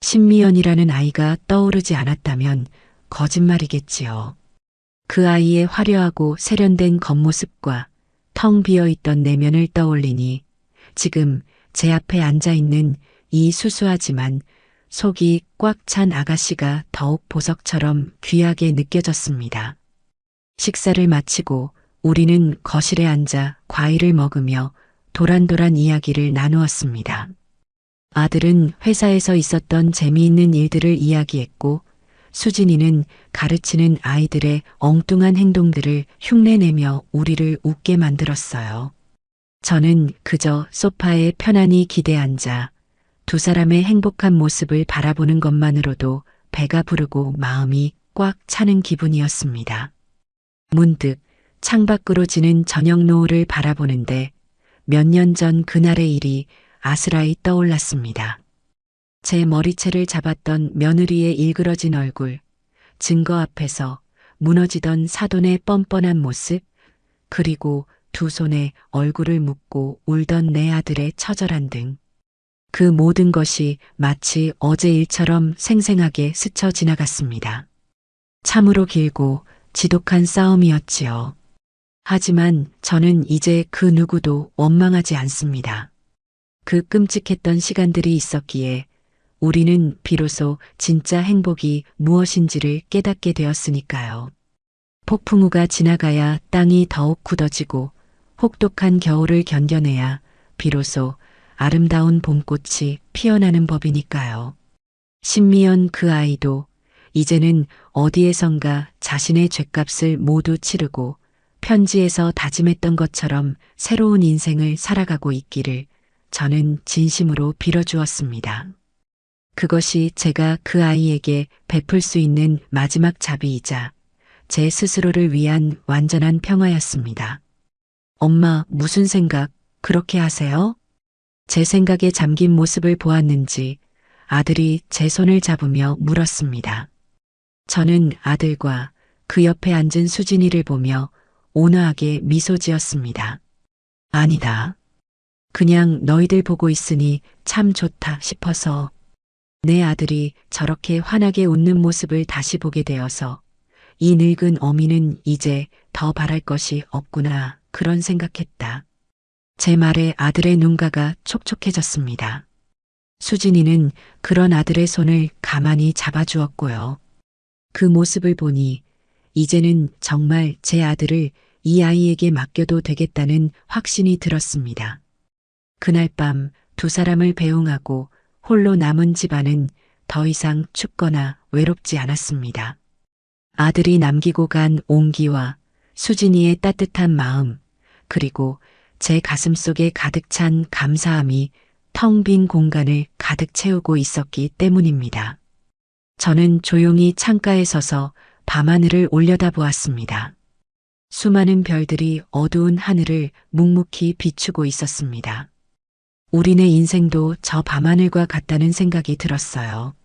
신미연이라는 아이가 떠오르지 않았다면 거짓말이겠지요. 그 아이의 화려하고 세련된 겉모습과 텅 비어있던 내면을 떠올리니 지금 제 앞에 앉아있는 이 수수하지만 속이 꽉 찬 아가씨가 더욱 보석처럼 귀하게 느껴졌습니다. 식사를 마치고 우리는 거실에 앉아 과일을 먹으며 도란도란 이야기를 나누었습니다. 아들은 회사에서 있었던 재미있는 일들을 이야기했고 수진이는 가르치는 아이들의 엉뚱한 행동들을 흉내내며 우리를 웃게 만들었어요. 저는 그저 소파에 편안히 기대 앉아 두 사람의 행복한 모습을 바라보는 것만으로도 배가 부르고 마음이 꽉 차는 기분이었습니다. 문득 창밖으로 지는 저녁 노을을 바라보는데 몇 년 전 그날의 일이 아스라이 떠올랐습니다. 제 머리채를 잡았던 며느리의 일그러진 얼굴, 증거 앞에서 무너지던 사돈의 뻔뻔한 모습, 그리고 두 손에 얼굴을 묶고 울던 내 아들의 처절한 등. 그 모든 것이 마치 어제 일처럼 생생하게 스쳐 지나갔습니다. 참으로 길고 지독한 싸움이었지요. 하지만 저는 이제 그 누구도 원망하지 않습니다. 그 끔찍했던 시간들이 있었기에 우리는 비로소 진짜 행복이 무엇인지를 깨닫게 되었으니까요. 폭풍우가 지나가야 땅이 더욱 굳어지고 혹독한 겨울을 견뎌내야 비로소 아름다운 봄꽃이 피어나는 법이니까요. 신미연 그 아이도 이제는 어디에선가 자신의 죗값을 모두 치르고 편지에서 다짐했던 것처럼 새로운 인생을 살아가고 있기를 저는 진심으로 빌어주었습니다. 그것이 제가 그 아이에게 베풀 수 있는 마지막 자비이자 제 스스로를 위한 완전한 평화였습니다. 엄마, 무슨 생각 그렇게 하세요? 제 생각에 잠긴 모습을 보았는지 아들이 제 손을 잡으며 물었습니다. 저는 아들과 그 옆에 앉은 수진이를 보며 온화하게 미소 지었습니다. 아니다. 그냥 너희들 보고 있으니 참 좋다 싶어서. 내 아들이 저렇게 환하게 웃는 모습을 다시 보게 되어서 이 늙은 어미는 이제 더 바랄 것이 없구나 그런 생각했다. 제 말에 아들의 눈가가 촉촉해졌습니다. 수진이는 그런 아들의 손을 가만히 잡아주었고요. 그 모습을 보니 이제는 정말 제 아들을 이 아이에게 맡겨도 되겠다는 확신이 들었습니다. 그날 밤 두 사람을 배웅하고 홀로 남은 집안은 더 이상 춥거나 외롭지 않았습니다. 아들이 남기고 간 온기와 수진이의 따뜻한 마음, 그리고 제 가슴 속에 가득 찬 감사함이 텅 빈 공간을 가득 채우고 있었기 때문입니다. 저는 조용히 창가에 서서 밤하늘을 올려다보았습니다. 수많은 별들이 어두운 하늘을 묵묵히 비추고 있었습니다. 우리네 인생도 저 밤하늘과 같다는 생각이 들었어요.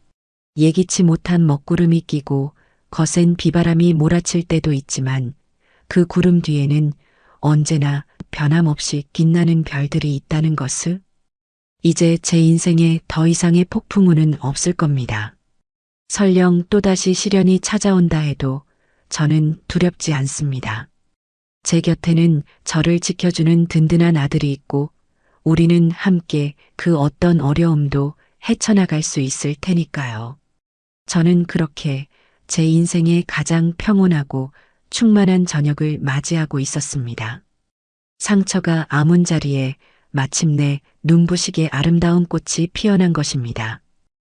예기치 못한 먹구름이 끼고 거센 비바람이 몰아칠 때도 있지만 그 구름 뒤에는 언제나 변함없이 빛나는 별들이 있다는 것을 이제 제 인생에 더 이상의 폭풍우는 없을 겁니다. 설령 또다시 시련이 찾아온다 해도 저는 두렵지 않습니다. 제 곁에는 저를 지켜주는 든든한 아들이 있고 우리는 함께 그 어떤 어려움도 헤쳐나갈 수 있을 테니까요. 저는 그렇게 제 인생의 가장 평온하고 충만한 저녁을 맞이하고 있었습니다. 상처가 아문 자리에 마침내 눈부시게 아름다운 꽃이 피어난 것입니다.